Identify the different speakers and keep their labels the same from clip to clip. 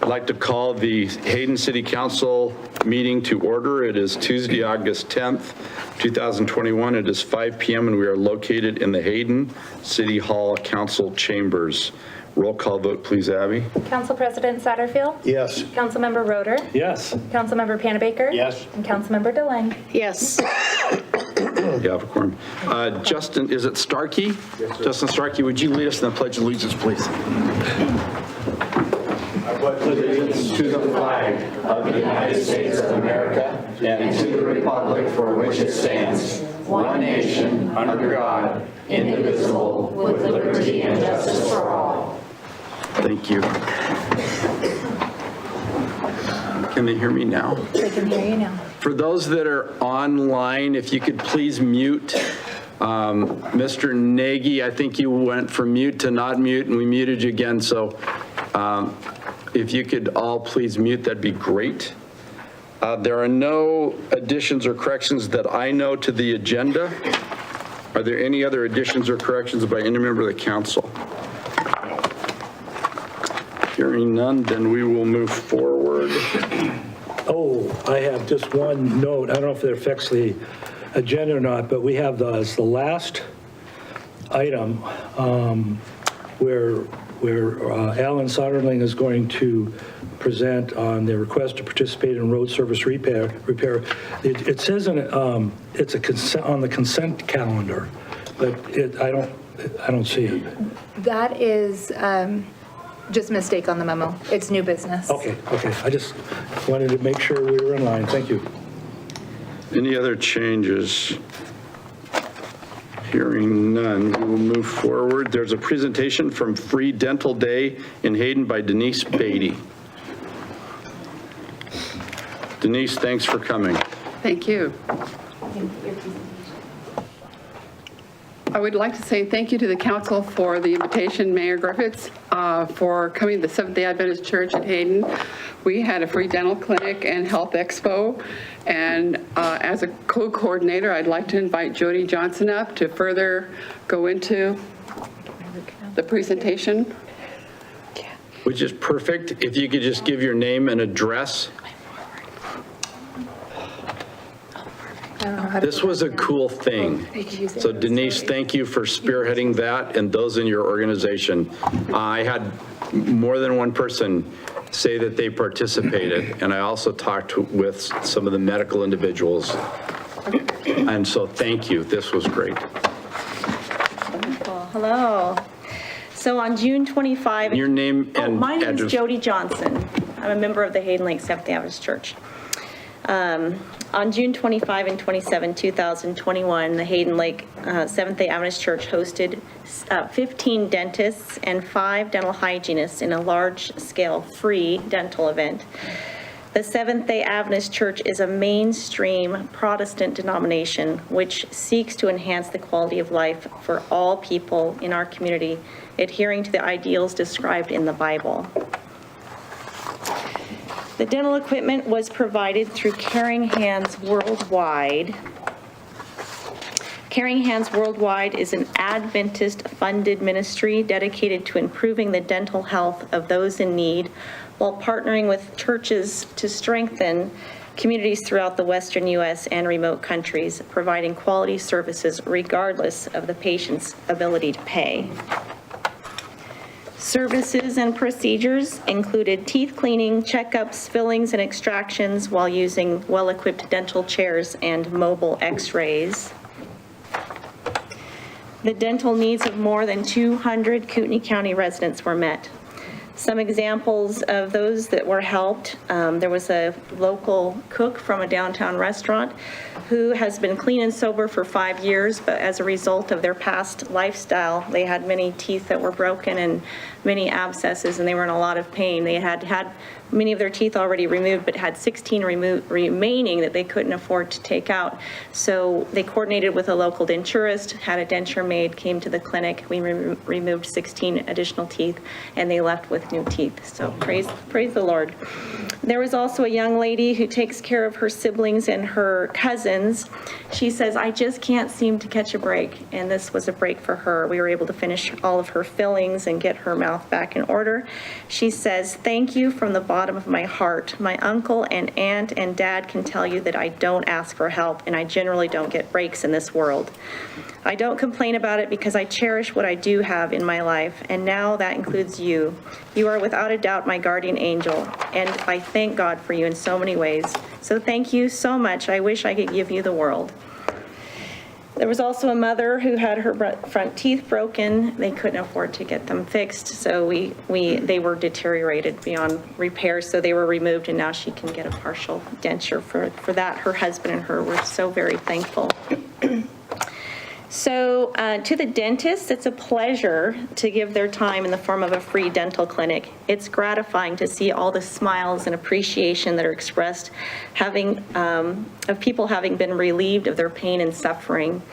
Speaker 1: like to call the Hayden City Council meeting to order. It is Tuesday, August 10th, 2021. It is 5 p.m. and we are located in the Hayden City Hall Council chambers. Roll call vote, please, Abby.
Speaker 2: Council President Satterfield?
Speaker 3: Yes.
Speaker 2: Councilmember Roeder?
Speaker 3: Yes.
Speaker 2: Councilmember Panabaker?
Speaker 3: Yes.
Speaker 2: And Councilmember DeLange?
Speaker 4: Yes.
Speaker 1: You have a quorum. Justin, is it Starkey? Yes, sir. Justin Starkey, would you lead us in the Pledge of Allegiance, please?
Speaker 5: I pledge allegiance to the flag of the United States of America and to the republic for which it stands, one nation, under God, indivisible, with liberty and justice for all.
Speaker 1: Thank you. Can they hear me now?
Speaker 2: They can hear you now.
Speaker 1: For those that are online, if you could please mute Mr. Nagy. I think you went from mute to not mute, and we muted you again. So if you could all please mute, that'd be great. There are no additions or corrections that I know to the agenda. Are there any other additions or corrections by any member of the council? Hearing none, then we will move forward.
Speaker 3: Oh, I have just one note. I don't know if it affects the agenda or not, but we have the last item where Alan Soderling is going to present on the request to participate in road surface repair. It says in it's a consent on the consent calendar, but I don't see it.
Speaker 2: That is just a mistake on the memo. It's new business.
Speaker 3: Okay. I just wanted to make sure we were in line. Thank you.
Speaker 1: Any other changes? Hearing none, we will move forward. There's a presentation from Free Dental Day in Hayden by Denise Beatty. Denise, thanks for coming.
Speaker 6: Thank you. I would like to say thank you to the council for the invitation, Mayor Griffiths, for coming to the Seventh-day Adventist Church at Hayden. We had a free dental clinic and health expo, and as a co-coordinator, I'd like to invite Jody Johnson up to further go into the presentation.
Speaker 1: Which is perfect. If you could just give your name and address. This was a cool thing. So Denise, thank you for spearheading that and those in your organization. I had more than one person say that they participated, and I also talked with some of the medical individuals. And so thank you. This was great.
Speaker 4: Well, hello. So on June 25.
Speaker 1: Your name and
Speaker 4: my name
Speaker 1: address.
Speaker 4: is Jody Johnson. I'm a member of the Hayden Lake Seventh-day Adventist Church. On June 25 and 27, 2021, the Hayden Lake Seventh-day Adventist Church hosted 15 dentists and 5 dental hygienists in a large-scale free dental event. The Seventh-day Adventist Church is a mainstream Protestant denomination which seeks to enhance the quality of life for all people in our community, adhering to the ideals described in the Bible. The dental equipment was provided through Caring Hands Worldwide. Caring Hands Worldwide is an Adventist-funded ministry dedicated to improving the dental health of those in need while partnering with churches to strengthen communities throughout the Western U.S. and remote countries, providing quality services regardless of the patient's ability to pay. Services and procedures included teeth cleaning, checkups, fillings, and extractions while using well-equipped dental chairs and mobile x-rays. The dental needs of more than 200 Kootenai County residents were met. Some examples of those that were helped, there was a local cook from a downtown restaurant who has been clean and sober for 5 years, but as a result of their past lifestyle, they had many teeth that were broken and many abscesses, and they were in a lot of pain. They had many of their teeth already removed, but had 16 remaining that they couldn't afford to take out. So they coordinated with a local denturist, had a denture made, came to the clinic. We removed 16 additional teeth, and they left with with new teeth. So praise the Lord. There was also a young lady who takes care of her siblings and her cousins. She says, I just can't seem to catch a break, and this was a break for her. We were able to finish all of her fillings and get her mouth back in order. She says, thank you from the bottom of my heart. My uncle and aunt and dad can tell you that I don't ask for help, and I generally don't get breaks in this world. I don't complain about it because I cherish what I do have in my life, and now that includes you. You are without a doubt my guardian angel, and I thank God for you in so many ways. So thank you so much. I wish I could give you the world. There was also a mother who had her front teeth broken. They couldn't afford to get them fixed, so they were deteriorated beyond repair, so they were removed, and now she can get a partial denture for that. Her husband and her were so very thankful. So to the dentists, it's a pleasure to give their time in the form of a free dental clinic. It's gratifying to see all the smiles and appreciation that are expressed of people having been relieved of their pain and suffering.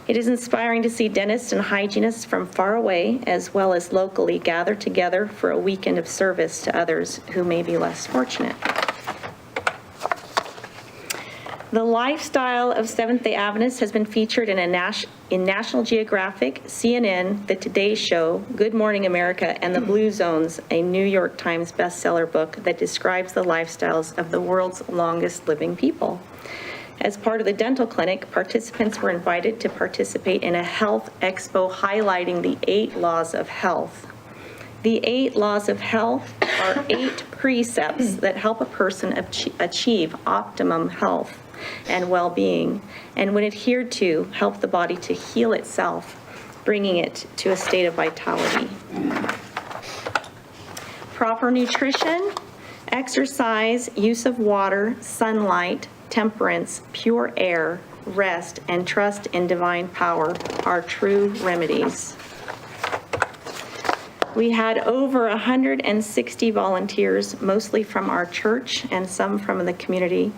Speaker 4: It is inspiring to see dentists and hygienists from far away as well as locally gather together for a weekend of service to others who may be less fortunate. The lifestyle of Seventh-day Adventists has been featured in National Geographic, CNN, The Today Show, Good Morning America, and The Blue Zones, a New York Times bestseller book that describes the lifestyles of the world's longest living people. As part of the dental clinic, participants were invited to participate in a health expo highlighting the 8 laws of health. The 8 laws of health are 8 precepts that help a person achieve optimum health and well-being, and when adhered to, help the body to heal itself, bringing it to a state of vitality. Proper nutrition, exercise, use of water, sunlight, temperance, pure air, rest, and trust in divine power are true remedies. We had over 160 volunteers, mostly from our church and some from the community.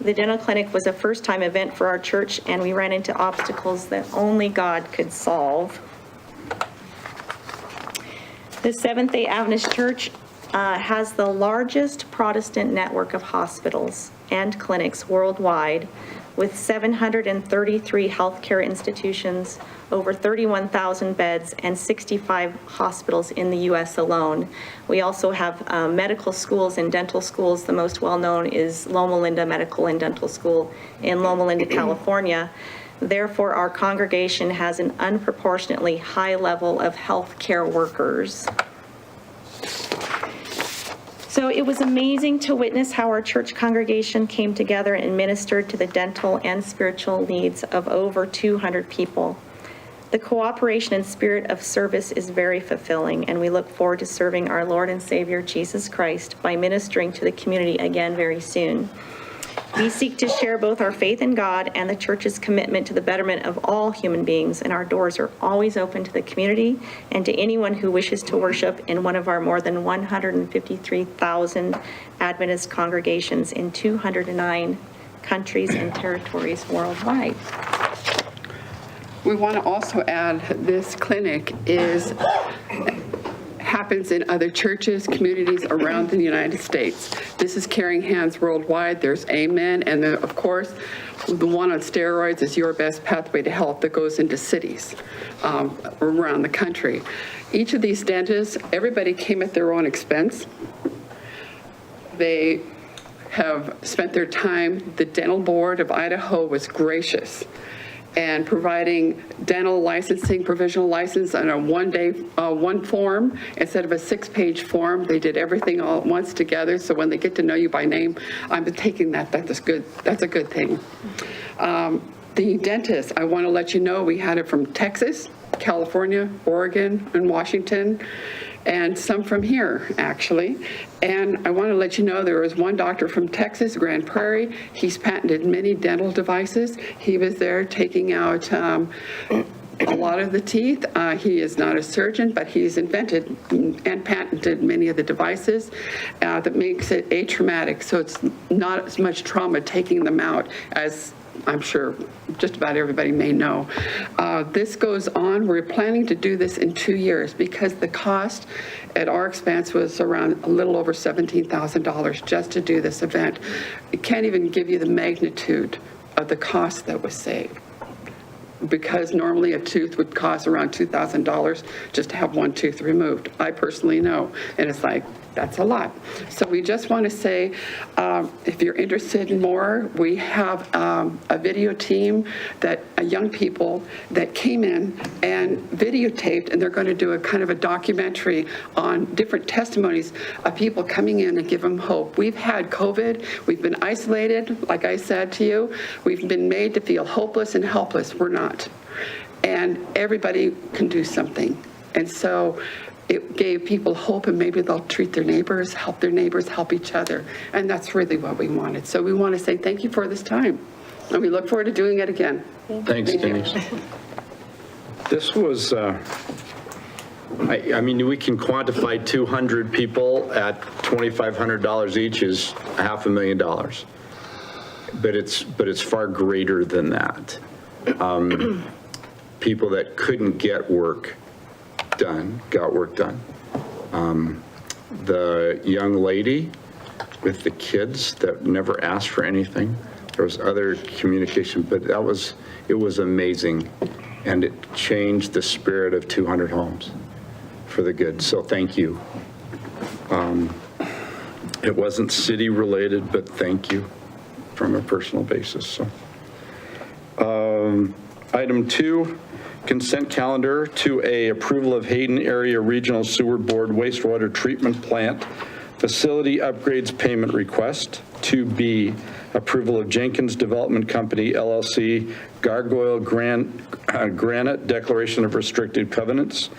Speaker 4: The dental clinic was a first-time event for our church, and we ran into obstacles that only God could solve. The Seventh-day Adventist Church has the largest Protestant network of hospitals and clinics worldwide, with 733 healthcare institutions, over 31,000 beds, and 65 hospitals in the U.S. alone. We also have medical schools and dental schools. The most well-known is Loma Linda Medical and Dental School in Loma Linda, California. Therefore, our congregation has an unproportionately high level of healthcare workers. So it was amazing to witness how our church congregation came together and ministered to the dental and spiritual needs of over 200 people. The cooperation and spirit of service is very fulfilling, and we look forward to serving our Lord and Savior Jesus Christ by ministering to the community again very soon. We seek to share both our faith in God and the church's commitment to the betterment of all human beings, and our doors are always open to the community and to anyone who wishes to worship in one of our more than 153,000 Adventist congregations in 209 countries and territories worldwide.
Speaker 6: We want to also add this clinic happens in other churches, communities around the United States. This is Caring Hands Worldwide. There's Amen, and then, of course, the one on steroids is Your Best Pathway to Health that goes into cities around the country. Each of these dentists, everybody came at their own expense. They have spent their time. The Dental Board of Idaho was gracious and providing dental licensing, provisional license on a one form instead of a 6-page form. They did everything all at once together, so when they get to know you by name, I'm taking that, that's good. That's a good thing. The dentist, I want to let you know, we had it from Texas, California, Oregon, and Washington, and some from here, actually. And I want to let you know there was one doctor from Texas, Grand Prairie. He's patented many dental devices. He was there taking out a lot of the teeth. He is not a surgeon, but he's invented and patented many of the devices that makes it atraumatic. So it's not as much trauma taking them out as I'm sure just about everybody may know. This goes on. We're planning to do this in 2 years because the cost At our expense was around a little over $17,000 just to do this event. It can't even give you the magnitude of the cost that was saved, because normally a tooth would cost around $2,000 just to have one tooth removed. I personally know, and it's like, that's a lot. So we just want to say, if you're interested in more, we have a video team that young people that came in and videotaped, and they're going to do a kind of a documentary on different testimonies of people coming in and give them hope. We've had COVID, we've been isolated, like I said to you, we've been made to feel hopeless and helpless. We're not. And everybody can do something. And so it gave people hope, and maybe they'll treat their neighbors, help each other. And that's really what we wanted. So we want to say thank you for this time. And we look forward to doing it again.
Speaker 1: Thanks,
Speaker 6: Thank you.
Speaker 1: Denise. This was, I mean, we can quantify 200 people at $2,500 each is $500,000. But it's far greater than that. People that couldn't get work done, got work done. The young lady with the kids that never asked for anything. There was other communication, but it was amazing. And it changed the spirit of 200 homes for the good. So thank you. It wasn't city related, but thank you from a personal basis. So, item 2, consent calendar. 2A, approval of Hayden Area Regional Sewer Board wastewater treatment plant facility upgrades payment request. 2B, approval of Jenkins Development Company LLC Gargoyle Granite Declaration of Restricted Covenants.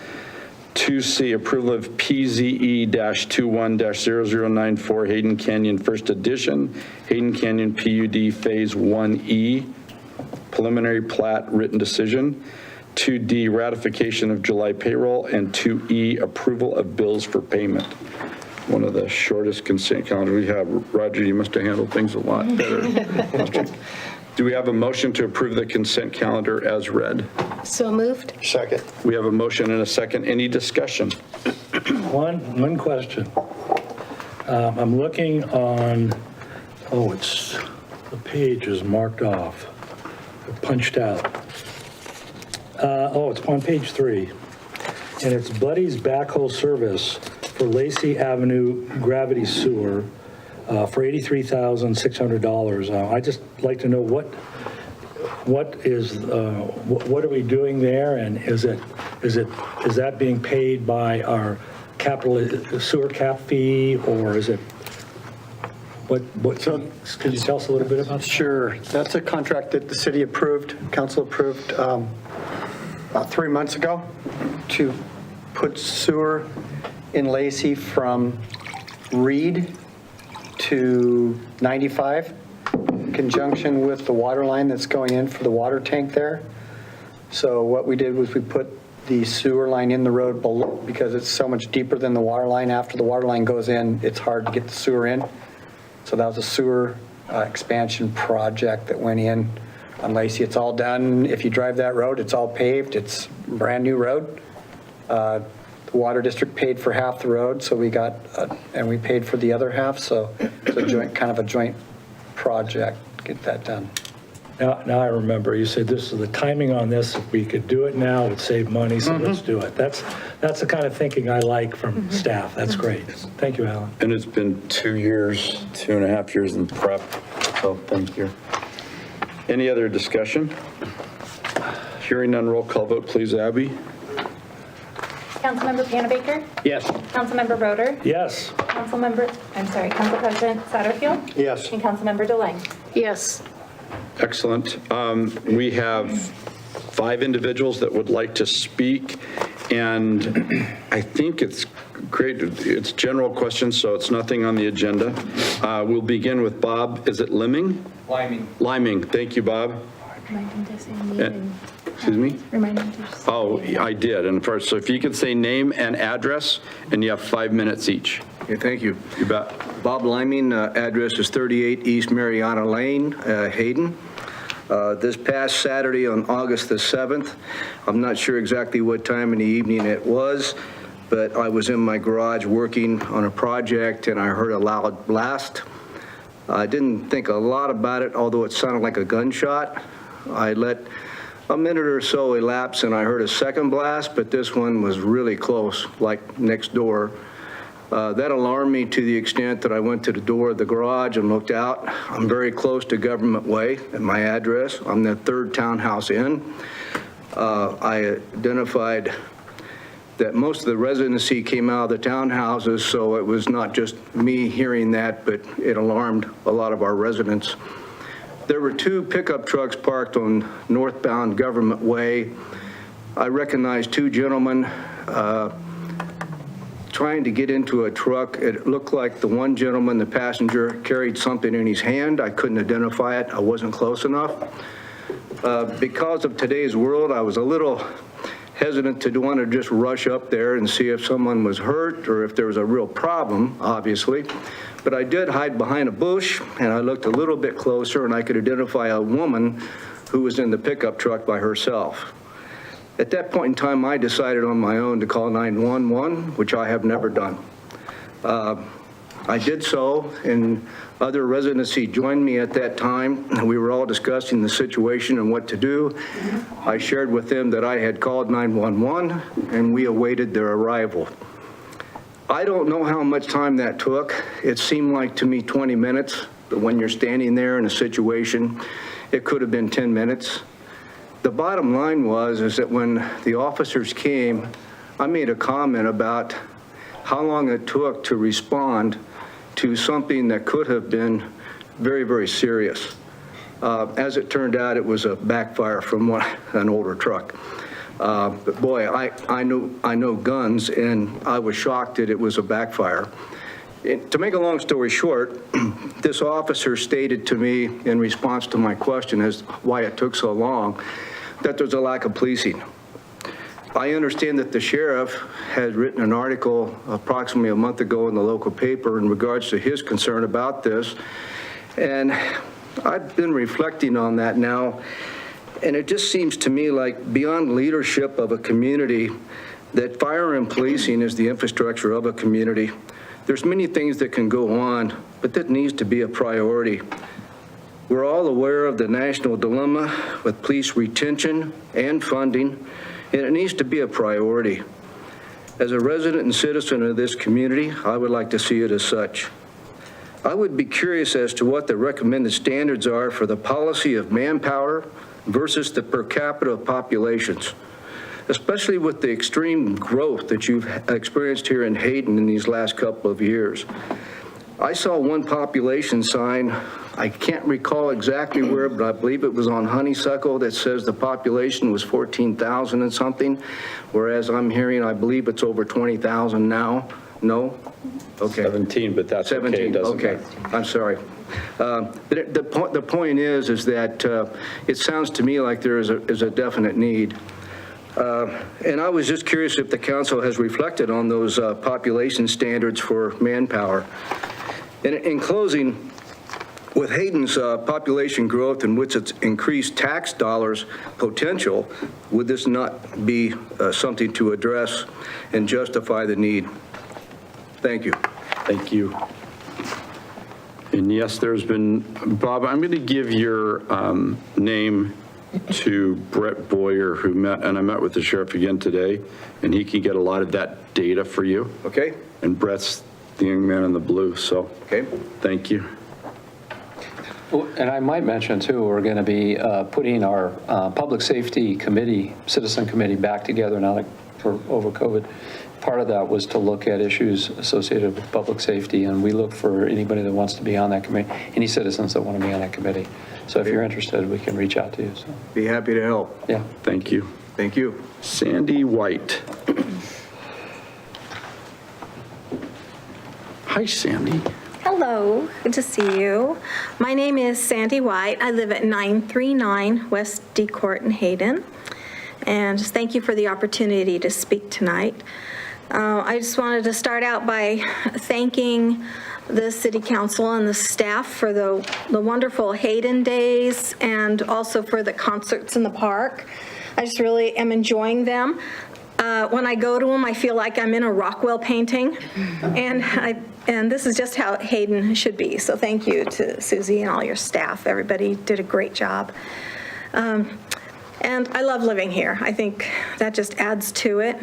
Speaker 1: 2C, approval of PZE-21-0094 Hayden Canyon First Edition, Hayden Canyon PUD Phase 1E, preliminary plat written decision. 2D, ratification of July payroll, and 2E, approval of bills for payment. One of the shortest consent calendars we have. Roger, you must have handled things a lot better. Do we have a motion to approve the consent calendar as read?
Speaker 7: So moved.
Speaker 5: Second.
Speaker 1: We have a motion and a second. Any discussion?
Speaker 3: One question. I'm looking on, the page is marked off, punched out. It's on page 3, and it's Buddy's backhoe service for Lacey Avenue Gravity Sewer for $83,600. I just like to know what are we doing there, and is that being paid by our capital sewer cap fee, or is it what? Could you tell us a little bit about that?
Speaker 8: Sure. That's a contract that the city approved, council approved about 3 months ago to put sewer in Lacey from Reed to 95 in conjunction with the water line that's going in for the water tank there. So what we did was we put the sewer line in the road below, because it's so much deeper than the water line. After the water line goes in, it's hard to get the sewer in. So that was a sewer expansion project that went in on Lacey. It's all done. If you drive that road, it's all paved. It's a brand new road. The water district paid for half the road, so we got, and we paid for the other half. So it's a joint, kind of a joint project, get that done.
Speaker 3: Now I remember, you said this is the timing on this, if we could do it now, it would save money, so let's do it. That's the kind of thinking I like from staff. That's great. Thank you, Alan.
Speaker 1: And it's been 2 years, 2.5 years in prep, so thank you. Any other discussion? Hearing none, roll call vote, please, Abby.
Speaker 2: Councilmember Panabaker?
Speaker 5: Yes.
Speaker 2: Councilmember Roeder?
Speaker 3: Yes.
Speaker 2: Council President Satterfield?
Speaker 8: Yes.
Speaker 2: And Councilmember DeLange?
Speaker 7: Yes.
Speaker 1: Excellent. We have 5 individuals that would like to speak, and I think it's great. It's general questions, so it's nothing on the agenda. We'll begin with Bob. Is it Liming? Liming. Thank you, Bob.
Speaker 2: Remind him to say name and.
Speaker 1: Excuse me?
Speaker 2: Remind him to say.
Speaker 1: Oh, I did. And first, so if you could say name and address, and you have 5 minutes each.
Speaker 9: Okay, thank you.
Speaker 1: You bet.
Speaker 9: Bob Liming, address is 38 East Mariana Lane, Hayden. This past Saturday on August the 7th, I'm not sure exactly what time in the evening it was, but I was in my garage working on a project and I heard a loud blast. I didn't think a lot about it, although it sounded like a gunshot. I let a minute or so elapse and I heard a second blast, but this one was really close, like next door. That alarmed me to the extent that I went to the door of the garage and looked out. I'm very close to Government Way at my address. I'm the third townhouse in. I identified that most of the residency came out of the townhouses, so it was not just me hearing that, but it alarmed a lot of our residents. There were 2 pickup trucks parked on northbound Government Way. I recognized 2 gentlemen trying to get into a truck. It looked like the one gentleman, the passenger, carried something in his hand. I couldn't identify it. I wasn't close enough. Because of today's world, I was a little hesitant to want to just rush up there and see if someone was hurt or if there was a real problem, obviously. But I did hide behind a bush, and I looked a little bit closer, and I could identify a woman who was in the pickup truck by herself. At that point in time, I decided on my own to call 911, which I have never done. I did so, and other residency joined me at that time. We were all discussing the situation and what to do. I shared with them that I had called 911, and we awaited their arrival. I don't know how much time that took. It seemed like to me 20 minutes, but when you're standing there in a situation, it could have been 10 minutes. The bottom line is that when the officers came, I made a comment about how long it took to respond to something that could have been very, very serious. As it turned out, it was a backfire from an older truck. But boy, I know guns, and I was shocked that it was a backfire. To make a long story short, this officer stated to me in response to my question as why it took so long, that there's a lack of policing. I understand that the sheriff had written an article approximately a month ago in the local paper in regards to his concern about this. And I've been reflecting on that now, and it just seems to me like beyond leadership of a community, that fire and policing is the infrastructure of a community. There's many things that can go on, but that needs to be a priority. We're all aware of the national dilemma with police retention and funding, and it needs to be a priority. As a resident and citizen of this community, I would like to see it as such. I would be curious as to what the recommended standards are for the policy of manpower versus the per capita populations, especially with the extreme growth that you've experienced here in Hayden in these last couple of years. I saw one population sign, I can't recall exactly where, but I believe it was on Honeysuckle, that says the population was 14,000 and something, whereas I'm hearing, I believe it's over 20,000 now. No? Okay.
Speaker 1: 17, but that's
Speaker 9: 17,
Speaker 1: okay, doesn't
Speaker 9: okay.
Speaker 1: it?
Speaker 9: I'm sorry. But the point is that it sounds to me like there is a definite need. And I was just curious if the council has reflected on those population standards for manpower. And in closing, with Hayden's population growth and with its increased tax dollars potential, would this not be something to address and justify the need? Thank you.
Speaker 1: Thank you. And yes, there's been, Bob, I'm going to give your name to Brett Boyer, who met, and I met with the sheriff again today, and he can get a lot of that data for you.
Speaker 9: Okay.
Speaker 1: And Brett's the young man in the blue, so.
Speaker 9: Okay.
Speaker 1: Thank you.
Speaker 7: And I might mention, too, we're going to be putting our Public Safety Committee, Citizen Committee back together now that for over COVID. Part of that was to look at issues associated with public safety, and we look for anybody that wants to be on that committee, any citizens that want to be on that committee. So if you're interested, we can reach out to you. So.
Speaker 9: Be happy to help.
Speaker 7: Yeah.
Speaker 1: Thank you.
Speaker 9: Thank you.
Speaker 1: Sandy White. Hi, Sandy.
Speaker 10: Hello, good to see you. My name is Sandy White. I live at 939 West D Court in Hayden. And just thank you for the opportunity to speak tonight. I just wanted to start out by thanking the City Council and the staff for the wonderful Hayden days and also for the concerts in the park. I just really am enjoying them. When I go to them, I feel like I'm in a Rockwell painting, and this is just how Hayden should be. So thank you to Susie and all your staff. Everybody did a great job. And I love living here. I think that just adds to it.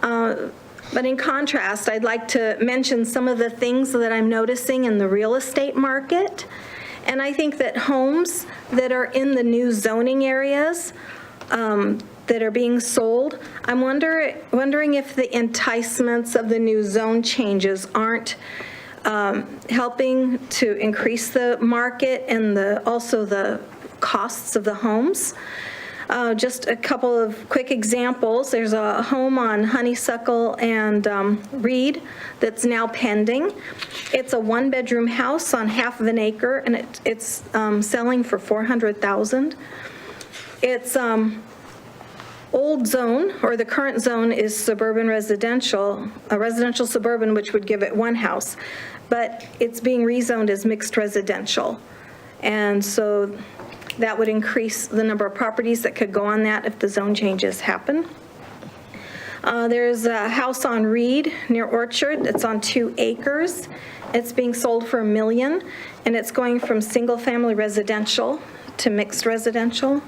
Speaker 10: But in contrast, I'd like to mention some of the things that I'm noticing in the real estate market. And I think that homes that are in the new zoning areas that are being sold, I'm wondering if the enticements of the new zone changes aren't helping to increase the market and also the costs of the homes. Just a couple of quick examples. There's a home on Honeysuckle and Reed that's now pending. It's a one-bedroom house on half of an acre, and it's selling for $400,000. It's old zone, or the current zone is suburban residential, a residential suburban, which would give it one house, but it's being rezoned as mixed residential. And so that would increase the number of properties that could go on that if the zone changes happen. There's a house on Reed near Orchard that's on 2 acres. It's being sold for $1 million, and it's going from single-family residential to mixed residential.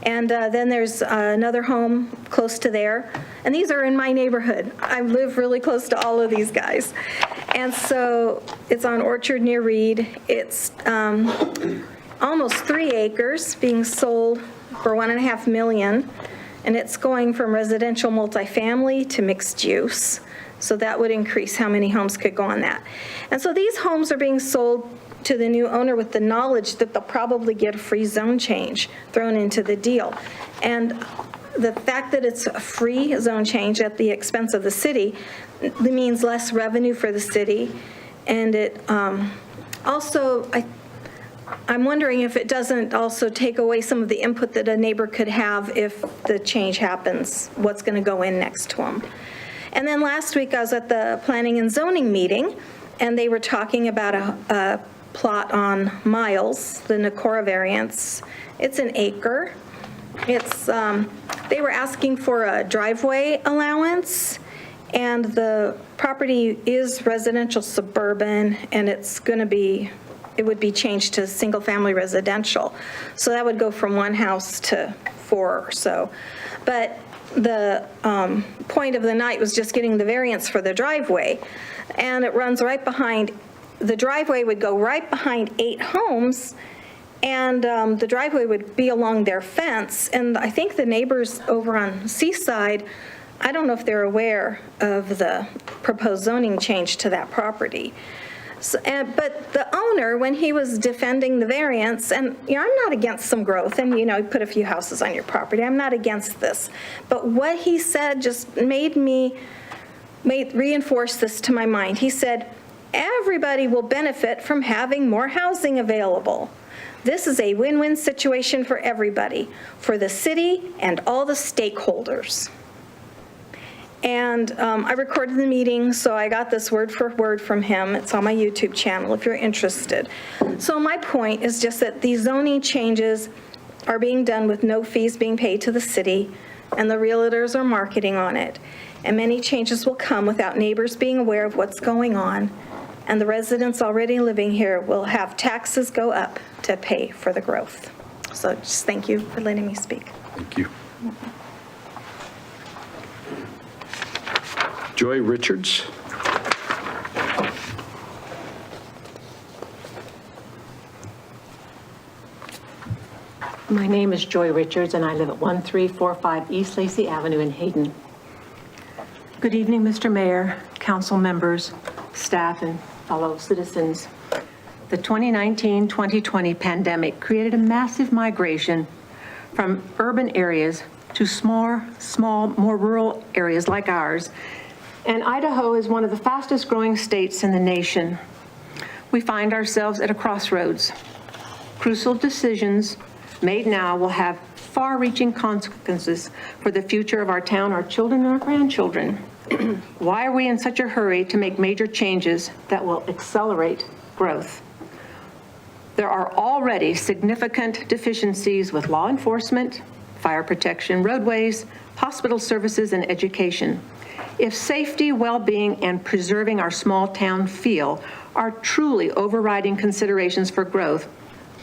Speaker 10: Then there's another home close to there, and these are in my neighborhood. I live really close to all of these guys. And so it's on Orchard near Reed. It's almost 3 acres being sold for $1.5 million, and it's going from residential multifamily to mixed use. So that would increase how many homes could go on that. And so these homes are being sold to the new owner with the knowledge that they'll probably get a free zone change thrown into the deal. And the fact that it's a free zone change at the expense of the city means less revenue for the city. And it also, I'm wondering if it doesn't also take away some of the input that a neighbor could have if the change happens, what's going to go in next to them. And then last week I was at the planning and zoning meeting, and they were talking about a plot on Miles, the Nakora variance. It's an acre. It's they were asking for a driveway allowance, and the property is residential suburban, and it would be changed to single-family residential. So that would go from 1 house to 4 or so. But the point of the night was just getting the variance for the driveway, and it runs right behind. The driveway would go right behind 8 homes, and the driveway would be along their fence. And I think the neighbors over on Seaside, I don't know if they're aware of the proposed zoning change to that property. So, but the owner, when he was defending the variance, and I'm not against some growth, and you put a few houses on your property, I'm not against this, but what he said just reinforce this to my mind. He said, everybody will benefit from having more housing available. This is a win-win situation for everybody, for the city and all the stakeholders. And I recorded the meeting, so I got this word for word from him. It's on my YouTube channel if you're interested. So my point is just that these zoning changes are being done with no fees being paid to the city, and the realtors are marketing on it. And many changes will come without neighbors being aware of what's going on, and the residents already living here will have taxes go up to pay for the growth. So just thank you for letting me speak.
Speaker 1: Thank you. Joy Richards.
Speaker 11: My name is Joy Richards, and I live at 1345 East Lacey Avenue in Hayden. Good evening, Mr. Mayor, council members, staff, and fellow citizens. The 2019-2020 pandemic created a massive migration from urban areas to small, more rural areas like ours. And Idaho is one of the fastest growing states in the nation. We find ourselves at a crossroads. Crucial decisions made now will have far-reaching consequences for the future of our town, our children, and our grandchildren. Why are we in such a hurry to make major changes that will accelerate growth? There are already significant deficiencies with law enforcement, fire protection, roadways, hospital services, and education. If safety, well-being, and preserving our small town feel are truly overriding considerations for growth,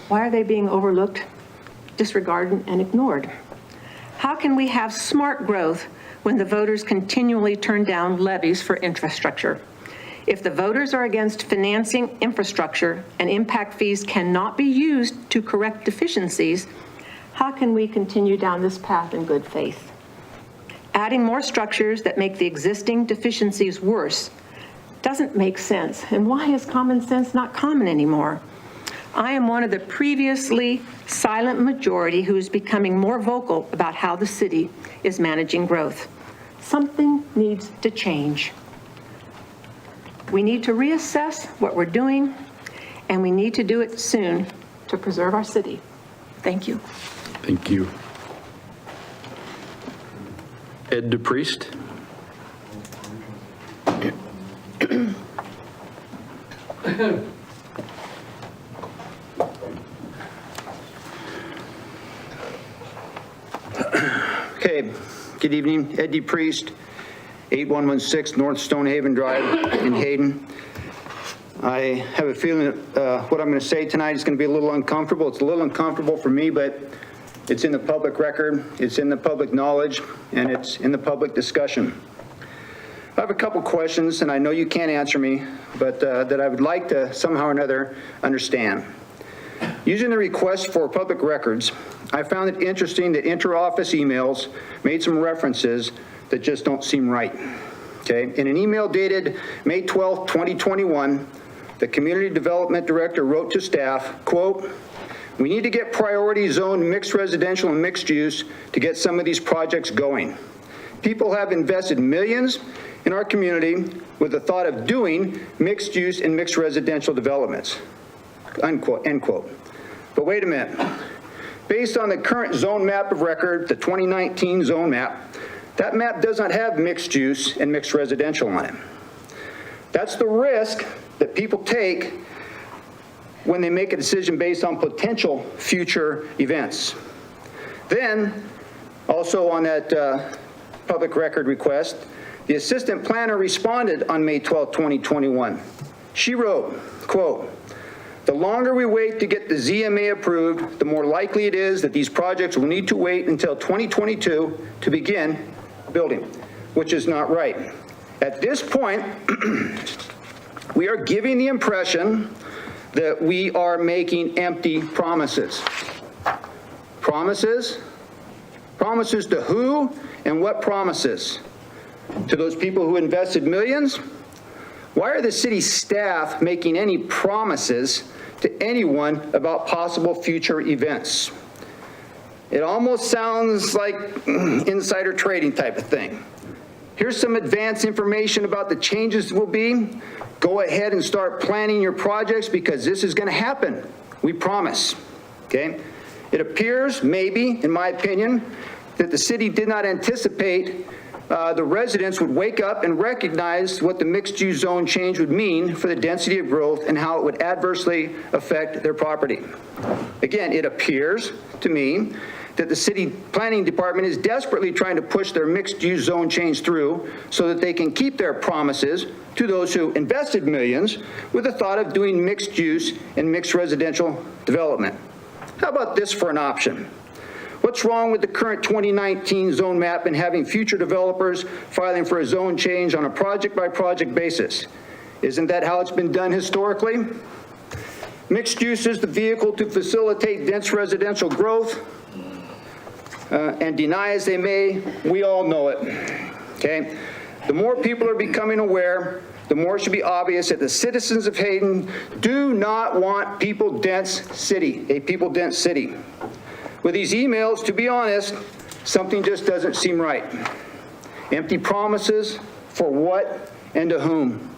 Speaker 11: why are they being overlooked, disregarded, and ignored? How can we have smart growth when the voters continually turn down levies for infrastructure? If the voters are against financing infrastructure and impact fees cannot be used to correct deficiencies, how can we continue down this path in good faith? Adding more structures that make the existing deficiencies worse doesn't make sense. And why is common sense not common anymore? I am one of the previously silent majority who is becoming more vocal about how the city is managing growth. Something needs to change. We need to reassess what we're doing, and we need to do it soon to preserve our city. Thank you.
Speaker 1: Thank you. Ed DePriest?
Speaker 9: Okay, good evening. Ed DePriest, 8116 North Stonehaven Drive in Hayden. I have a feeling that what I'm going to say tonight is going to be a little uncomfortable. It's a little uncomfortable for me, but it's in the public record, it's in the public knowledge, and it's in the public discussion. I have a couple questions, and I know you can't answer me, but that I would like to somehow or another understand. Using the request for public records, I found it interesting that inter-office emails made some references that just don't seem right. Okay, in an email dated May 12, 2021, the Community Development Director wrote to staff, quote, "We need to get priority zone mixed residential and mixed use to get some of these projects going. People have invested millions in our community with the thought of doing mixed use and mixed residential developments," unquote, end quote. But wait a minute. Based on the current zone map of record, the 2019 zone map, that map does not have mixed use and mixed residential on it. That's the risk that people take when they make a decision based on potential future events. Then, also on that public record request, the assistant planner responded on May 12, 2021. She wrote, quote, "The longer we wait to get the ZMA approved, the more likely it is that these projects will need to wait until 2022 to begin building," which is not right. At this point, we are giving the impression that we are making empty promises. Promises? Promises to who and what promises? To those people who invested millions? Why are the city staff making any promises to anyone about possible future events? It almost sounds like insider trading type of thing. Here's some advance information about the changes will be. Go ahead and start planning your projects because this is going to happen. We promise. Okay? It appears, maybe, in my opinion, that the city did not anticipate the residents would wake up and recognize what the mixed-use zone change would mean for the density of growth and how it would adversely affect their property. Again, it appears to me that the city planning department is desperately trying to push their mixed-use zone change through so that they can keep their promises to those who invested millions with the thought of doing mixed-use and mixed residential development. How about this for an option? What's wrong with the current 2019 zone map and having future developers filing for a zone change on a project-by-project basis? Isn't that how it's been done historically? Mixed use is the vehicle to facilitate dense residential growth, and deny as they may, we all know it, okay? The more people are becoming aware, the more it should be obvious that the citizens of Hayden do not want a people-dense city. With these emails, to be honest, something just doesn't seem right. Empty promises for what and to whom?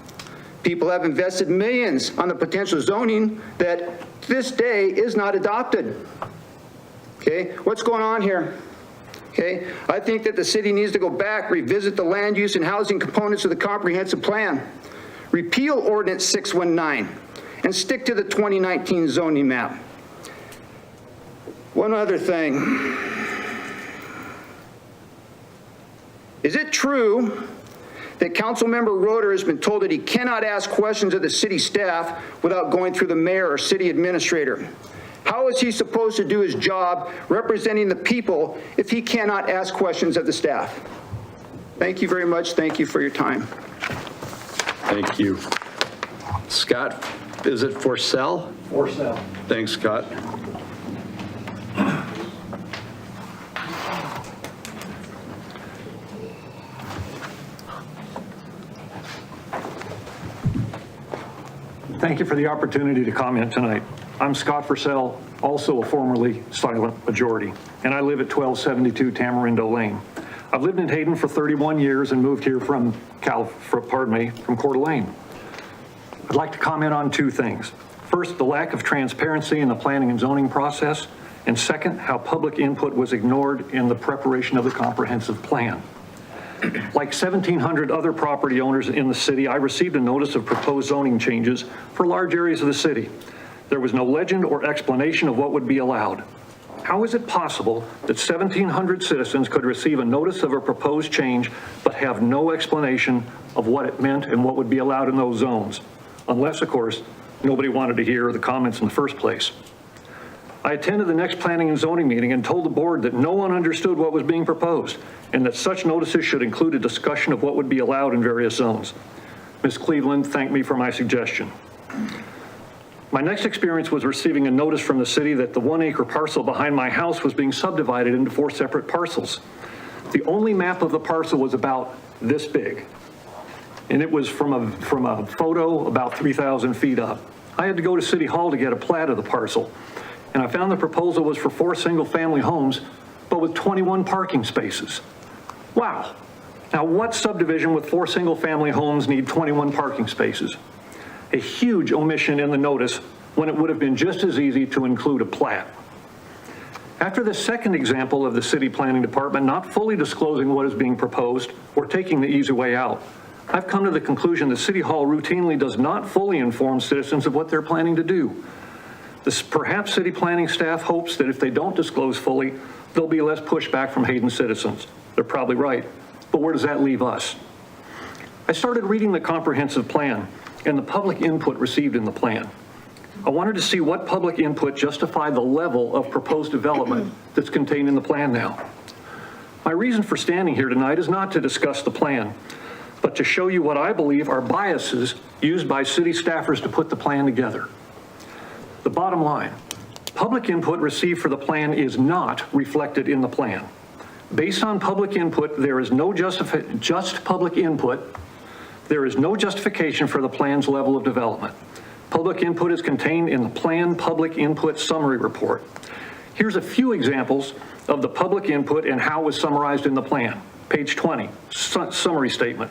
Speaker 9: People have invested millions on the potential zoning that to this day is not adopted. Okay, what's going on here? Okay, I think that the city needs to go back, revisit the land use and housing components of the comprehensive plan, repeal Ordinance 619, and stick to the 2019 zoning map. One other thing. Is it true that Councilmember Roeder has been told that he cannot ask questions of the city staff without going through the mayor or city administrator? How is he supposed to do his job representing the people if he cannot ask questions of the staff? Thank you very much. Thank you for your time.
Speaker 1: Thank you. Scott, is it for sale?
Speaker 3: For sale.
Speaker 1: Thanks, Scott.
Speaker 12: Thank you for the opportunity to comment tonight. I'm Scott Purcell, also a formerly silent majority, and I live at 1272 Tamarindo Lane. I've lived in Hayden for 31 years and moved here from Coeur d'Alene. I'd like to comment on two things. First, the lack of transparency in the planning and zoning process, and second, how public input was ignored in the preparation of the comprehensive plan. Like 1,700 other property owners in the city, I received a notice of proposed zoning changes for large areas of the city. There was no legend or explanation of what would be allowed. How is it possible that 1,700 citizens could receive a notice of a proposed change but have no explanation of what it meant and what would be allowed in those zones? Unless, of course, nobody wanted to hear the comments in the first place. I attended the next planning and zoning meeting and told the board that no one understood what was being proposed and that such notices should include a discussion of what would be allowed in various zones. Ms. Cleveland thanked me for my suggestion. My next experience was receiving a notice from the city that the 1-acre parcel behind my house was being subdivided into 4 separate parcels. The only map of the parcel was about this big, and it was from a photo about 3,000 feet up. I had to go to City Hall to get a plat of the parcel, and I found the proposal was for 4 single-family homes, but with 21 parking spaces. Wow. Now, what subdivision with 4 single-family homes need 21 parking spaces? A huge omission in the notice when it would have been just as easy to include a plat. After the second example of the city planning department not fully disclosing what is being proposed or taking the easy way out, I've come to the conclusion that City Hall routinely does not fully inform citizens of what they're planning to do. Perhaps city planning staff hopes that if they don't disclose fully, there'll be less pushback from Hayden citizens. They're probably right, but where does that leave us? I started reading the comprehensive plan and the public input received in the plan. I wanted to see what public input justified the level of proposed development that's contained in the plan now. My reason for standing here tonight is not to discuss the plan, but to show you what I believe are biases used by city staffers to put the plan together. The bottom line, public input received for the plan is not reflected in the plan. Based on public input, there is no public input. There is no justification for the plan's level of development. Public input is contained in the Plan Public Input Summary Report. Here's a few examples of the public input and how it was summarized in the plan. Page 20, summary statement.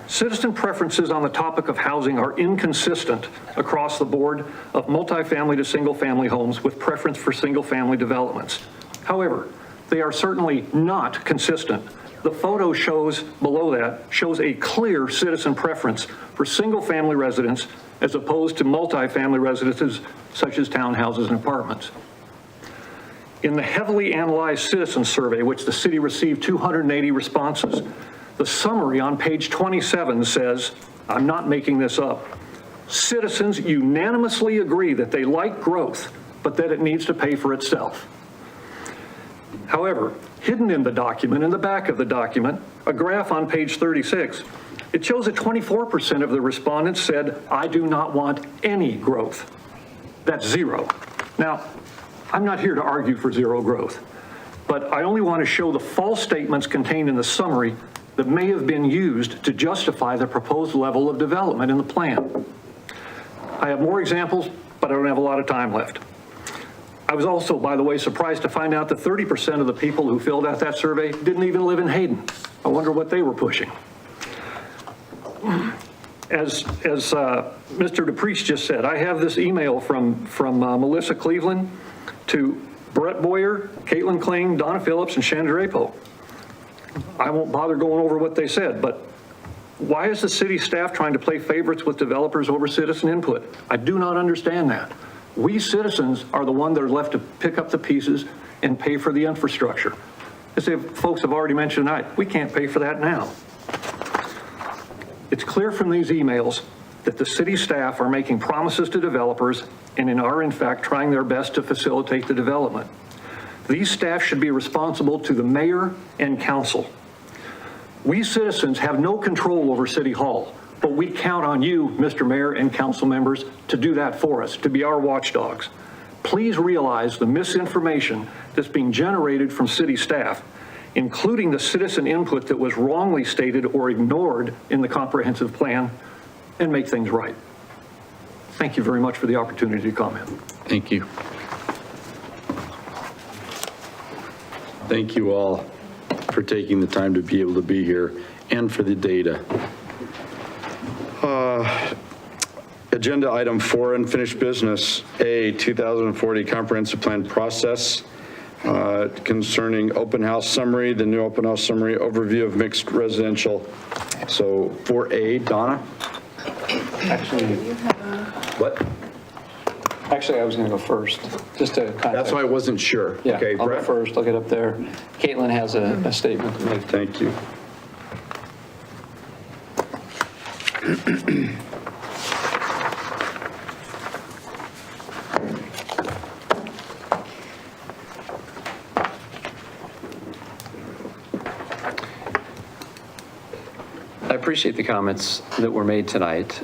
Speaker 12: Citizen preferences on the topic of housing are inconsistent across the board of multifamily to single-family homes with preference for single-family developments. However, they are certainly not consistent. The photo shows below that shows a clear citizen preference for single-family residents as opposed to multifamily residences such as townhouses and apartments. In the heavily analyzed citizen survey, which the city received 280 responses, the summary on page 27 says, I'm not making this up, citizens unanimously agree that they like growth, but that it needs to pay for itself. However, hidden in the document, in the back of the document, a graph on page 36, it shows that 24% of the respondents said, I do not want any growth. That's 0. Now, I'm not here to argue for 0 growth, but I only want to show the false statements contained in the summary that may have been used to justify the proposed level of development in the plan. I have more examples, but I don't have a lot of time left. I was also, by the way, surprised to find out that 30% of the people who filled out that survey didn't even live in Hayden. I wonder what they were pushing. As Mr. DePriest just said, I have this email from Melissa Cleveland to Brett Boyer, Caitlin Kling, Donna Phillips, and Shannon Drapo. I won't bother going over what they said, but why is the city staff trying to play favorites with developers over citizen input? I do not understand that. We citizens are the ones that are left to pick up the pieces and pay for the infrastructure. as if folks have already mentioned tonight, we can't pay for that now. It's clear from these emails that the city staff are making promises to developers and are in fact trying their best to facilitate the development. These staff should be responsible to the mayor and council. We citizens have no control over City Hall, but we count on you, Mr. Mayor and council members, to do that for us, to be our watchdogs. Please realize the misinformation that's being generated from city staff, including the citizen input that was wrongly stated or ignored in the comprehensive plan, and make things right. Thank you very much for the opportunity to comment.
Speaker 1: Thank you. Thank you all for taking the time to be able to be here and for the data. Agenda item 4, unfinished business. A, 2040 comprehensive plan process concerning open house summary, the new open house summary, overview of mixed residential. So 4A, Donna?
Speaker 7: Actually,
Speaker 1: What?
Speaker 7: Actually, I was going to go first, just to contact.
Speaker 1: That's why I wasn't sure.
Speaker 7: Yeah,
Speaker 1: Okay,
Speaker 7: I'll go
Speaker 1: Brett?
Speaker 7: first, look it up there. Caitlin has a statement to make.
Speaker 1: Thank you.
Speaker 7: I appreciate the comments that were made tonight.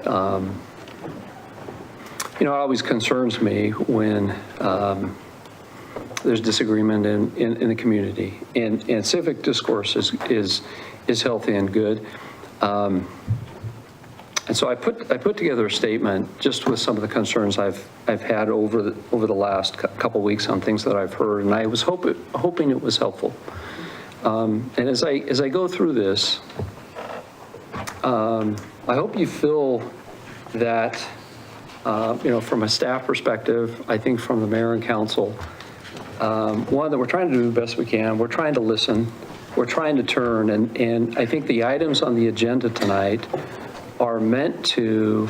Speaker 7: You know, it always concerns me when there's disagreement in the community, and civic discourse is healthy and good. And so I put together a statement just with some of the concerns I've had over the last couple weeks on things that I've heard, and I was hoping it was helpful. And as I go through this, I hope you feel that, you know, from a staff perspective, I think from the mayor and council, one, that we're trying to do the best we can. We're trying to listen. We're trying to turn. And I think the items on the agenda tonight are meant to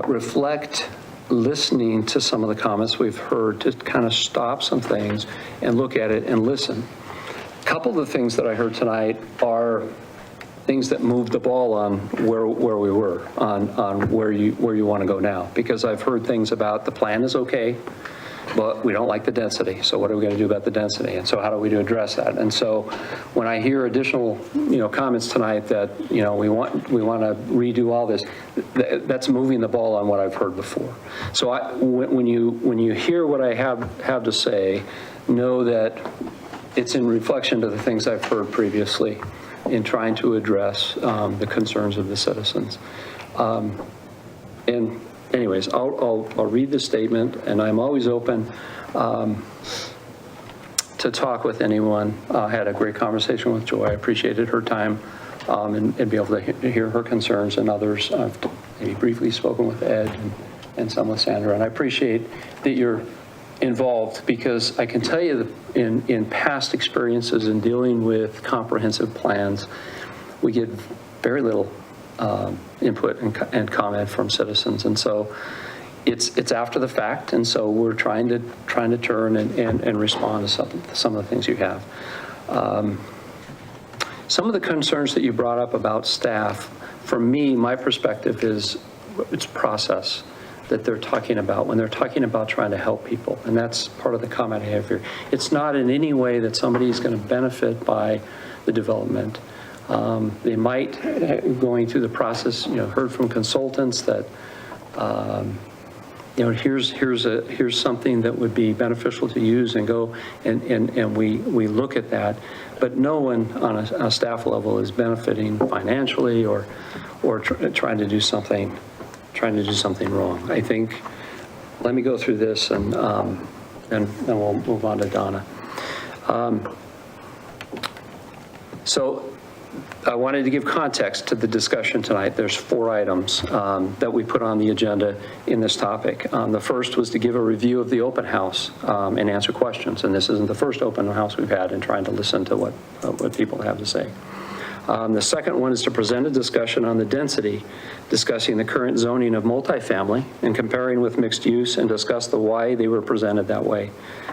Speaker 7: reflect listening to some of the comments we've heard, to kind of stop some things and look at it and listen. A couple of the things that I heard tonight are things that moved the ball on where we were, on where you want to go now. Because I've heard things about the plan is okay, but we don't like the density. So what are we going to do about the density? And so how do we address that? And so when I hear additional, you know, comments tonight that, you know, we want to redo all this, that's moving the ball on what I've heard before. So when you hear what I have to say, know that it's in reflection to the things I've heard previously in trying to address the concerns of the citizens. And anyways, I'll read the statement, and I'm always open to talk with anyone. I had a great conversation with Joy. I appreciated her time and be able to hear her concerns, and others. I've maybe briefly spoken with Ed and some with Sandra, and I appreciate that you're involved, because I can tell you that in past experiences in dealing with comprehensive plans, we get very little input and comment from citizens, and so it's after the fact, and so we're trying to turn and respond to some of the things you have. Some of the concerns that you brought up about staff, for me, my perspective is it's process that they're talking about when they're talking about trying to help people. And that's part of the comment I have here. It's not in any way that somebody's going to benefit by the development. They might, going through the process, you know, heard from consultants that, you know, here's something that would be beneficial to use, and go and we look at that. But no one on a staff level is benefiting financially or trying to do something wrong. I think, let me go through this, and then we'll move on to Donna. So I wanted to give context to the discussion tonight. There's 4 items that we put on the agenda in this topic. The first was to give a review of the open house and answer questions. And this isn't the first open house we've had, in trying to listen to what people have to say. The second one is to present a discussion on the density, discussing the current zoning of multifamily and comparing with mixed use, and discuss the why they were presented that way.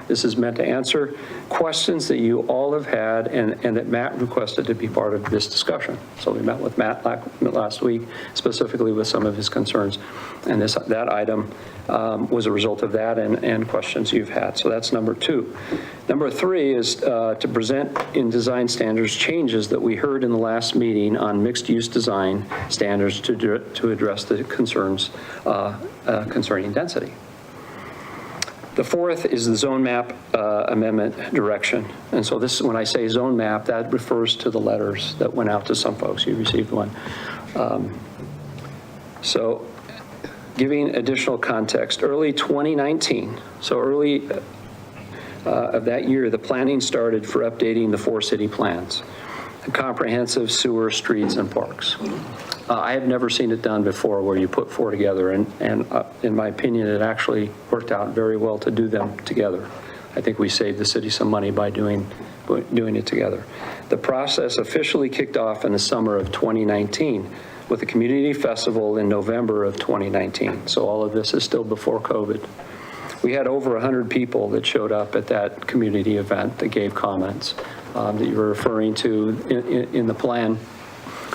Speaker 7: This is meant to answer questions that you all have had and that Matt requested to be part of this discussion. So we met with Matt last week, specifically with some of his concerns. And that item was a result of that and questions you've had. So that's number 2. Number 3 is to present in design standards changes that we heard in the last meeting on mixed-use design standards to address the concerns concerning density. The fourth is the zone map amendment direction. And so this, when I say zone map, that refers to the letters that went out to some folks. You received one. So giving additional context, early 2019, so early of that year, the planning started for updating the 4 city plans, comprehensive sewer, streets, and parks. I have never seen it done before where you put 4 together, and in my opinion, it actually worked out very well to do them together. I think we saved the city some money by doing it together. The process officially kicked off in the summer of 2019 with a community festival in November of 2019. So all of this is still before COVID. We had over 100 people that showed up at that community event that gave comments that you were referring to in the plan.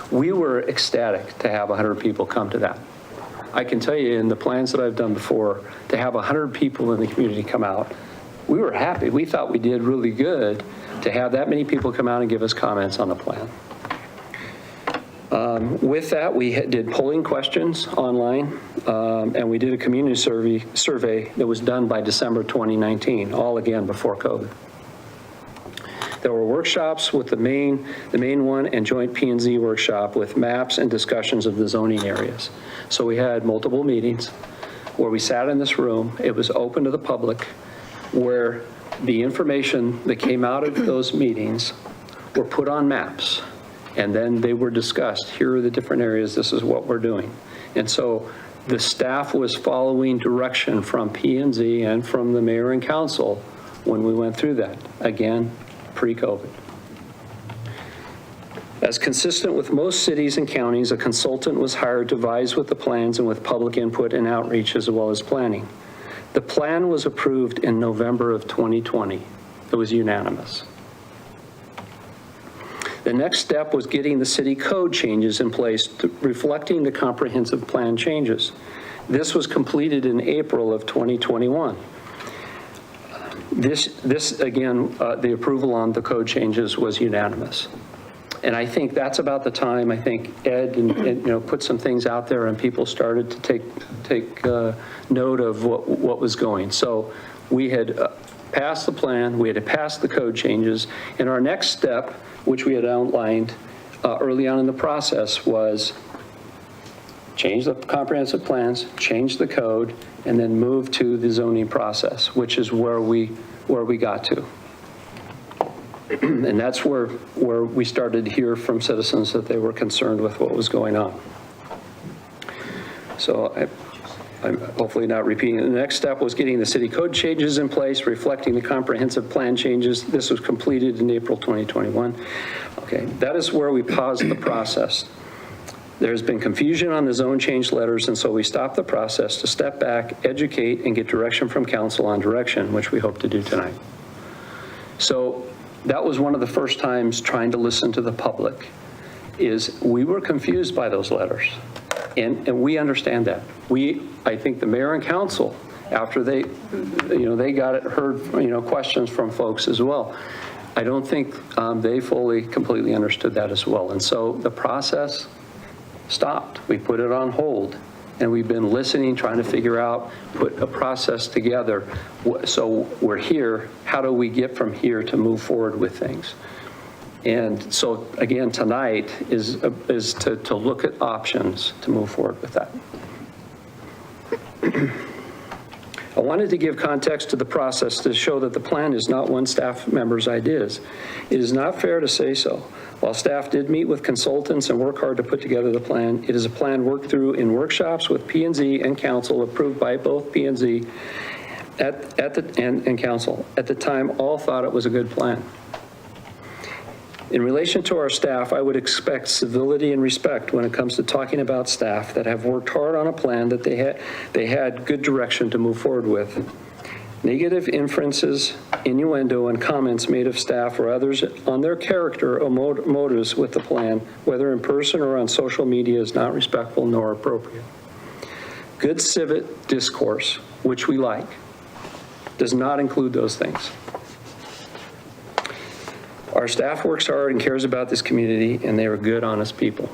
Speaker 7: We were ecstatic to have 100 people come to that. I can tell you in the plans that I've done before, to have 100 people in the community come out, we were happy. We thought we did really good to have that many people come out and give us comments on the plan. With that, we did polling questions online, and we did a community survey that was done by December 2019, all again before COVID. There were workshops with the main one and joint P&Z workshop with maps and discussions of the zoning areas. So we had multiple meetings where we sat in this room. It was open to the public, where the information that came out of those meetings were put on maps, and then they were discussed. Here are the different areas. This is what we're doing. And so the staff was following direction from P&Z and from the mayor and council when we went through that. Again, pre-COVID. As consistent with most cities and counties, a consultant was hired to advise with the plans and with public input and outreach as well as planning. The plan was approved in November of 2020. It was unanimous. The next step was getting the city code changes in place reflecting the comprehensive plan changes. This was completed in April of 2021. This again, the approval on the code changes was unanimous. And I think that's about the time, I think Ed put some things out there and people started to take note of what was going. So we had passed the plan, we had passed the code changes, and our next step, which we had outlined early on in the process, was change the comprehensive plans, change the code, and then move to the zoning process, which is where we got to. And that's where we started to hear from citizens that they were concerned with what was going on. So I'm hopefully not repeating it. The next step was getting the city code changes in place, reflecting the comprehensive plan changes. This was completed in April 2021. Okay, that is where we paused the process. There's been confusion on the zone change letters, and so we stopped the process to step back, educate, and get direction from council on direction, which we hope to do tonight. So that was one of the first times trying to listen to the public, is we were confused by those letters. And we understand that. I think the mayor and council, after they got it, heard, questions from folks as well. I don't think they fully, completely understood that as well. And so the process stopped. We put it on hold, and we've been listening, trying to figure out, put a process together. So we're here. How do we get from here to move forward with things? And so again, tonight is to look at options to move forward with that. I wanted to give context to the process to show that the plan is not one staff member's ideas. It is not fair to say so. While staff did meet with consultants and work hard to put together the plan, it is a plan worked through in workshops with P&Z and council, approved by both P&Z and council. At the time, all thought it was a good plan. In relation to our staff, I would expect civility and respect when it comes to talking about staff that have worked hard on a plan that they had good direction to move forward with. Negative inferences, innuendo, and comments made of staff or others on their character or motives with the plan, whether in person or on social media, is not respectful nor appropriate. Good civic discourse, which we like, does not include those things. Our staff works hard and cares about this community, and they are good, honest people.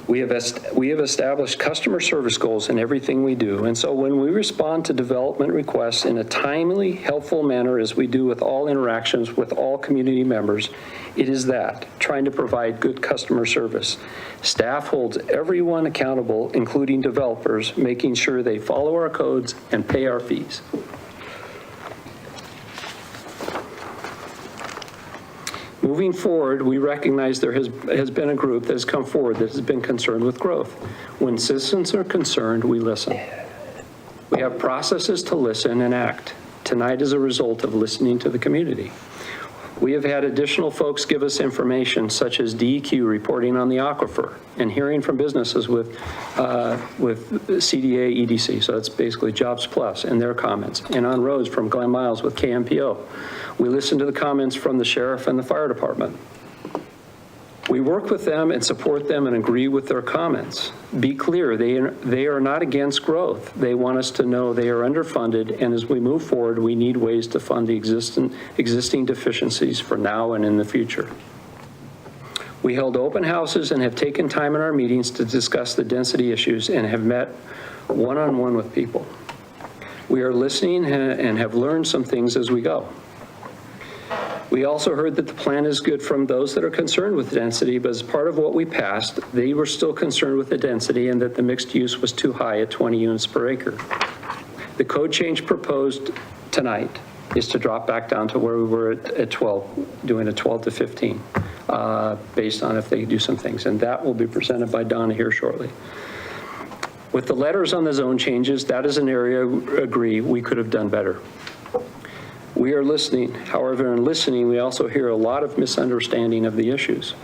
Speaker 7: We have established customer service goals in everything we do, and so when we respond to development requests in a timely, helpful manner, as we do with all interactions with all community members, it is that, trying to provide good customer service. Staff holds everyone accountable, including developers, making sure they follow our codes and pay our fees. Moving forward, we recognize there has been a group that has come forward that has been concerned with growth. When citizens are concerned, we listen. We have processes to listen and act. Tonight is a result of listening to the community. We have had additional folks give us information, such as DEQ reporting on the aquifer and hearing from businesses with CDA, EDC, so that's basically Jobs Plus, and their comments, and on roads from Glen Miles with KMPO. We listen to the comments from the sheriff and the fire department. We work with them and support them and agree with their comments. Be clear, they are not against growth. They want us to know they are underfunded, and as we move forward, we need ways to fund the existing deficiencies for now and in the future. We held open houses and have taken time in our meetings to discuss the density issues and have met one-on-one with people. We are listening and have learned some things as we go. We also heard that the plan is good from those that are concerned with density, but as part of what we passed, they were still concerned with the density and that the mixed use was too high at 20 units per acre. The code change proposed tonight is to drop back down to where we were at 12, doing a 12 to 15, based on if they do some things. And that will be presented by Donna here shortly. With the letters on the zone changes, that is an area I agree we could have done better. We are listening. However, in listening, we also hear a lot of misunderstanding of the issues.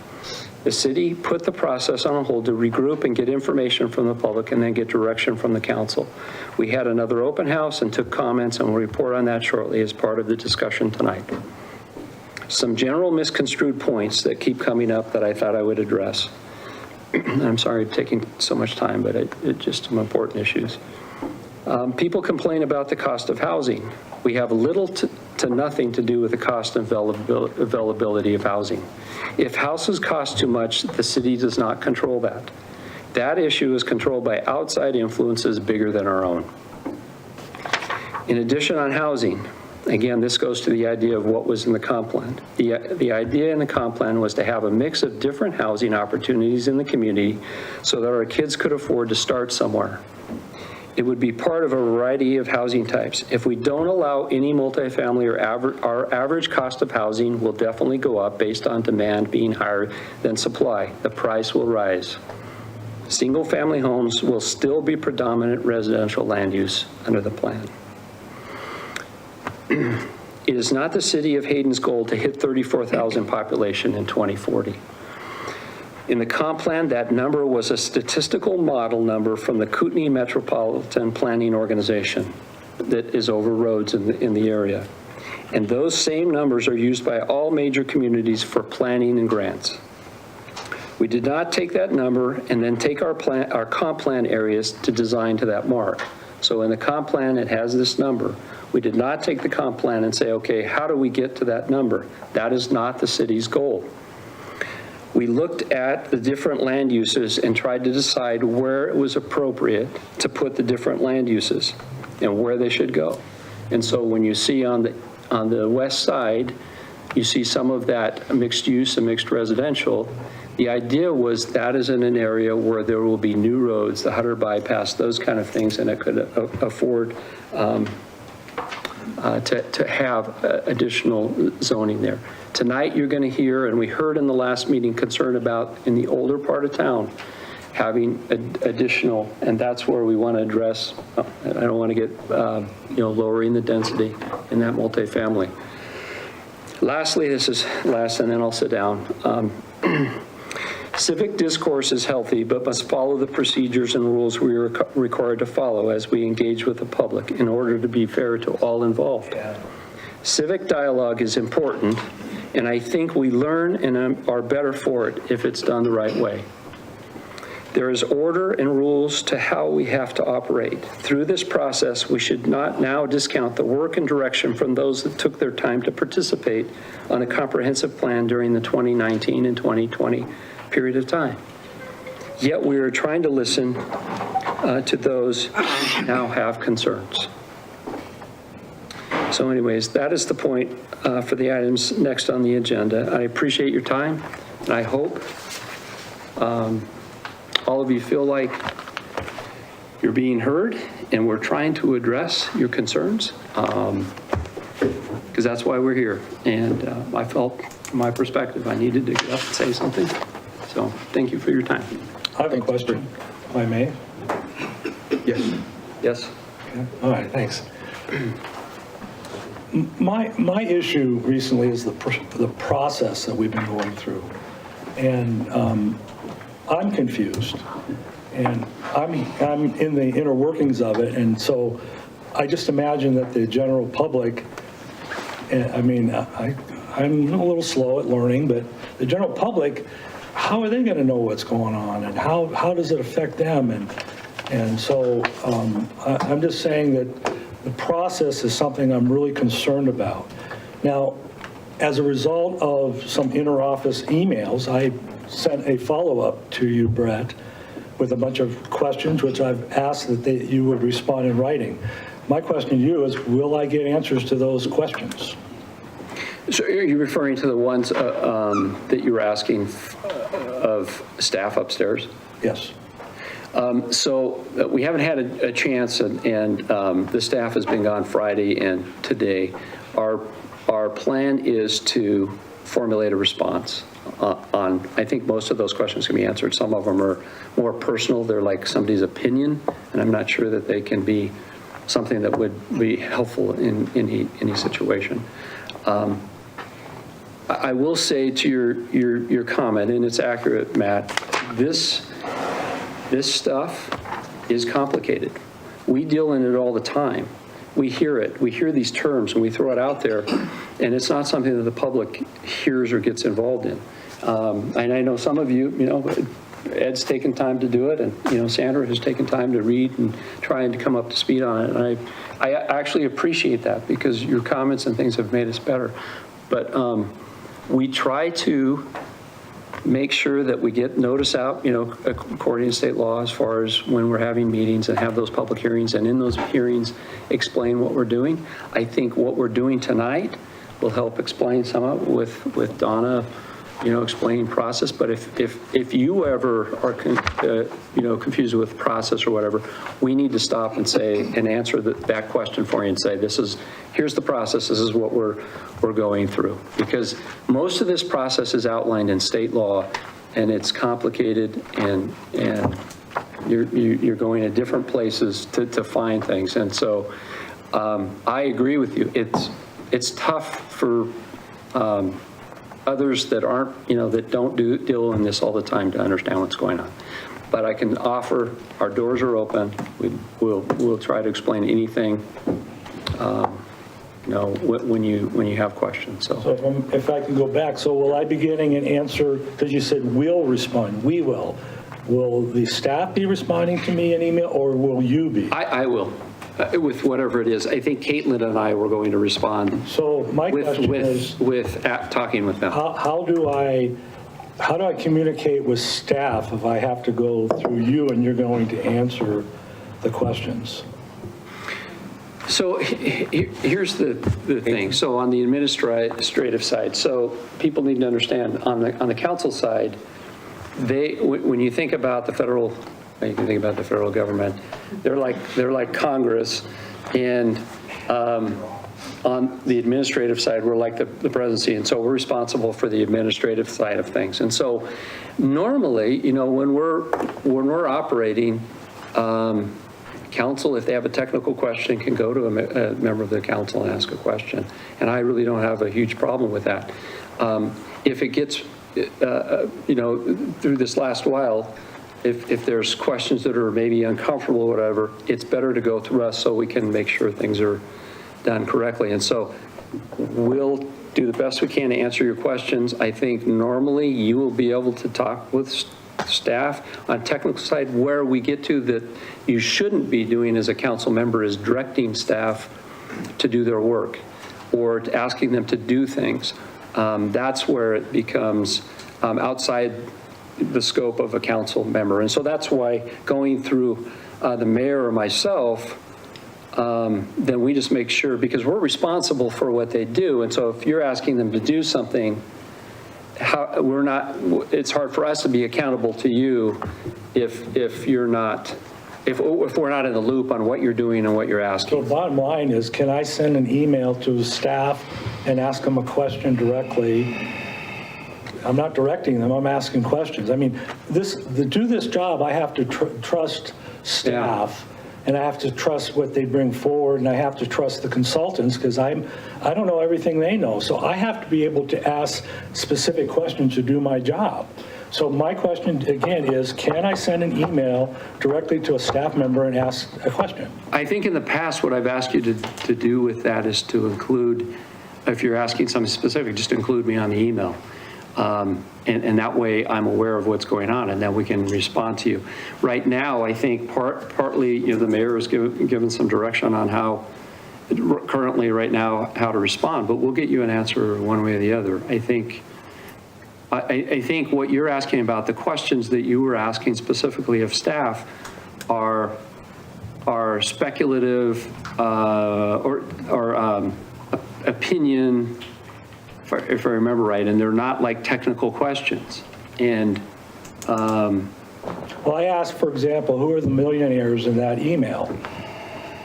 Speaker 7: The city put the process on hold to regroup and get information from the public and then get direction from the council. We had another open house and took comments, and we'll report on that shortly as part of the discussion tonight. Some general misconstrued points that keep coming up that I thought I would address. I'm sorry for taking so much time, but it just some important issues. People complain about the cost of housing. We have little to nothing to do with the cost and availability of housing. If houses cost too much, the city does not control that. That issue is controlled by outside influences bigger than our own. In addition, on housing, again, this goes to the idea of what was in the comp plan. The idea in the comp plan was to have a mix of different housing opportunities in the community so that our kids could afford to start somewhere. It would be part of a variety of housing types. If we don't allow any multifamily, our average cost of housing will definitely go up based on demand being higher than supply. The price will rise. Single-family homes will still be predominant residential land use under the plan. It is not the city of Hayden's goal to hit 34,000 population in 2040. In the comp plan, that number was a statistical model number from the Kootenai Metropolitan Planning Organization that is over roads in the area. And those same numbers are used by all major communities for planning and grants. We did not take that number and then take our comp plan areas to design to that mark. So in the comp plan, it has this number. We did not take the comp plan and say, okay, how do we get to that number? That is not the city's goal. We looked at the different land uses and tried to decide where it was appropriate to put the different land uses and where they should go. And so when you see on the west side, you see some of that mixed use and mixed residential. The idea was that is in an area where there will be new roads, the Hutter bypass, those kind of things, and it could afford to have additional zoning there. Tonight you're going to hear, and we heard in the last meeting, concern about in the older part of town having additional, and that's where we want to address. I don't want to get lowering the density in that multifamily. Lastly, this is last, and then I'll sit down. Civic discourse is healthy, but must follow the procedures and rules we are required to follow as we engage with the public in order to be fair to all involved. Civic dialogue is important, and I think we learn and are better for it if it's done the right way. There is order and rules to how we have to operate. Through this process, we should not now discount the work and direction from those that took their time to participate on a comprehensive plan during the 2019 and 2020 period of time. Yet we are trying to listen to those who now have concerns. So anyways, that is the point for the items next on the agenda. I appreciate your time, and I hope all of you feel like you're being heard and we're trying to address your concerns, because that's why we're here. And I felt, from my perspective, I needed to get up and say something. So thank you for your time.
Speaker 3: I have a question, if I may.
Speaker 1: Yes.
Speaker 7: Yes?
Speaker 3: Okay. All right, thanks. My issue recently is the process that we've been going through. And I'm confused, and I'm in the inner workings of it, and so I just imagine that the general public, I mean, I'm a little slow at learning, but the general public, how are they going to know what's going on, and how does it affect them? And so I'm just saying that the process is something I'm really concerned about. Now, as a result of some inter-office emails, I sent a follow-up to you, Brett, with a bunch of questions, which I've asked that you would respond in writing. My question to you is, will I get answers to those questions?
Speaker 7: So are you referring to the ones that you were asking of staff upstairs?
Speaker 3: Yes.
Speaker 7: So we haven't had a chance, and the staff has been gone Friday and today. Our plan is to formulate a response on, I think most of those questions can be answered. Some of them are more personal. They're like somebody's opinion, and I'm not sure that they can be something that would be helpful in any situation. I will say to your comment, and it's accurate, Matt, this stuff is complicated. We deal in it all the time. We hear it. We hear these terms and we throw it out there, and it's not something that the public hears or gets involved in. And I know some of you, Ed's taken time to do it, and, Sandra has taken time to read and try and come up to speed on it. And I actually appreciate that, because your comments and things have made us better. But we try to make sure that we get notice out, according to state law, as far as when we're having meetings and have those public hearings, and in those hearings explain what we're doing. I think what we're doing tonight will help explain some of it with Donna, explaining process. But if you ever are confused with process or whatever, we need to stop and say, and answer that question for you and say, here's the process, this is what we're going through. Because most of this process is outlined in state law, and it's complicated, and you're going to different places to find things. And so I agree with you. It's tough for others that aren't, that don't deal in this all the time to understand what's going on. But I can offer, our doors are open. We'll try to explain anything, when you have questions.
Speaker 3: So if I can go back, so will I be getting an answer, because you said we'll respond, we will. Will the staff be responding to me in email, or will you be?
Speaker 7: I will, with whatever it is. I think Caitlin and I were going to respond.
Speaker 3: So my question is,
Speaker 7: with talking with them.
Speaker 3: how do I communicate with staff if I have to go through you and you're going to answer the questions?
Speaker 7: So here's the thing. So on the administrative side, so people need to understand, on the council side, when you think about the federal, you can think about the federal government, they're like Congress, and on the administrative side, we're like the presidency, and so we're responsible for the administrative side of things. And so normally, when we're operating, council, if they have a technical question, can go to a member of the council and ask a question. And I really don't have a huge problem with that. If it gets, through this last while, if there's questions that are maybe uncomfortable or whatever, it's better to go through us so we can make sure things are done correctly. And so we'll do the best we can to answer your questions. I think normally you will be able to talk with staff on technical side. Where we get to that you shouldn't be doing as a council member is directing staff to do their work or asking them to do things. That's where it becomes outside the scope of a council member. And so that's why going through the mayor or myself, then we just make sure, because we're responsible for what they do. And so if you're asking them to do something, it's hard for us to be accountable to you if you're not, if we're not in the loop on what you're doing and what you're asking.
Speaker 3: So bottom line is, can I send an email to staff and ask them a question directly? I'm not directing them, I'm asking questions. I mean, to do this job, I have to trust staff, and I have to trust what they bring forward, and I have to trust the consultants, because I don't know everything they know. So I have to be able to ask specific questions to do my job. So my question, again, is can I send an email directly to a staff member and ask a question?
Speaker 7: I think in the past, what I've asked you to do with that is to include, if you're asking something specific, just include me on the email. And that way I'm aware of what's going on, and then we can respond to you. Right now, I think partly, the mayor has given some direction on how, currently right now, how to respond, but we'll get you an answer one way or the other. I think what you're asking about, the questions that you were asking specifically of staff are speculative or opinion, if I remember right, and they're not like technical questions. And
Speaker 3: well, I asked, for example, who are the millionaires in that email?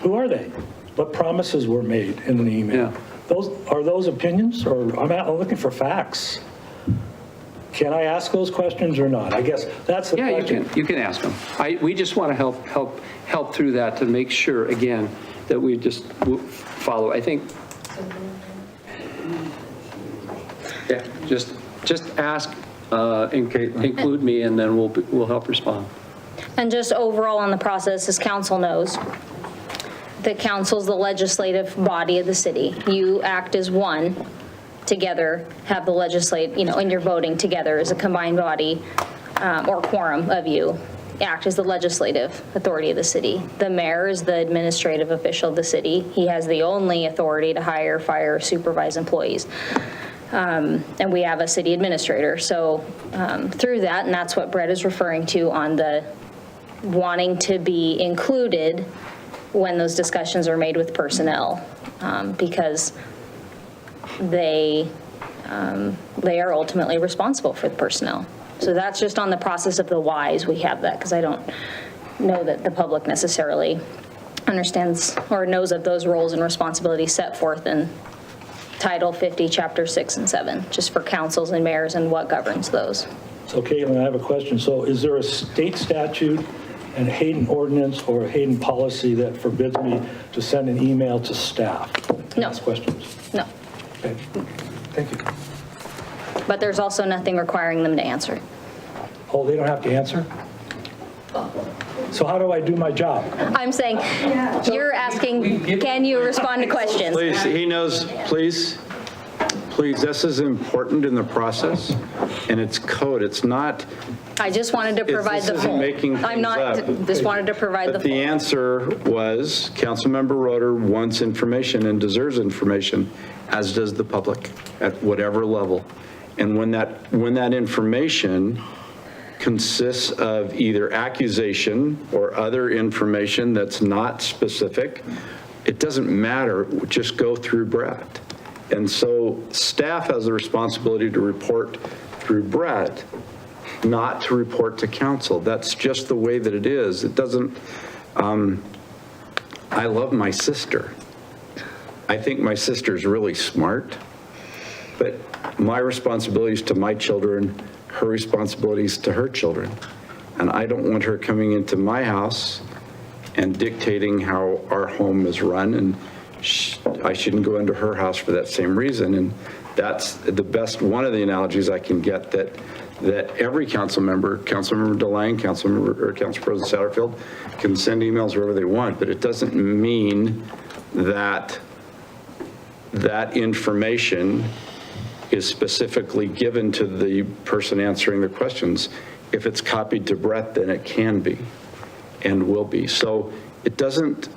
Speaker 3: Who are they? What promises were made in an email?
Speaker 7: Yeah.
Speaker 3: Are those opinions, or I'm looking for facts? Can I ask those questions or not? I guess that's the question.
Speaker 7: Yeah, you can ask them. We just want to help through that to make sure, again, that we just follow. I think. Yeah, just ask, include me, and then we'll help respond.
Speaker 13: And just overall on the process, as council knows, the council's the legislative body of the city. You act as one together, have the legislate, and you're voting together as a combined body or quorum of you. Act as the legislative authority of the city. The mayor is the administrative official of the city. He has the only authority to hire, fire, supervise employees. And we have a city administrator. So through that, and that's what Brett is referring to on the wanting to be included when those discussions are made with personnel, because they are ultimately responsible for the personnel. So that's just on the process of the whys we have that, because I don't know that the public necessarily understands or knows of those roles and responsibilities set forth in Title 50, Chapter 6 and 7, just for councils and mayors and what governs those.
Speaker 3: So Caitlin, I have a question. So is there a state statute, and a Hayden ordinance, or a Hayden policy that forbids me to send an email to staff?
Speaker 13: No.
Speaker 3: Ask questions?
Speaker 13: No.
Speaker 3: Okay. Thank you.
Speaker 13: But there's also nothing requiring them to answer.
Speaker 3: Oh, they don't have to answer? So how do I do my job?
Speaker 13: I'm saying, you're asking, can you respond to questions?
Speaker 1: Please, he knows, please, this is important in the process, and it's code. It's not.
Speaker 13: I just wanted to provide the
Speaker 1: This isn't
Speaker 13: full.
Speaker 1: making things
Speaker 13: I'm not,
Speaker 1: up.
Speaker 13: just wanted to provide the
Speaker 1: But the
Speaker 13: full.
Speaker 1: answer was, Councilmember Roeder wants information and deserves information, as does the public, at whatever level. And when that information consists of either accusation or other information that's not specific, it doesn't matter, just go through Brett. And so staff has the responsibility to report through Brett, not to report to council. That's just the way that it is. It doesn't, I love my sister. I think my sister's really smart, but my responsibilities to my children, her responsibilities to her children. And I don't want her coming into my house and dictating how our home is run, and I shouldn't go into her house for that same reason. And that's the best, one of the analogies I can get, that every council member, Councilmember DeLange, Council President Satterfield, can send emails wherever they want, but it doesn't mean that that information is specifically given to the person answering the questions. If it's copied to Brett, then it can be and will be. So it doesn't,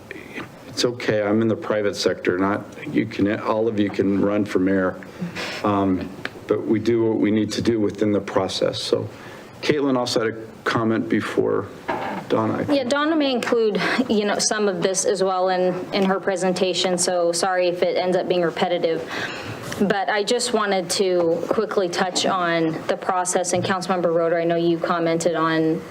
Speaker 1: it's okay, I'm in the private sector, not, you can, all of you can run for mayor, but we do what we need to do within the process. So Caitlin also had a comment before Donna.
Speaker 13: Yeah, Donna may include, some of this as well in her presentation, so sorry if it ends up being repetitive. But I just wanted to quickly touch on the process, and Councilmember Roeder, I know you commented on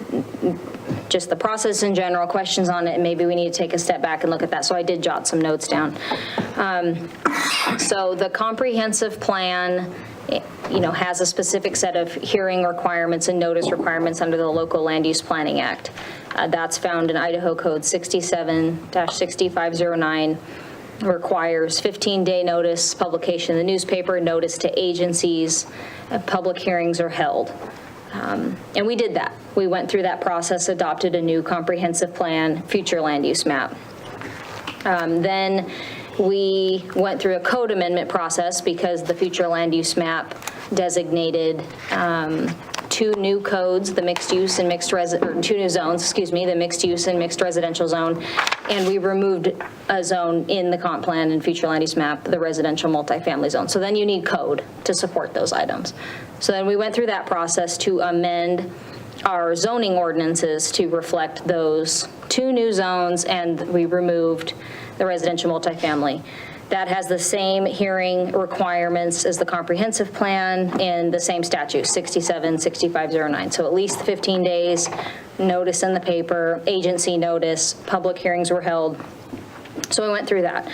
Speaker 13: just the process in general, questions on it, and maybe we need to take a step back and look at that. So I did jot some notes down. So the comprehensive plan, has a specific set of hearing requirements and notice requirements under the Local Land Use Planning Act. That's found in Idaho Code 67-6509. Requires 15-day notice, publication in the newspaper, notice to agencies, public hearings are held. And we did that. We went through that process, adopted a new comprehensive plan, future land use map. Then we went through a code amendment process because the future land use map designated 2 new codes, the mixed use and mixed or 2 new zones, the mixed use and mixed residential zone, and we removed a zone in the comp plan and future land use map, the residential multifamily zone. So then you need code to support those items. So then we went through that process to amend our zoning ordinances to reflect those 2 new zones, and we removed the residential multifamily. That has the same hearing requirements as the comprehensive plan and the same statute, 67-6509. So at least 15 days, notice in the paper, agency notice, public hearings were held. So we went through that.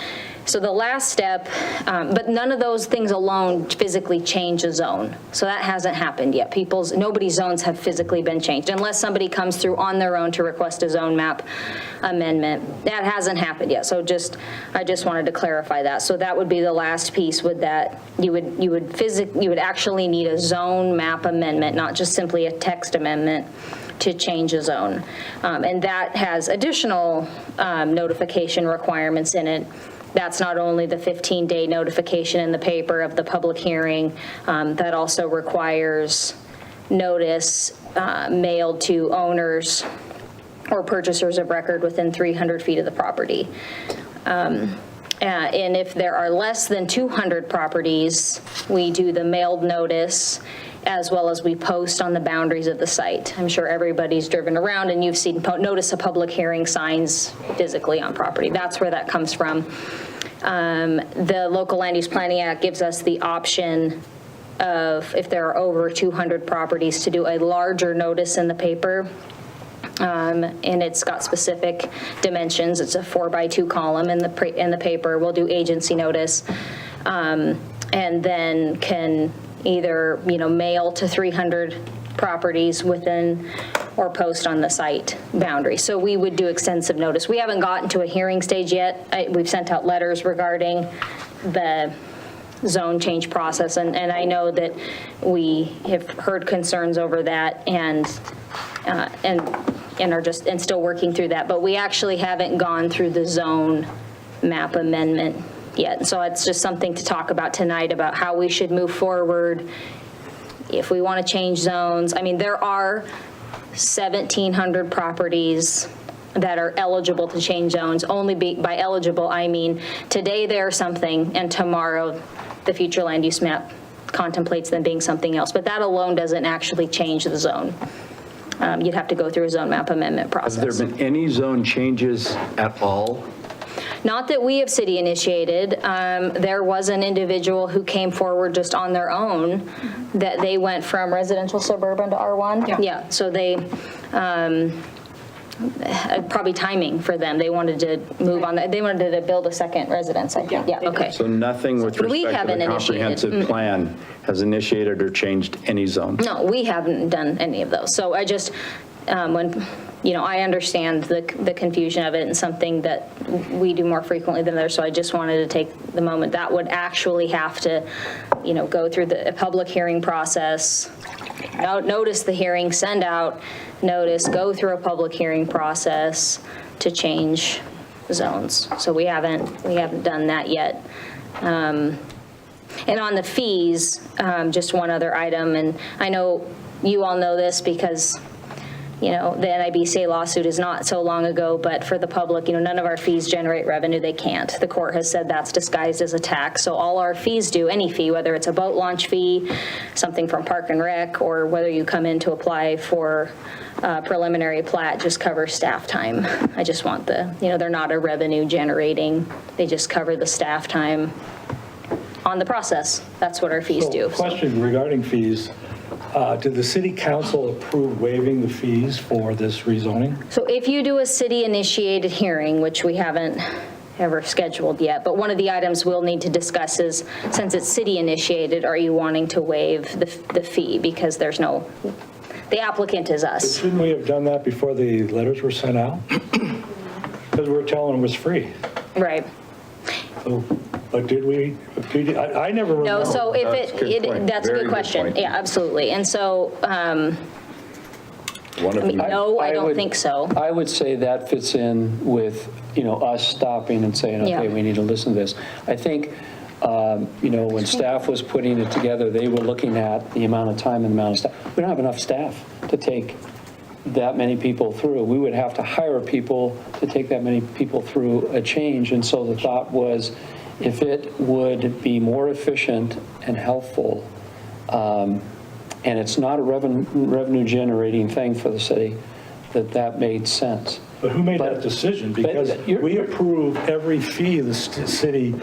Speaker 13: So the last step, but none of those things alone physically change a zone. So that hasn't happened yet. Nobody's zones have physically been changed unless somebody comes through on their own to request a zone map amendment. That hasn't happened yet. So I just wanted to clarify that. So that would be the last piece with that. You would actually need a zone map amendment, not just simply a text amendment to change a zone. And that has additional notification requirements in it. That's not only the 15-day notification in the paper of the public hearing, that also requires notice mailed to owners or purchasers of record within 300 feet of the property. And if there are less than 200 properties, we do the mailed notice as well as we post on the boundaries of the site. I'm sure everybody's driven around and you've seen notice of public hearing signs physically on property. That's where that comes from. The Local Land Use Planning Act gives us the option of, if there are over 200 properties, to do a larger notice in the paper. And it's got specific dimensions. It's a 4x2 column in the paper. We'll do agency notice, and then can either mail to 300 properties within or post on the site boundary. So we would do extensive notice. We haven't gotten to a hearing stage yet. We've sent out letters regarding the zone change process, and I know that we have heard concerns over that and are still working through that, but we actually haven't gone through the zone map amendment yet. So it's just something to talk about tonight about how we should move forward if we want to change zones. I mean, there are 1,700 properties that are eligible to change zones. By eligible, I mean today they're something and tomorrow the future land use map contemplates them being something else. But that alone doesn't actually change the zone. You'd have to go through a zone map amendment process.
Speaker 1: Has there been any zone changes at all?
Speaker 13: Not that we have city initiated. There was an individual who came forward just on their own that they went from residential suburban to R1. Yeah, so they, probably timing for them. They wanted to move on. They wanted to build a second residence, I think. Yeah, okay.
Speaker 1: So nothing with respect to the comprehensive plan has initiated or changed any zone?
Speaker 13: No, we haven't done any of those. So I just, when I understand the confusion of it and something that we do more frequently than others, so I just wanted to take the moment. That would actually have to, go through the public hearing process, notice the hearing, send out notice, go through a public hearing process to change zones. So we haven't done that yet. And on the fees, just one other item, and I know you all know this because the NIBCA lawsuit is not so long ago, but for the public, none of our fees generate revenue. They can't. The court has said that's disguised as a tax. So all our fees do, any fee, whether it's a boat launch fee, something from Park and Rec, or whether you come in to apply for preliminary plat, just cover staff time. I just want they're not a revenue generating. They just cover the staff time on the process. That's what our fees do.
Speaker 3: Question regarding fees. Did the city council approve waiving the fees for this rezoning?
Speaker 13: So if you do a city-initiated hearing, which we haven't ever scheduled yet, but one of the items we'll need to discuss is, since it's city-initiated, are you wanting to waive the fee? Because the applicant is us.
Speaker 3: Shouldn't we have done that before the letters were sent out? Because we were telling them it was free.
Speaker 13: Right.
Speaker 3: So, but did we? I never remember.
Speaker 13: No, so if
Speaker 1: That's a good point.
Speaker 13: that's a
Speaker 1: Very
Speaker 13: good
Speaker 1: good
Speaker 13: question.
Speaker 1: point.
Speaker 13: Yeah, absolutely. And so,
Speaker 1: One of them.
Speaker 13: no, I don't
Speaker 7: would-
Speaker 13: think so.
Speaker 7: I would say that fits in with, us stopping and saying,
Speaker 13: Yeah.
Speaker 7: okay, we need to listen to this. I think, when staff was putting it together, they were looking at the amount of time and the amount of staff. We don't have enough staff to take that many people through. We would have to hire people to take that many people through a change. And so the thought was, if it would be more efficient and helpful, and it's not a revenue generating thing for the city, that made sense.
Speaker 3: But who made that decision? Because we approve every fee the city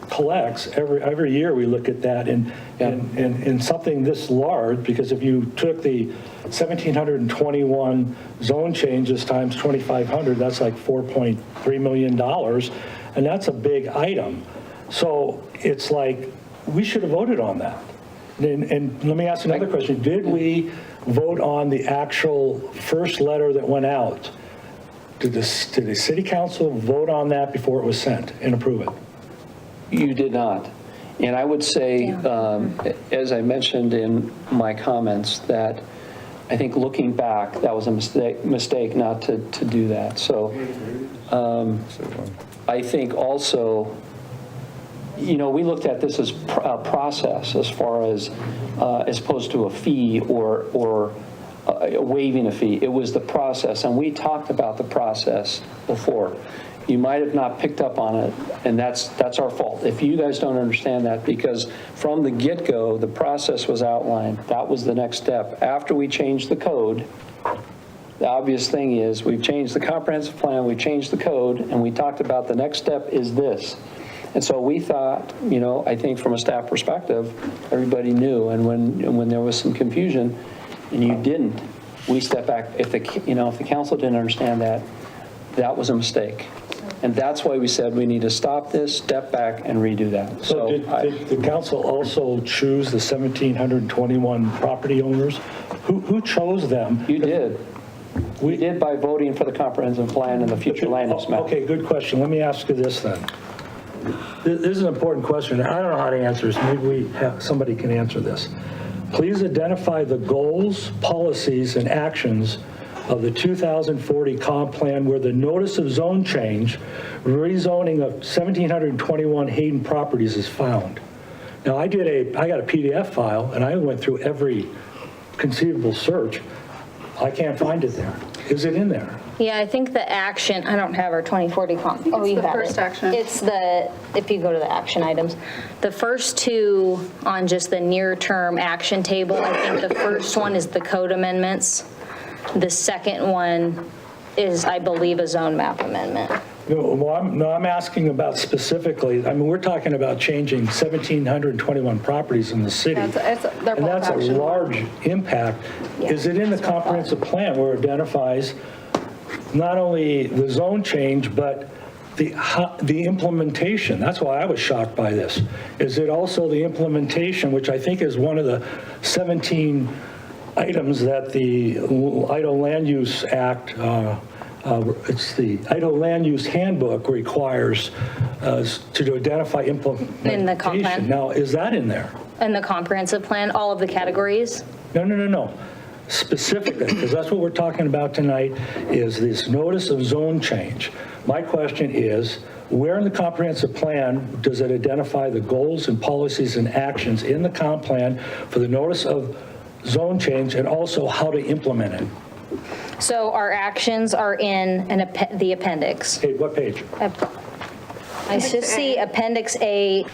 Speaker 3: collects. Every year we look at that, and something this large, because if you took the 1,721 zone changes times 2,500, that's like $4.3 million, and that's a big item. So it's like, we should have voted on that. And let me ask another question. Did we vote on the actual first letter that went out? Did the city council vote on that before it was sent and approve it?
Speaker 7: You did not. And I would say, as I mentioned in my comments, that I think looking back, that was a mistake not to do that. So I think also, we looked at this as a process as far as opposed to a fee or waiving a fee. It was the process, and we talked about the process before. You might have not picked up on it, and that's our fault. If you guys don't understand that, because from the get-go, the process was outlined. That was the next step. After we changed the code, the obvious thing is we've changed the comprehensive plan, we changed the code, and we talked about the next step is this. And so we thought, I think from a staff perspective, everybody knew, and when there was some confusion, and you didn't, we stepped back. If the council didn't understand that, that was a mistake. And that's why we said we need to stop this, step back, and redo that.
Speaker 3: So did the council also choose the 1,721 property owners? Who chose them?
Speaker 7: You did. We did by voting for the comprehensive plan and the future land use map.
Speaker 3: Okay, good question. Let me ask you this then. This is an important question. I don't know how to answer this. Maybe somebody can answer this. Please identify the goals, policies, and actions of the 2040 comp plan where the notice of zone change, rezoning of 1,721 Hayden properties is found. Now, I got a PDF file, and I went through every conceivable search. I can't find it there. Is it in there?
Speaker 13: Yeah, I think the action, I don't have our 2040 comp. Oh, you have it.
Speaker 2: the first action.
Speaker 13: It's if you go to the action items, the first two on just the near-term action table, I think the first one is the code amendments. The second one is, I believe, a zone map amendment.
Speaker 3: I'm asking about specifically, we're talking about changing 1,721 properties in the city.
Speaker 2: They're
Speaker 3: And
Speaker 2: both
Speaker 3: that's a
Speaker 2: action.
Speaker 3: large impact. Is it in the comprehensive plan where it identifies not only the zone change, but the implementation? That's why I was shocked by this. Is it also the implementation, which I think is one of the 17 items that the Idaho Land Use Act, it's the Idaho Land Use Handbook requires to identify implementation.
Speaker 13: In the comp plan?
Speaker 3: Now, is that in there?
Speaker 13: In the comprehensive plan, all of the categories?
Speaker 3: No. Specifically, because that's what we're talking about tonight, is this notice of zone change. My question is, where in the comprehensive plan does it identify the goals and policies and actions in the comp plan for the notice of zone change and also how to implement it?
Speaker 13: So our actions are in the appendix.
Speaker 3: Okay, what page?
Speaker 13: I just see Appendix A, II.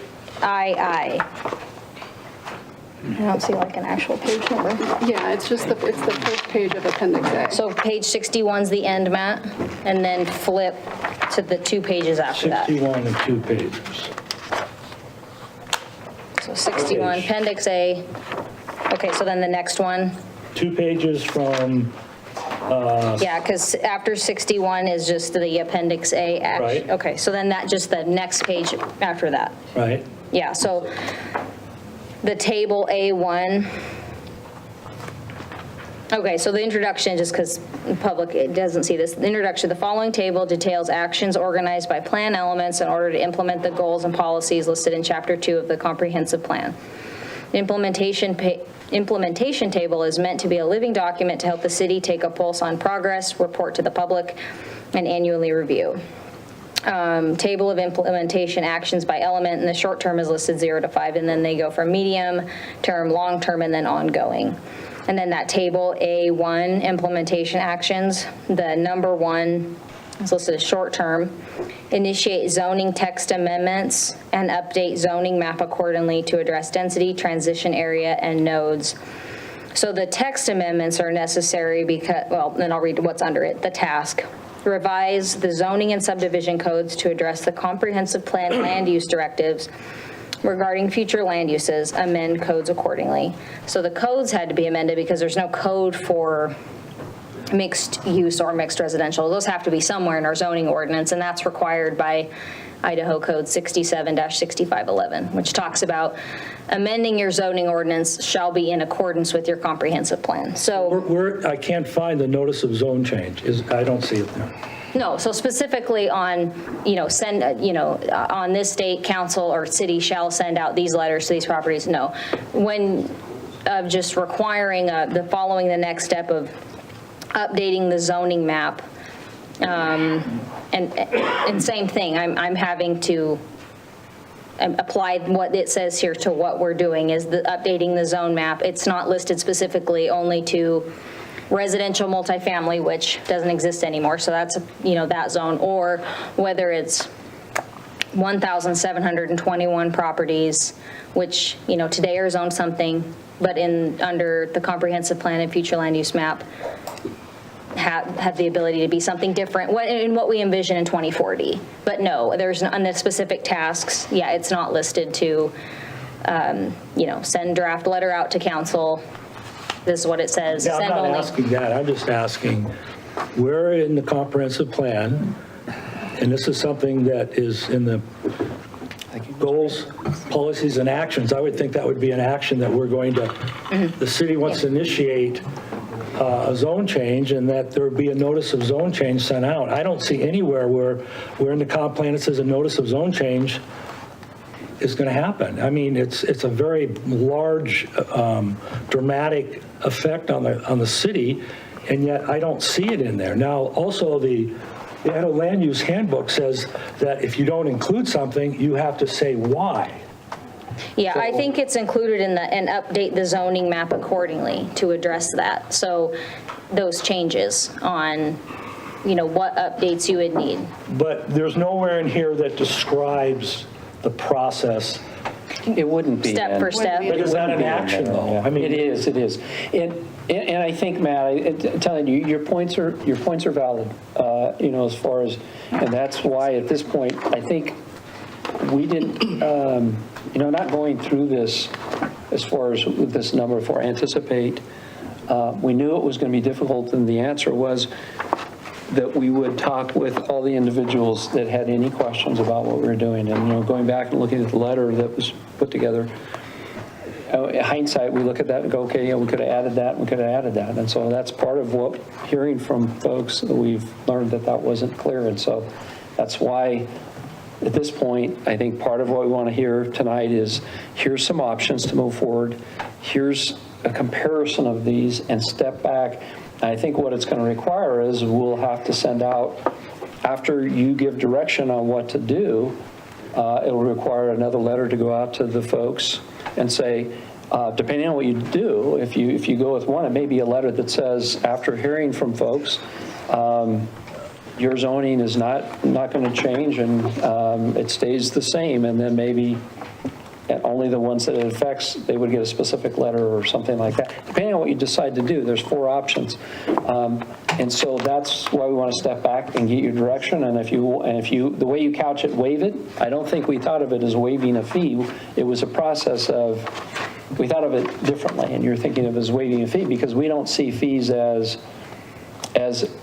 Speaker 13: I don't see like an actual page number.
Speaker 6: Yeah, it's the first page of Appendix A.
Speaker 13: So page 61's the end, Matt, and then flip to the 2 pages after that.
Speaker 3: 61 and 2 pages.
Speaker 13: So 61,
Speaker 3: Page.
Speaker 13: Appendix A. Okay, so then the next one.
Speaker 3: 2 pages from,
Speaker 13: Yeah, because after 61 is just the Appendix A action.
Speaker 3: Right.
Speaker 13: Okay, so then that, just the next page after that.
Speaker 3: right?
Speaker 13: Yeah, so the table A1. Okay, so the introduction, just because the public it doesn't see this, the introduction, the following table details actions organized by plan elements in order to implement the goals and policies listed in Chapter 2 of the comprehensive plan. The implementation table is meant to be a living document to help the city take a pulse on progress, report to the public, and annually review. Table of implementation actions by element, and the short term is listed 0 to 5, and then they go from medium term, long term, and then ongoing. And then that table A1, implementation actions, the number 1 is listed as short term. Initiate zoning text amendments and update zoning map accordingly to address density, transition area, and nodes. So the text amendments are necessary because, well, then I'll read what's under it. The task: revise the zoning and subdivision codes to address the comprehensive plan land use directives regarding future land uses, amend codes accordingly. So the codes had to be amended because there's no code for mixed use or mixed residential. Those have to be somewhere in our zoning ordinance, and that's required by Idaho Code 67-6511, which talks about amending your zoning ordinance shall be in accordance with your comprehensive plan. So
Speaker 3: I can't find the notice of zone change. I don't see it there.
Speaker 13: no, so specifically on, on this date, council or city shall send out these letters to these properties, no. When just requiring the following the next step of updating the zoning map, and same thing, I'm having to apply what it says here to what we're doing is updating the zone map. It's not listed specifically only to residential multifamily, which doesn't exist anymore, so that's, that zone, or whether it's 1,721 properties, which, today are zoned something, but under the comprehensive plan and future land use map, have the ability to be something different in what we envision in 2040. But no, there's on the specific tasks, yeah, it's not listed to, send draft letter out to council. This is what it says.
Speaker 3: Yeah, I'm
Speaker 13: Send
Speaker 3: not
Speaker 13: only.
Speaker 3: asking that. I'm just asking, where in the comprehensive plan, and this is something that is in the goals, policies, and actions, I would think that would be an action that we're going to, the city wants to initiate a zone change, and that there would be a notice of zone change sent out. I don't see anywhere where in the comp plan it says a notice of zone change is going to happen. I mean, it's a very large, dramatic effect on the city, and yet I don't see it in there. Now, also the Idaho Land Use Handbook says that if you don't include something, you have to say why.
Speaker 13: Yeah, I think it's included in and update the zoning map accordingly to address that. So those changes on, what updates you would need.
Speaker 3: But there's nowhere in here that describes the process.
Speaker 7: It wouldn't be.
Speaker 13: Step for step.
Speaker 3: But is that an action, though? I mean,
Speaker 7: It is. And I think, Matt, I'm telling you, your points are valid, as far as, and that's why at this point, I think we didn't, not going through this as far as with this number for anticipate, we knew it was going to be difficult, and the answer was that we would talk with all the individuals that had any questions about what we were doing. And, going back and looking at the letter that was put together, hindsight, we look at that and go, okay, yeah, we could have added that, we could have added that. And so that's part of what, hearing from folks, we've learned that that wasn't clear. And so that's why, at this point, I think part of what we want to hear tonight is, here's some options to move forward. Here's a comparison of these, and step back. I think what it's going to require is we'll have to send out, after you give direction on what to do, it'll require another letter to go out to the folks and say, depending on what you do, if you go with one, it may be a letter that says, after hearing from folks, your zoning is not going to change, and it stays the same, and then maybe only the ones that it affects, they would get a specific letter or something like that. Depending on what you decide to do, there's 4 options. And so that's why we want to step back and get your direction. And if you, the way you couch it, waive it, I don't think we thought of it as waiving a fee. It was a process of, we thought of it differently, and you're thinking of it as waiving a fee, because we don't see fees as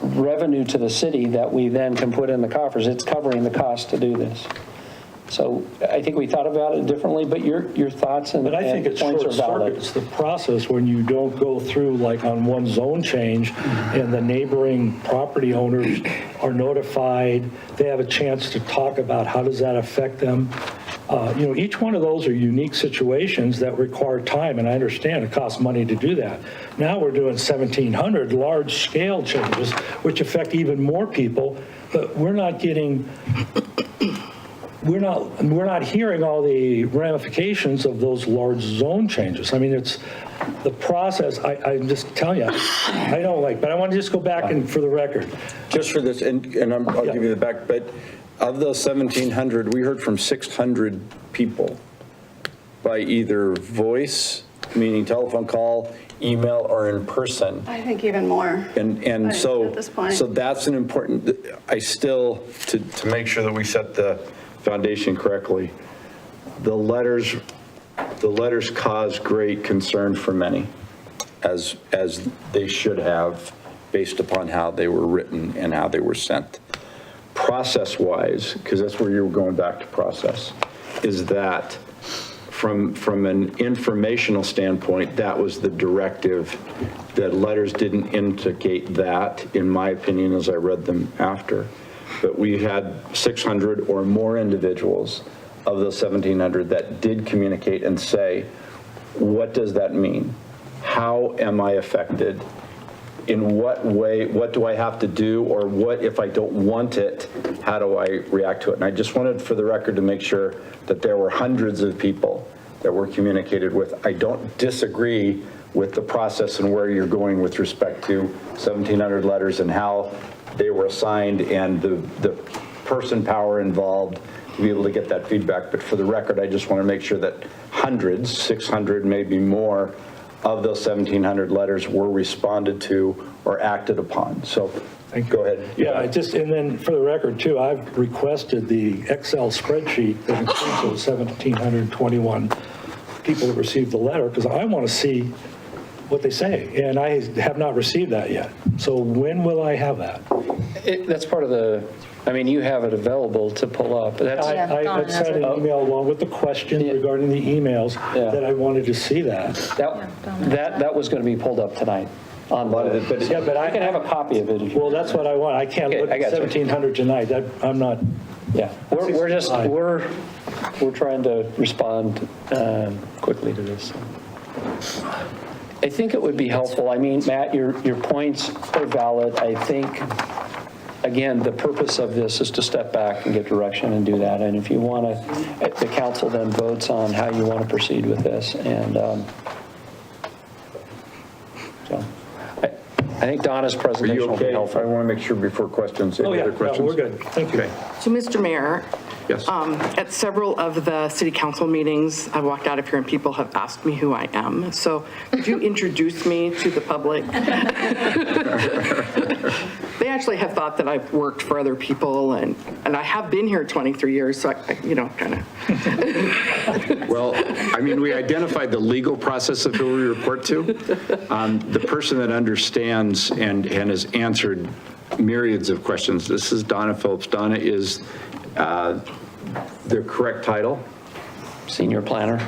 Speaker 7: revenue to the city that we then can put in the coffers. It's covering the cost to do this. So I think we thought about it differently, but your thoughts and
Speaker 3: But I think it
Speaker 7: points are valid.
Speaker 3: short-circuits the process when you don't go through, like on one zone change, and the neighboring property owners are notified, they have a chance to talk about how does that affect them. Each one of those are unique situations that require time, and I understand it costs money to do that. Now we're doing 1,700 large-scale changes, which affect even more people, but we're not getting... We're not hearing all the ramifications of those large zone changes. I mean, it's the process. I'm just telling you, I don't like, but I want to just go back and for the record.
Speaker 1: Just for this, and I'll give you the back, but of those 1,700, we heard from 600 people by either voice, meaning telephone call, email, or in person.
Speaker 6: I think even more.
Speaker 1: And so,
Speaker 6: at this point.
Speaker 1: so that's an important, I still, to make sure that we set the foundation correctly, the letters cause great concern for many, as they should have, based upon how they were written and how they were sent. Process-wise, because that's where you were going back to process, is that from an informational standpoint, that was the directive. The letters didn't indicate that, in my opinion, as I read them after. But we had 600 or more individuals of those 1,700 that did communicate and say, what does that mean? How am I affected? In what way? What do I have to do? Or what if I don't want it? How do I react to it? And I just wanted, for the record, to make sure that there were hundreds of people that were communicated with. I don't disagree with the process and where you're going with respect to 1,700 letters and how they were assigned and the person power involved to be able to get that feedback. But for the record, I just want to make sure that hundreds, 600, maybe more, of those 1,700 letters were responded to or acted upon. So go ahead.
Speaker 3: Yeah, and then for the record too, I've requested the Excel spreadsheet that includes those 1,721 people that received the letter, because I want to see what they say, and I have not received that yet. So when will I have that?
Speaker 7: That's part of the, I mean, you have it available to pull up. That's,
Speaker 3: I sent an email along with the questions regarding the emails that I wanted to see that.
Speaker 7: that was going to be pulled up tonight. On the,
Speaker 3: Yeah, but
Speaker 7: I can have a copy of it. If you
Speaker 3: Well, that's what I want. I can't
Speaker 7: Okay,
Speaker 3: look
Speaker 7: I
Speaker 3: at
Speaker 7: got you.
Speaker 3: 1,700 tonight. I'm not.
Speaker 7: Yeah, we're trying to respond quickly to this. I think it would be helpful. I mean, Matt, your points are valid. I think, again, the purpose of this is to step back and get direction and do that. And if you want to, the council then votes on how you want to proceed with this. And so I think Donna's
Speaker 1: Are
Speaker 7: presentation
Speaker 1: you
Speaker 7: will be
Speaker 1: okay?
Speaker 7: helpful.
Speaker 1: I want to make sure before questions. Any other questions?
Speaker 3: We're good. Thank you.
Speaker 14: So, Mr. Mayor,
Speaker 1: Yes.
Speaker 14: at several of the city council meetings, I've walked out of here and people have asked me who I am. So could you introduce me to the public? They actually have thought that I've worked for other people, and I have been here 23 years, so I kind of.
Speaker 1: Well, I mean, we identified the legal process of who we report to. The person that understands and has answered myriads of questions. This is Donna Phillips. Donna is the correct title
Speaker 7: Senior planner.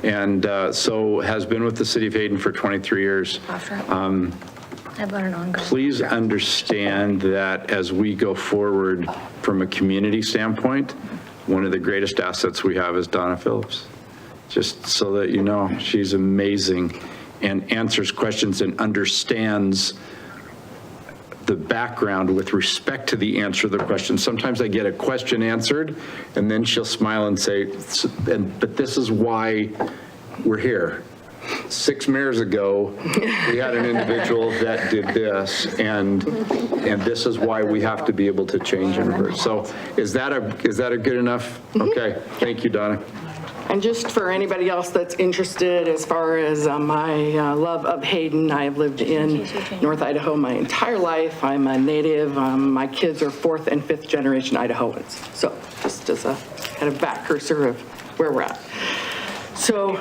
Speaker 1: And so has been with the city of Hayden for 23 years.
Speaker 13: I've got an ongoing.
Speaker 1: Please understand that as we go forward from a community standpoint, one of the greatest assets we have is Donna Phillips. Just so that you know, she's amazing and answers questions and understands the background with respect to the answer to the question. Sometimes I get a question answered and then she'll smile and say, but this is why we're here. 6 mayors ago, we had an individual that did this, and this is why we have to be able to change and reverse. So is that a good enough? Okay, thank you, Donna.
Speaker 14: And just for anybody else that's interested, as far as my love of Hayden, I have lived in North Idaho my entire life. I'm a native. My kids are 4th and 5th generation Idahoans. So just as a kind of back cursor of where we're at. So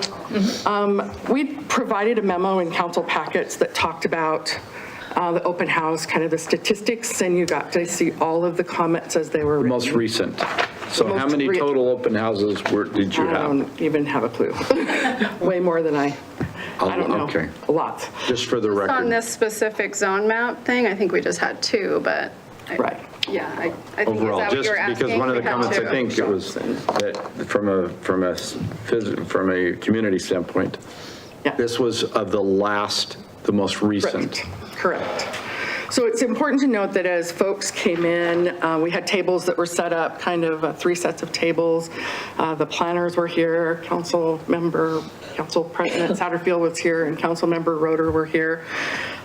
Speaker 14: we provided a memo in council packets that talked about the open house, kind of the statistics, and you got to see all of the comments as they were written.
Speaker 1: Most recent. So how many total open houses did you have?
Speaker 14: I don't even have a clue. Way more than I don't know.
Speaker 1: Okay.
Speaker 14: A lot.
Speaker 1: Just for the
Speaker 6: On
Speaker 1: record.
Speaker 6: this specific zone map thing, I think we just had 2, but.
Speaker 14: Right.
Speaker 6: Yeah, I think, is
Speaker 1: Overall,
Speaker 6: that what
Speaker 1: just
Speaker 6: you were asking?
Speaker 1: because one of the
Speaker 6: We had
Speaker 1: comments, I
Speaker 6: 2.
Speaker 1: think it was that from a community standpoint,
Speaker 14: Yeah.
Speaker 1: this was of the most recent.
Speaker 14: Correct. So it's important to note that as folks came in, we had tables that were set up, kind of 3 sets of tables. The planners were here, Council President Satterfield was here, and Council Member Roeder were here.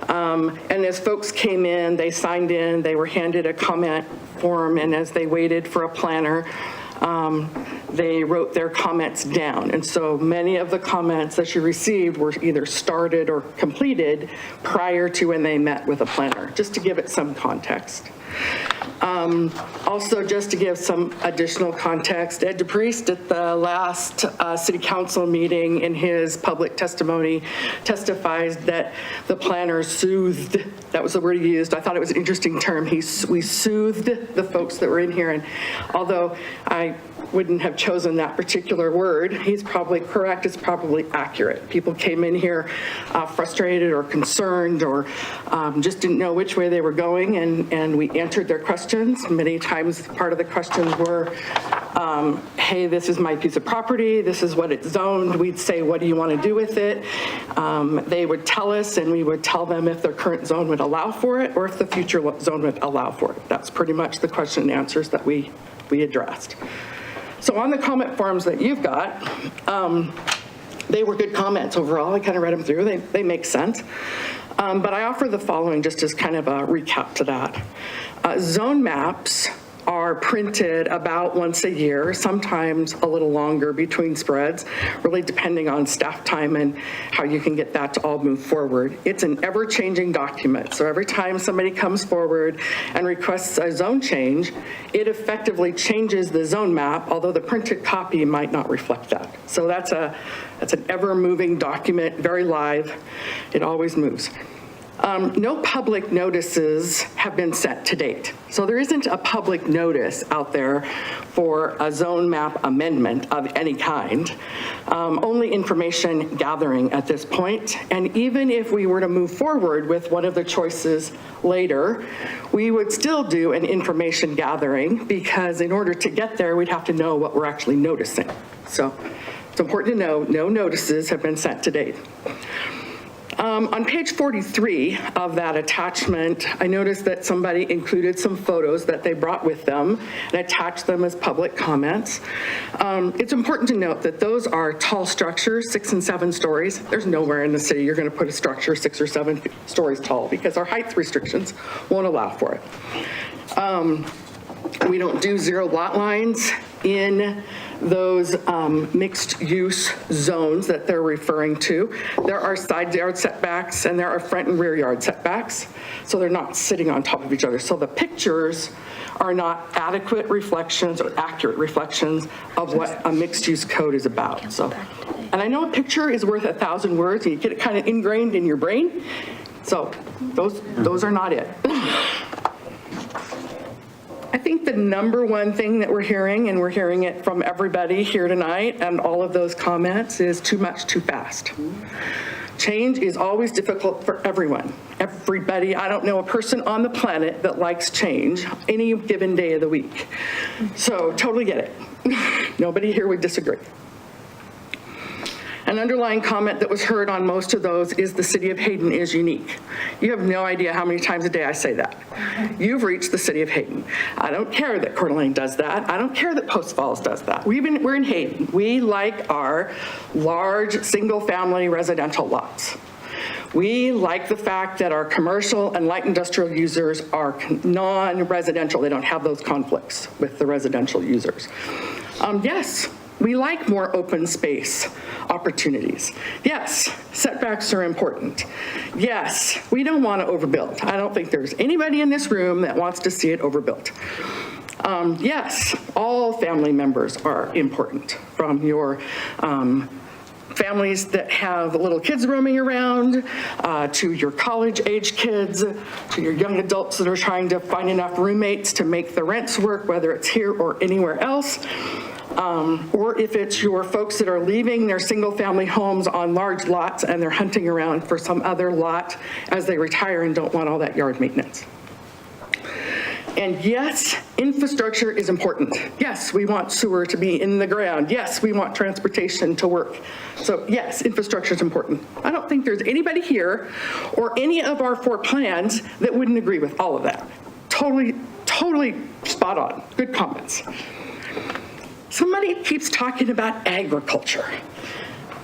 Speaker 14: And as folks came in, they signed in, they were handed a comment form, and as they waited for a planner, they wrote their comments down. And so many of the comments that you received were either started or completed prior to when they met with a planner, just to give it some context. Also, just to give some additional context, Ed DePriest at the last city council meeting in his public testimony testifies that the planner soothed, that was the word he used. I thought it was an interesting term. We soothed the folks that were in here. And although I wouldn't have chosen that particular word, he's probably correct, it's probably accurate. People came in here frustrated or concerned or just didn't know which way they were going, and we answered their questions. Many times part of the questions were, hey, this is my piece of property, this is what it's zoned. We'd say, what do you want to do with it? They would tell us, and we would tell them if their current zone would allow for it or if the future zone would allow for it. That's pretty much the question and answers that we addressed. So on the comment forms that you've got, they were good comments overall. I kind of read them through. They make sense. But I offer the following just as kind of a recap to that. Zone maps are printed about once a year, sometimes a little longer between spreads, really depending on staff time and how you can get that to all move forward. It's an ever-changing document, so every time somebody comes forward and requests a zone change, it effectively changes the zone map, although the printed copy might not reflect that. So that's an ever-moving document, very live. It always moves. No public notices have been sent to date. So there isn't a public notice out there for a zone map amendment of any kind, only information gathering at this point. And even if we were to move forward with one of the choices later, we would still do an information gathering because in order to get there, we'd have to know what we're actually noticing. So it's important to know no notices have been sent to date. On page 43 of that attachment, I noticed that somebody included some photos that they brought with them and attached them as public comments. It's important to note that those are tall structures, 6 and 7 stories. There's nowhere in the city you're going to put a structure 6 or 7 stories tall because our height restrictions won't allow for it. We don't do zero lot lines in those mixed-use zones that they're referring to. There are side yard setbacks and there are front and rear yard setbacks, so they're not sitting on top of each other. So the pictures are not adequate reflections or accurate reflections of what a mixed-use code is about. So, and I know a picture is worth 1,000 words, and you get it kind of ingrained in your brain. So those are not it. I think the number one thing that we're hearing, and we're hearing it from everybody here tonight and all of those comments, is too much, too fast. Change is always difficult for everyone. Everybody, I don't know a person on the planet that likes change any given day of the week. So totally get it. Nobody here would disagree. An underlying comment that was heard on most of those is the city of Hayden is unique. You have no idea how many times a day I say that. You've reached the city of Hayden. I don't care that Coeur d'Alene does that. I don't care that Post Falls does that. We're in Hayden. We like our large single-family residential lots. We like the fact that our commercial and light industrial users are non-residential. They don't have those conflicts with the residential users. Yes, we like more open space opportunities. Yes, setbacks are important. Yes, we don't want to overbuild. I don't think there's anybody in this room that wants to see it overbuilt. Yes, all family members are important, from your families that have little kids roaming around, to your college-age kids, to your young adults that are trying to find enough roommates to make the rents work, whether it's here or anywhere else. Or if it's your folks that are leaving their single-family homes on large lots and they're hunting around for some other lot as they retire and don't want all that yard maintenance. And yes, infrastructure is important. Yes, we want sewer to be in the ground. Yes, we want transportation to work. So yes, infrastructure is important. I don't think there's anybody here or any of our 4 plans that wouldn't agree with all of that. Totally spot on. Good comments. Somebody keeps talking about agriculture.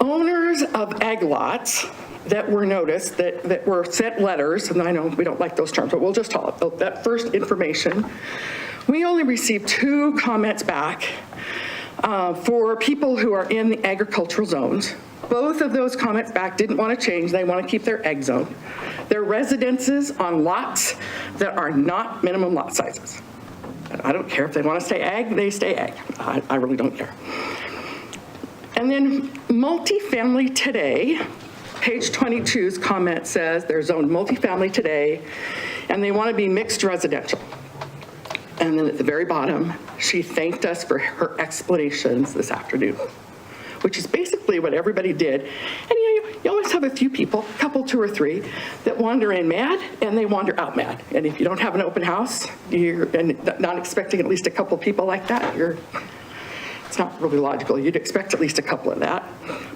Speaker 14: Owners of ag lots that were noticed, that were sent letters, and I know we don't like those terms, but we'll just call it that first information. We only received 2 comments back for people who are in the agricultural zones. Both of those comments back didn't want to change. They want to keep their ag zone. Their residences on lots that are not minimum lot sizes. I don't care if they want to stay ag, they stay ag. I really don't care. And then multifamily today, page 22's comment says they're zoned multifamily today, and they want to be mixed residential. And then at the very bottom, she thanked us for her explanations this afternoon, which is basically what everybody did. And you always have a few people, a couple, 2 or 3, that wander in mad and they wander out mad. And if you don't have an open house, and not expecting at least a couple people like that, it's not really logical. You'd expect at least a couple of that.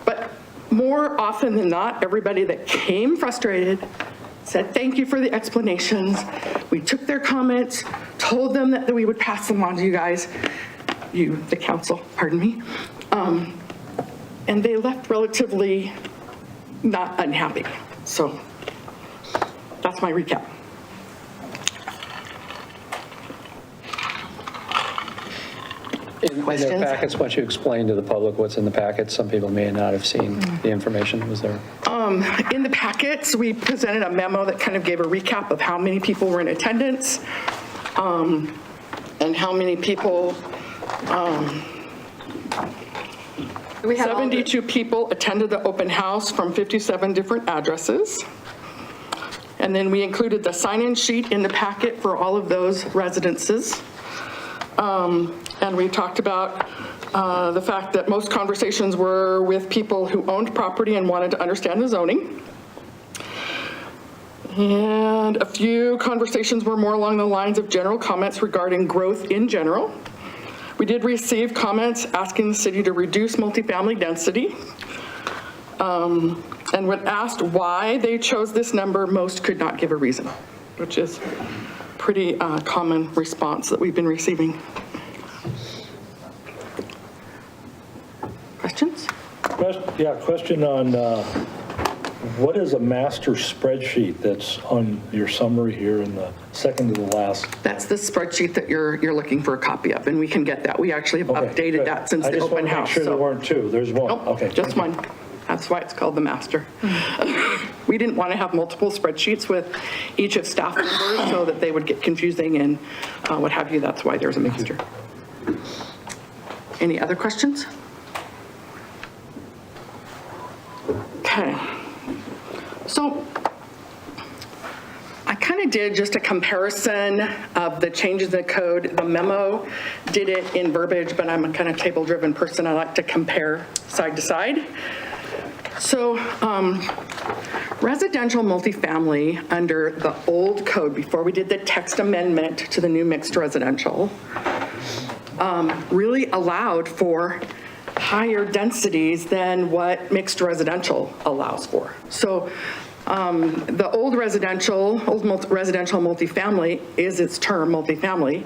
Speaker 14: But more often than not, everybody that came frustrated said, thank you for the explanations. We took their comments, told them that we would pass them on to you guys, the council, pardon me. And they left relatively not unhappy. So that's my recap.
Speaker 7: In their packets, why don't you explain to the public what's in the packets? Some people may not have seen the information. Was there?
Speaker 14: In the packets, we presented a memo that kind of gave a recap of how many people were in attendance, and how many people, 72 people attended the open house from 57 different addresses. And then we included the sign-in sheet in the packet for all of those residences. And we talked about the fact that most conversations were with people who owned property and wanted to understand the zoning. And a few conversations were more along the lines of general comments regarding growth in general. We did receive comments asking the city to reduce multifamily density. And when asked why they chose this number, most could not give a reason, which is pretty common response that we've been receiving. Questions?
Speaker 3: Yeah, question on what is a master spreadsheet that's on your summary here in the second to the last?
Speaker 14: That's the spreadsheet that you're looking for a copy of, and we can get that. We actually have updated that since the open house.
Speaker 3: I just want to make sure there weren't 2. There's 1.
Speaker 14: Nope,
Speaker 3: Okay.
Speaker 14: just one. That's why it's called the master. We didn't want to have multiple spreadsheets with each of staff members so that they would get confusing and what have you. That's why there's a master. Any other questions? Okay. So I kind kind of did just a comparison of the changes in the code. The memo did it in verbiage, but I'm a kind of table-driven person. I like to compare side to side. So residential multifamily under the old code, before we did the text amendment to the new mixed residential, really allowed for higher densities than what mixed residential allows for. So the old residential multifamily is its term, multifamily,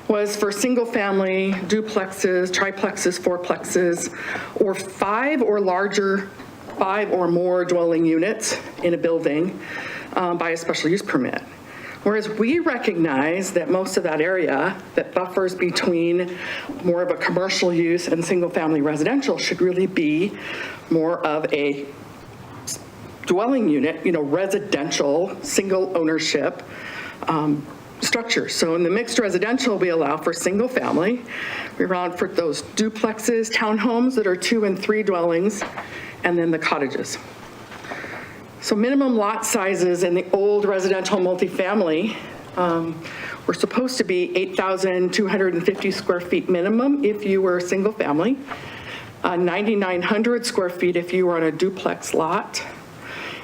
Speaker 14: was for single-family duplexes, triplexes, fourplexes, or five or more dwelling units in a building by a special use permit. Whereas we recognize that most of that area that buffers between more of a commercial use and single-family residential should really be more of a dwelling unit, residential, single ownership structure. So in the mixed residential, we allow for single family. We allow for those duplexes, townhomes that are 2 and 3 dwellings, and then the cottages. So minimum lot sizes in the old residential multifamily were supposed to be 8,250 square feet minimum if you were single family, 9,900 square feet if you were on a duplex lot,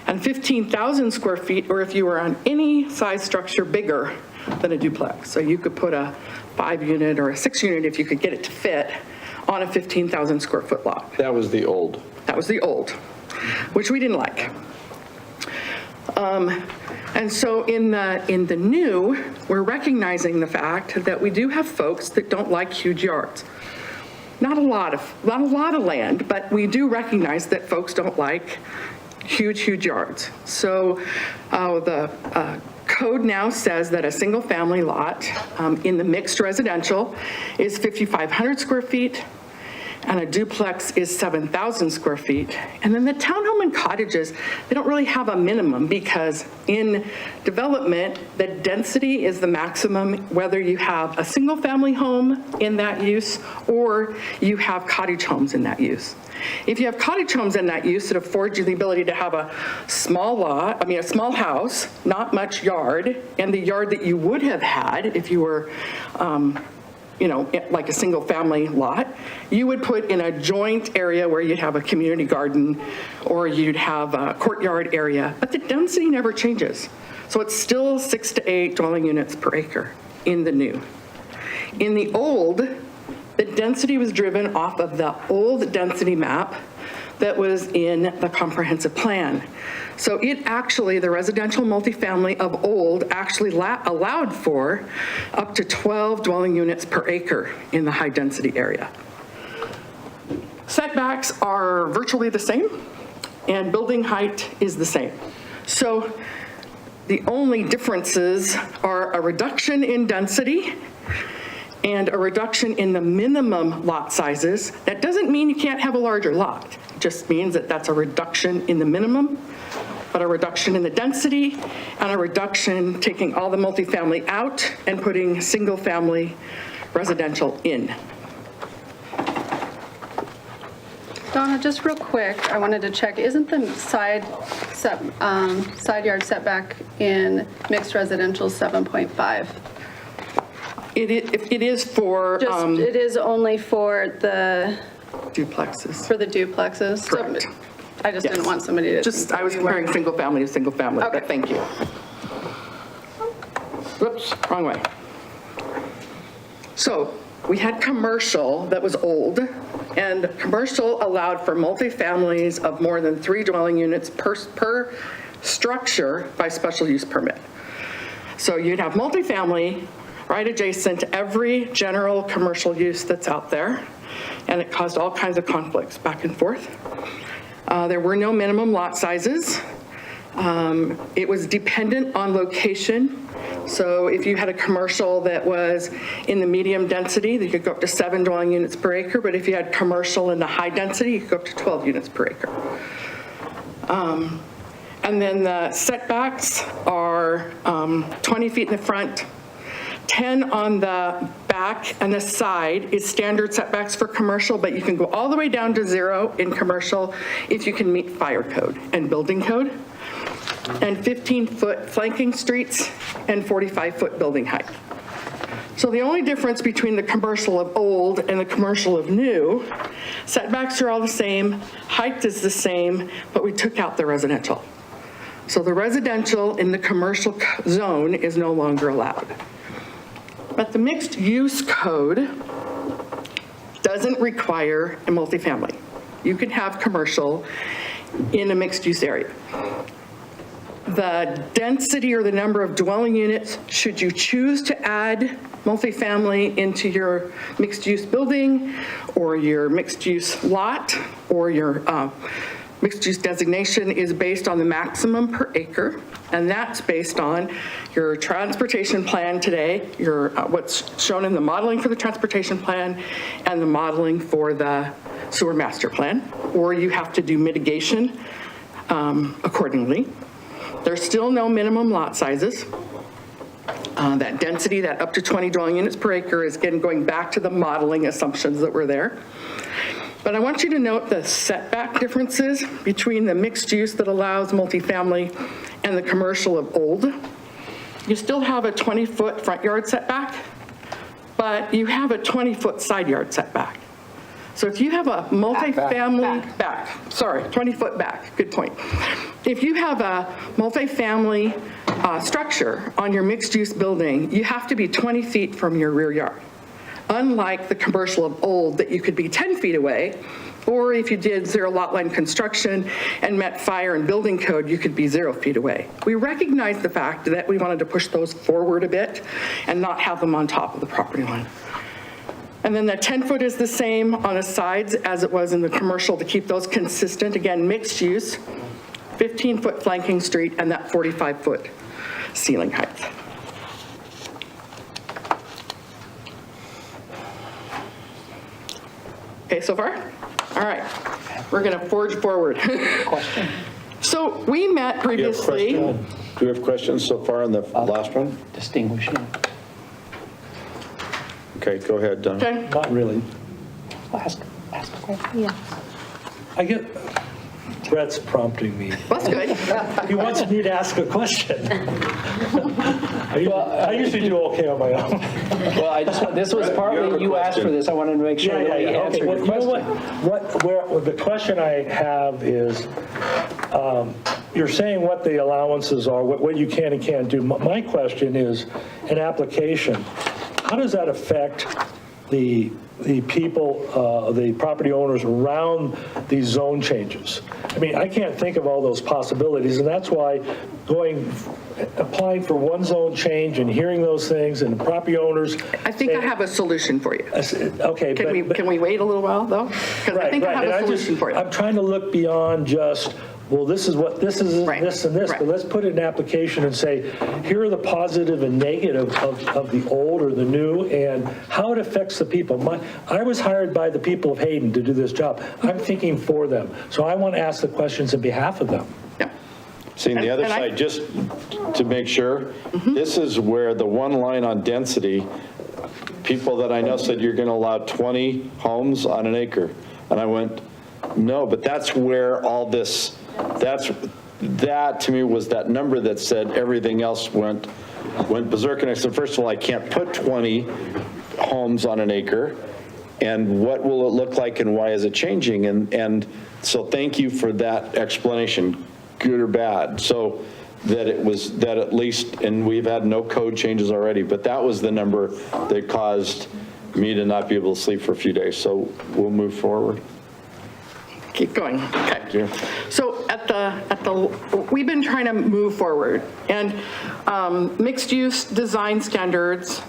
Speaker 14: and 15,000 square feet or if you were on any size structure bigger than a duplex. So you could put a 5-unit or a 6-unit if you could get it to fit on a 15,000 square foot lot.
Speaker 1: That was the old.
Speaker 14: That was the old, which we didn't like. And so in the new, we're recognizing the fact that we do have folks that don't like huge yards. Not a lot of land, but we do recognize that folks don't like huge yards. So the code now says that a single family lot in the mixed residential is 5,500 square feet, and a duplex is 7,000 square feet. And then the townhome and cottages, they don't really have a minimum because in development, the density is the maximum whether you have a single family home in that use or you have cottage homes in that use. If you have cottage homes in that use, it affords you the ability to have a small house, not much yard, and the yard that you would have had if you were like a single family lot, you would put in a joint area where you'd have a community garden or you'd have a courtyard area, but the density never changes. So it's still 6 to 8 dwelling units per acre in the new. In the old, the density was driven off of the old density map that was in the comprehensive plan. So the residential multifamily of old actually allowed for up to 12 dwelling units per acre in the high density area. Setbacks are virtually the same and building height is the same. So the only differences are a reduction in density and a reduction in the minimum lot sizes. That doesn't mean you can't have a larger lot. It just means that that's a reduction in the minimum, but a reduction in the density and a reduction taking all the multifamily out and putting single family residential in.
Speaker 6: Donna, just real quick, I wanted to check, isn't the side yard setback in mixed residential 7.5?
Speaker 14: It is for
Speaker 6: It is only for the
Speaker 14: duplexes.
Speaker 6: For the duplexes?
Speaker 14: Correct.
Speaker 6: So I just didn't want somebody to.
Speaker 14: I was comparing single family to single family,
Speaker 6: Okay.
Speaker 14: but thank you. Whoops, wrong way. So we had commercial that was old, and commercial allowed for multifamilies of more than 3 dwelling units per structure by special use permit. So you'd have multifamily right adjacent to every general commercial use that's out there, and it caused all kinds of conflicts back and forth. There were no minimum lot sizes. It was dependent on location. So if you had a commercial that was in the medium density, you could go up to 7 dwelling units per acre, but if you had commercial in the high density, you could go up to 12 units per acre. And then the setbacks are 20 feet in the front, 10 on the back, and the side is standard setbacks for commercial, but you can go all the way down to 0 in commercial if you can meet fire code and building code. and 15-foot flanking streets, and 45-foot building height. So the only difference between the commercial of old and the commercial of new, setbacks are all the same, height is the same, but we took out the residential. So the residential in the commercial zone is no longer allowed. But the mixed use code doesn't require a multifamily. You can have commercial in a mixed use area. The density or the number of dwelling units, should you choose to add multifamily into your mixed-use building or your mixed-use lot or your mixed-use designation, is based on the maximum per acre, and that's based on your transportation plan today, your what's shown in the modeling for the transportation plan and the modeling for the sewer master plan, or you have to do mitigation accordingly. There's still no minimum lot sizes. That density, that up to 20 dwelling units per acre, is again going back to the modeling assumptions that were there. But I want you to note the setback differences between the mixed use that allows multifamily and the commercial of old. You still have a 20-foot front yard setback, but you have a 20-foot side yard setback. So if you have a multifamily 20-foot back, good point. If you have a multifamily structure on your mixed-use building, you have to be 20 feet from your rear yard. Unlike the commercial of old that you could be 10 feet away, or if you did zero lot line construction and met fire and building code, you could be 0 feet away. We recognize the fact that we wanted to push those forward a bit and not have them on top of the property line. And then the 10-foot is the same on the sides as it was in the commercial to keep those consistent. Again, mixed use, 15-foot flanking street, and that 45-foot ceiling height. Okay, so far? All right, we're going to forge forward.
Speaker 7: Question?
Speaker 14: So we met previously.
Speaker 1: Do we have questions so far on the last one?
Speaker 7: Distinguishing.
Speaker 1: Okay, go ahead, Don.
Speaker 14: Okay.
Speaker 3: Not really.
Speaker 7: Ask a question.
Speaker 11: Yeah.
Speaker 3: I get, Brett's prompting me.
Speaker 14: That's good.
Speaker 3: He wants me to ask a question. I usually do okay on my own.
Speaker 7: Well, I just, this was partly, you asked for this, I wanted to make sure that we answered your
Speaker 3: Okay, well, you know
Speaker 7: question.
Speaker 3: the question I have is, you're saying what the allowances are, what you can and can't do. My question is, an application, how does that affect the people, the property owners around these zone changes? I mean, I can't think of all those possibilities, and that's why applying for one zone change and hearing those things and the property owners.
Speaker 14: I think I have a solution for you.
Speaker 3: Okay.
Speaker 14: Can we wait a little while, though? Because I think I have a solution for you.
Speaker 3: I'm trying to look beyond just, well, this is this and this, but let's put it in an application and say, here are the positive and negative of the old or the new and how it affects the people. I was hired by the people of Hayden to do this job. I'm thinking for them. So I want to ask the questions on behalf of them.
Speaker 14: Yeah.
Speaker 1: Seeing the other side, just to make sure, this is where the one line on density, people that I know said you're going to allow 20 homes on an acre. And I went, no, but that's where all this, that to me was that number that said everything else went berserk. And I said, first of all, I can't put 20 homes on an acre. And what will it look like and why is it changing? And so thank you for that explanation, good or bad. So that it was, that at least, and we've had no code changes already, but that was the number that caused me to not be able to sleep for a few days. So we'll move forward.
Speaker 14: Keep going. Okay.
Speaker 1: Yeah.
Speaker 14: So we've been trying to move forward, and mixed-use design standards.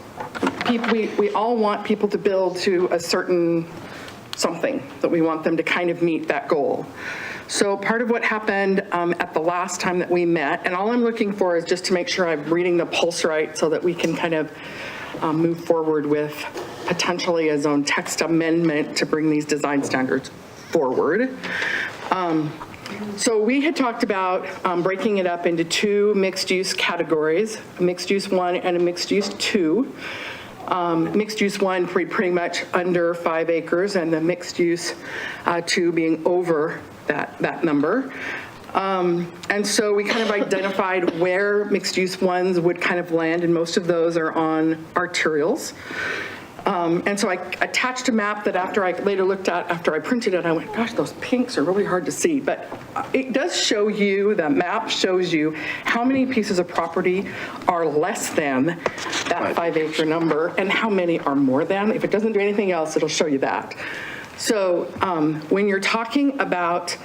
Speaker 14: We all want people to build to a certain something that we want them to kind of meet that goal. So part of what happened at the last time that we met, and all I'm looking for is just to make sure I'm reading the pulse right so that we can kind of move forward with potentially a zone text amendment to bring these design standards forward. So we had talked about breaking it up into two mixed-use categories, a mixed-use 1 and a mixed-use 2. Mixed-use 1 pretty much under 5 acres, and the mixed-use 2 being over that number. And so we kind of identified where mixed-use ones would kind of land, and most of those are on arterials. And so I attached a map that after I later looked at, after I printed it, I went, gosh, those pinks are really hard to see. But it does show you, the map shows you how many pieces of property are less than that 5-acre number and how many are more than. If it doesn't do anything else, it'll show you that. So when you're talking about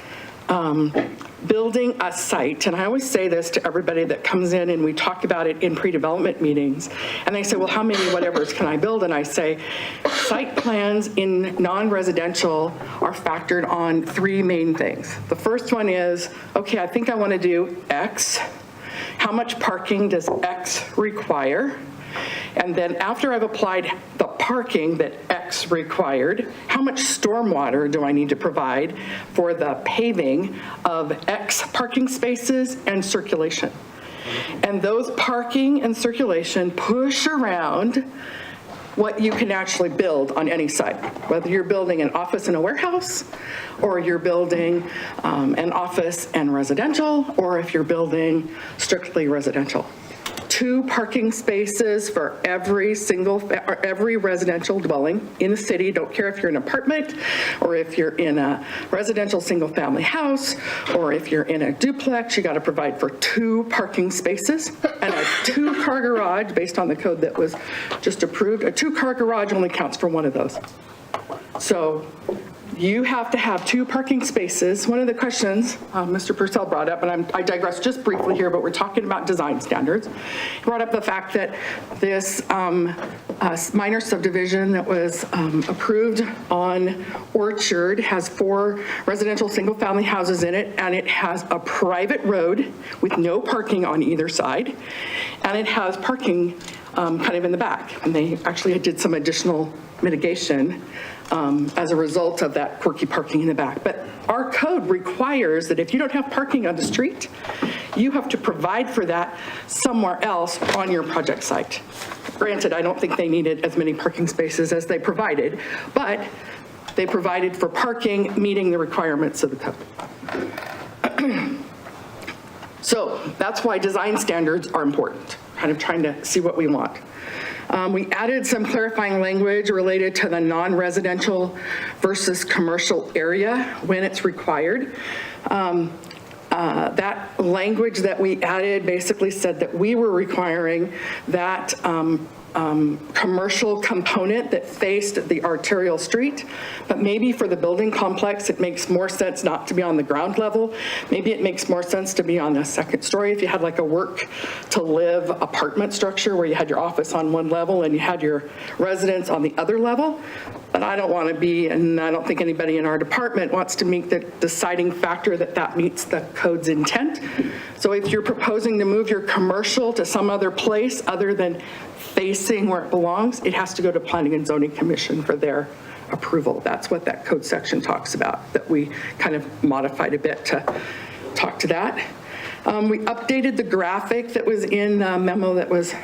Speaker 14: building a site, and I always say this to everybody that comes in, and we talk about it in pre-development meetings, and they say, well, how many whatevers can I build? And I say, site plans in non-residential are factored on 3 main things. The first one is, okay, I think I want to do X. How much parking does X require? And then after I've applied the parking that X required, how much stormwater do I need to provide for the paving of X parking spaces and circulation? And those parking and circulation push around what you can actually build on any site, whether you're building an office and a warehouse, or you're building an office and residential, or if you're building strictly residential. 2 parking spaces for every residential dwelling in the city. Don't care if you're in an apartment, or if you're in a residential single-family house, or if you're in a duplex, you got to provide for 2 parking spaces. And a 2-car garage, based on the code that was just approved, a 2-car garage only counts for 1 of those. So you have to have 2 parking spaces. One of the questions Mr. Purcell brought up, and I digress just briefly here, but we're talking about design standards. He brought up the fact that this minor subdivision that was approved on Orchard has 4 residential single-family houses in it, and it has a private road with no parking on either side, and it has parking kind of in the back. And they actually did some additional mitigation as a result of that quirky parking in the back. But our code requires that if you don't have parking on the street, you have to provide for that somewhere else on your project site. Granted, I don't think they needed as many parking spaces as they provided, but they provided for parking meeting the requirements of the code. So that's why design standards are important, kind of trying to see what we want. We added some clarifying language related to the non-residential versus commercial area when it's required. That language that we added basically said that we were requiring that commercial component that faced the arterial street, but maybe for the building complex, it makes more sense not to be on the ground level. Maybe it makes more sense to be on the 2nd story if you had like a work to live apartment structure where you had your office on one level and you had your residence on the other level. But I don't want to be, and I don't think anybody in our department wants to make the deciding factor that that meets the code's intent. So if you're proposing to move your commercial to some other place other than facing where it belongs, it has to go to Planning and Zoning Commission for their approval. That's what that code section talks about, that we kind of modified a bit to talk to that. We updated the graphic that was in the memo that was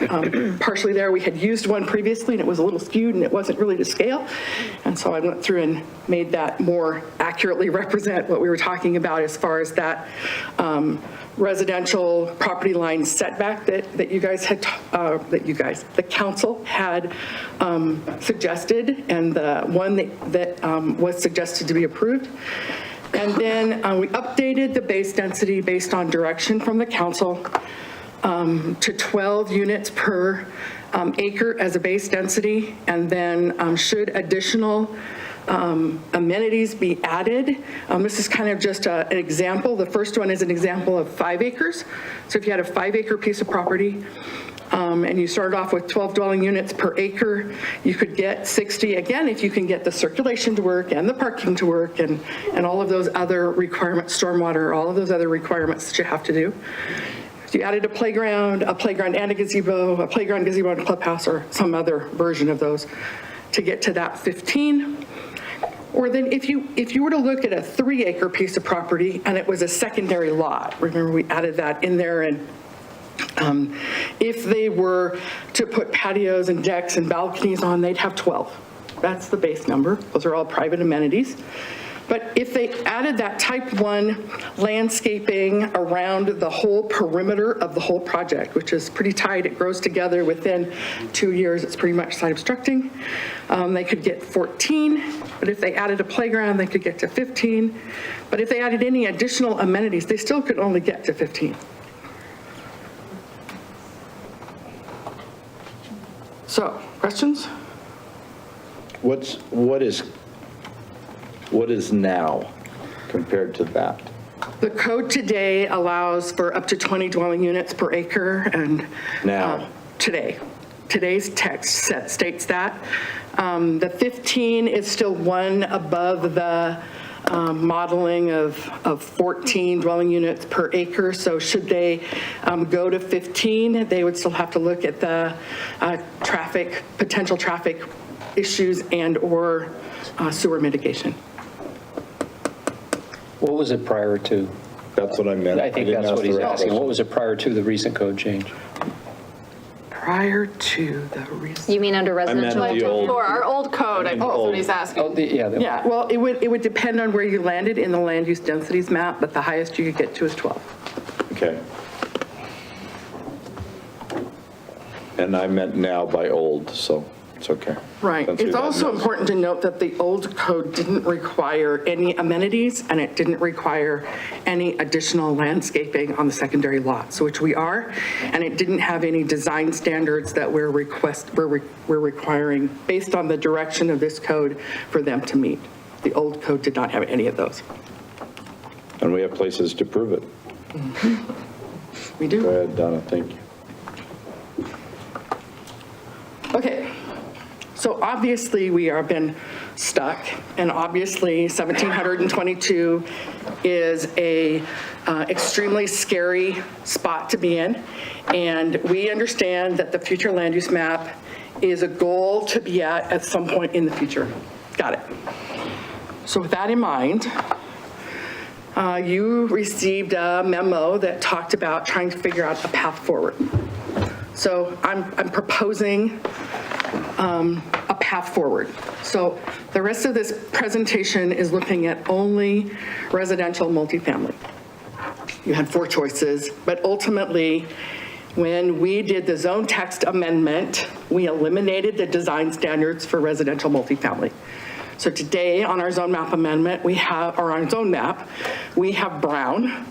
Speaker 14: partially there. We had used one previously and it was a little skewed and it wasn't really to scale. And so I went through and made that more accurately represent what we were talking about as far as that residential property line setback that you guys had, the council had suggested, and the one that was suggested to be approved. And then we updated the base density based on direction from the council to 12 units per acre as a base density. And then should additional amenities be added. This is kind of just an example. The first one is an example of 5 acres. So if you had a 5-acre piece of property, and you started off with 12 dwelling units per acre, you could get 60, again, if you can get the circulation to work and the parking to work and all of those other requirements, stormwater, all of those other requirements that you have to do. If you added a playground and a gazebo, a playground, gazebo, and a clubhouse, or some other version of those to get to that 15. Or then if you were to look at a 3-acre piece of property and it was a secondary lot, remember we added that in there, and if they were to put patios and decks and balconies on, they'd have 12. That's the base number. Those are all private amenities. But if they added that type 1 landscaping around the whole perimeter of the whole project, which is pretty tight, it grows together within 2 years, it's pretty much site obstructing, they could get 14. But if they added a playground, they could get to 15. But if they added any additional amenities, they still could only get to 15. So, questions?
Speaker 5: What is now compared to that?
Speaker 14: The code today allows for up to 20 dwelling units per acre, and
Speaker 5: Now.
Speaker 14: Today's text states that. The 15 is still one above the modeling of 14 dwelling units per acre. So should they go to 15, they would still have to look at the potential traffic issues and/or sewer mitigation.
Speaker 7: What was it prior to?
Speaker 5: That's what I meant.
Speaker 7: I think
Speaker 5: didn't
Speaker 7: that's
Speaker 5: ask
Speaker 7: what
Speaker 5: the
Speaker 7: he's
Speaker 5: right
Speaker 7: asking.
Speaker 5: question.
Speaker 7: What was it prior to the recent code change?
Speaker 14: Prior to the recent.
Speaker 13: You mean under
Speaker 5: I meant
Speaker 13: residential?
Speaker 5: the old.
Speaker 6: For our old code, I think is what he's asking.
Speaker 7: Oh, yeah.
Speaker 14: Yeah, well, it would depend on where you landed in the land use densities map, but the highest you could get to is 12.
Speaker 5: Okay. And I meant now by old, so it's okay.
Speaker 14: Right.
Speaker 5: That's who
Speaker 14: It's
Speaker 5: that
Speaker 14: also
Speaker 5: knows.
Speaker 14: important to note that the old code didn't require any amenities, and it didn't require any additional landscaping on the secondary lots, which we are, and it didn't have any design standards that we're requiring based on the direction of this code for them to meet. The old code did not have any of those.
Speaker 5: And we have places to prove it.
Speaker 14: We do.
Speaker 5: Go ahead, Donna, thank you.
Speaker 14: Okay, so obviously we have been stuck, and obviously 1722 is a extremely scary spot to be in, and we understand that the future land use map is a goal to be at some point in the future. Got it. So with that in mind, you received a memo that talked about trying to figure out a path forward. So I'm proposing a path forward. So the rest of this presentation is looking at only residential multifamily. You had 4 choices, but ultimately, when we did the zone text amendment, we eliminated the design standards for residential multifamily. So today, on our zone map amendment, or on zone map, we have brown,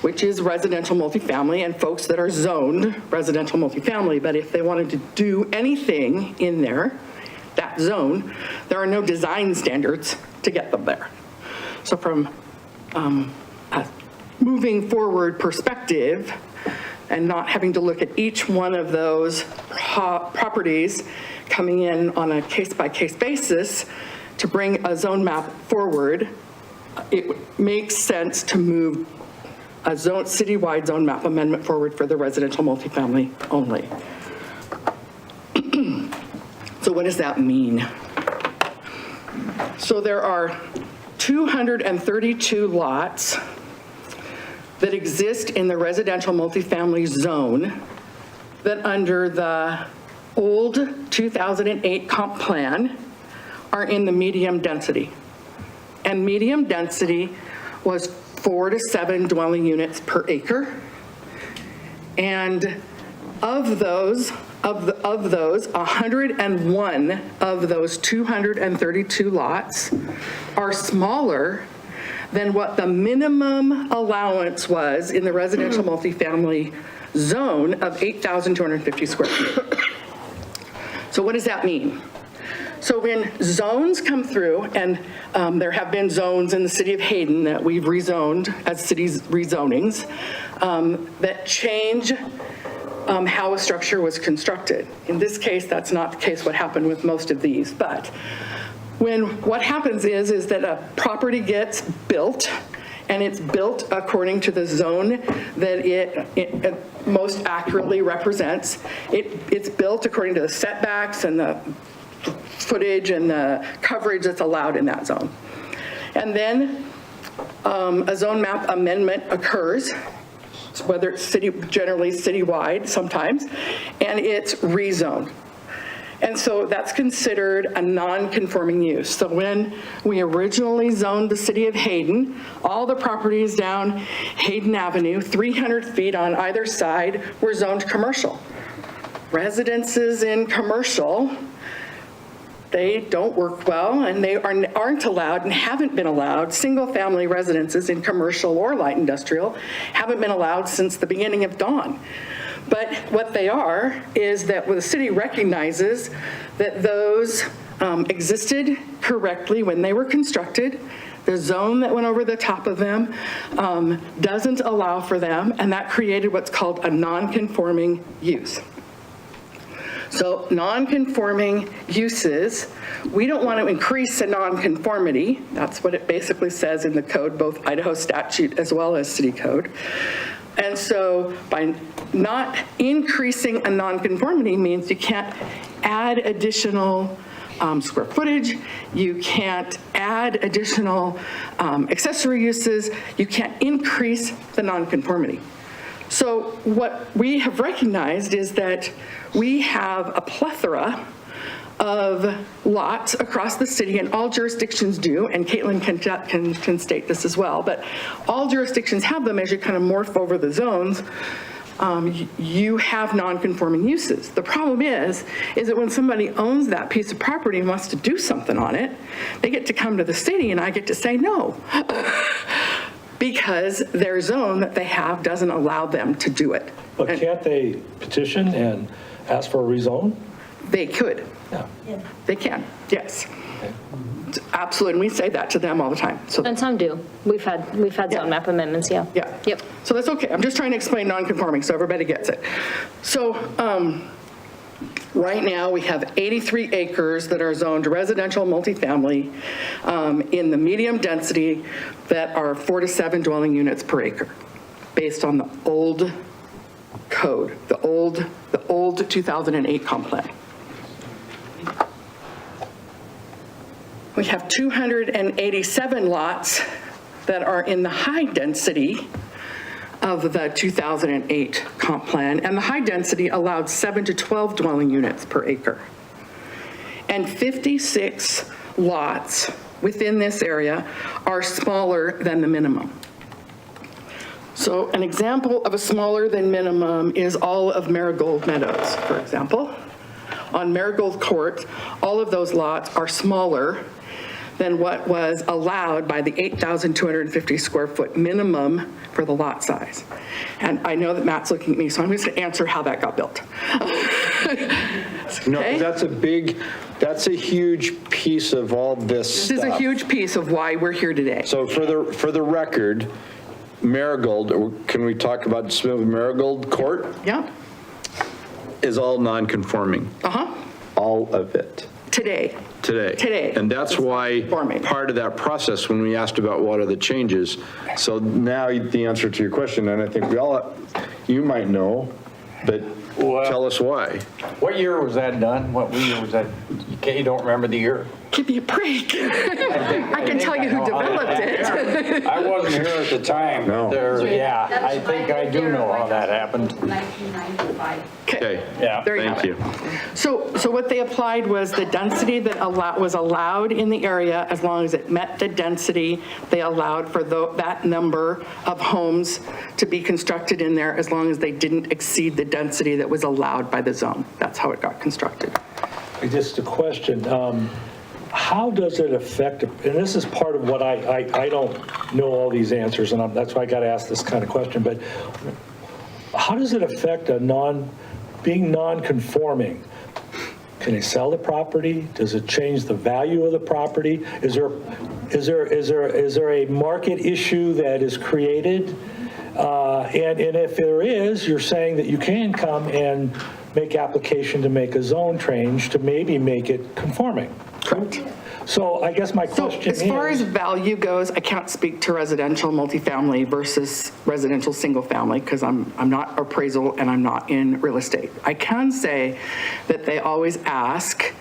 Speaker 14: which is residential multifamily, and folks that are zoned residential multifamily. But if they wanted to do anything in there, that zone, there are no design standards to get them there. So from a moving forward perspective, and not having to look at each one of those properties coming in on a case-by-case basis, to bring a zone map forward, it makes sense to move a citywide zone map amendment forward for the residential multifamily only. So what does that mean? So there are 232 lots that exist in the residential multifamily zone that under the old 2008 comp plan are in the medium density. And medium density was 4 to 7 dwelling units per acre. And of those, 101 of those 232 lots are smaller than what the minimum allowance was in the residential multifamily zone of 8,250 square feet. So what does that mean? So when zones come through, and there have been zones in the city of Hayden that we've rezoned as cities rezonings, that change how a structure was constructed. In this case, that's not the case what happened with most of these, but what happens is that a property gets built, and it's built according to the zone that it most accurately represents. It's built according to the setbacks and the footage and the coverage that's allowed in that zone. And then a zone map amendment occurs, whether it's generally citywide sometimes, and it's rezoned. And so that's considered a non-conforming use. So when we originally zoned the city of Hayden, all the properties down Hayden Avenue, 300 feet on either side, were zoned commercial. Residences in commercial, they don't work well, and they aren't allowed and haven't been allowed. Single-family residences in commercial or light industrial haven't been allowed since the beginning of dawn. But what they are is that the city recognizes that those existed correctly when they were constructed. The zone that went over the top of them doesn't allow for them, and that created what's called a non-conforming use. So non-conforming uses, we don't want to increase the non-conformity. That's what it basically says in the code, both Idaho statute as well as city code. And so by not increasing a non-conformity means you can't add additional square footage, you can't add additional accessory uses, you can't increase the non-conformity. So what we have recognized is that we have a plethora of lots across the city, and all jurisdictions do, and Caitlin can state this as well, but all jurisdictions have them. As you kind of morph over the zones, you have non-conforming uses. The problem is that when somebody owns that piece of property and wants to do something on it, they get to come to the city and I get to say no. Because their zone that they have doesn't allow them to do it.
Speaker 3: But can't they petition and ask for a rezone?
Speaker 14: They could.
Speaker 3: Yeah.
Speaker 14: They can, yes. Absolutely, and we say that to them all the time. So
Speaker 13: And some do. We've had zone map amendments, yeah.
Speaker 14: yeah.
Speaker 13: Yep.
Speaker 14: So that's okay. I'm just trying to explain non-conforming so everybody gets it. So right now we have 83 acres that are zoned residential multifamily in the medium density that are 4 to 7 dwelling units per acre based on the old code, the old 2008 comp plan. We have 287 lots that are in the high density of the 2008 comp plan, and the high density allowed 7 to 12 dwelling units per acre. And 56 lots within this area are smaller than the minimum. So an example of a smaller than minimum is all of Marigold Meadows, for example. On Marigold Court, all of those lots are smaller than what was allowed by the 8,250 square foot minimum for the lot size. And I know that Matt's looking at me, so I'm just going to answer how that got built.
Speaker 1: No,
Speaker 14: Okay?
Speaker 1: that's a huge piece of all this
Speaker 14: This is a
Speaker 1: stuff.
Speaker 14: huge piece of why we're here today.
Speaker 1: So for the record, Marigold, can we talk about Marigold Court?
Speaker 14: Yeah,
Speaker 1: Is all non-conforming,
Speaker 14: uh-huh,
Speaker 1: all of it,
Speaker 14: today.
Speaker 1: today. And that's why part of that process, when we asked about what are the changes, so now the answer to your question, and I think you might know, but tell us why.
Speaker 15: What year was that done? What year was that? You don't remember the year?
Speaker 14: Give me a break. I can tell you who developed it.
Speaker 15: I wasn't here at the time.
Speaker 1: No.
Speaker 15: Yeah, I think I do know how that happened.
Speaker 2: 1995.
Speaker 1: Okay,
Speaker 15: Yeah.
Speaker 14: There you have
Speaker 1: thank
Speaker 14: it.
Speaker 1: you.
Speaker 14: So what they applied was the density that was allowed in the area, as long as it met the density, they allowed for that number of homes to be constructed in there, as long as they didn't exceed the density that was allowed by the zone. That's how it got constructed.
Speaker 3: Just a question, how does it affect, and this is part of what I don't know all these answers, and that's why I got to ask this kind of question, but how does it affect being non-conforming? Can they sell the property? Does it change the value of the property? Is there a market issue that is created? And if there is, you're saying that you can come and make application to make a zone change to maybe make it conforming.
Speaker 14: Correct.
Speaker 3: So I guess my
Speaker 14: So
Speaker 3: question is.
Speaker 14: as far as value goes, I can't speak to residential multifamily versus residential single family because I'm not appraisal and I'm not in real estate. I can say that they always ask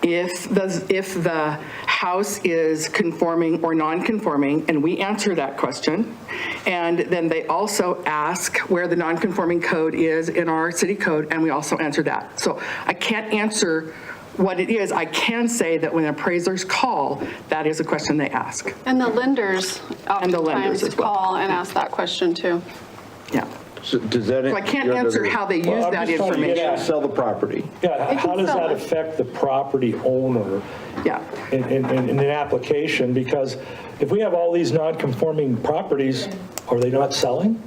Speaker 14: if the house is conforming or non-conforming, and we answer that question. And then they also ask where the non-conforming code is in our city code, and we also answer that. So I can't answer what it is. I can say that when appraisers call, that is a question they ask.
Speaker 6: And the lenders
Speaker 14: And the lenders
Speaker 6: oftentimes
Speaker 14: as well.
Speaker 6: call and ask that question too.
Speaker 14: Yeah.
Speaker 9: So does that?
Speaker 14: So I can't answer how they use
Speaker 3: Well, I'm
Speaker 14: that
Speaker 3: just trying to get
Speaker 14: information.
Speaker 3: at-
Speaker 9: Sell the property.
Speaker 3: Yeah, how does that affect the property owner
Speaker 14: Yeah.
Speaker 3: in an application? Because if we have all these non-conforming properties, are they not selling?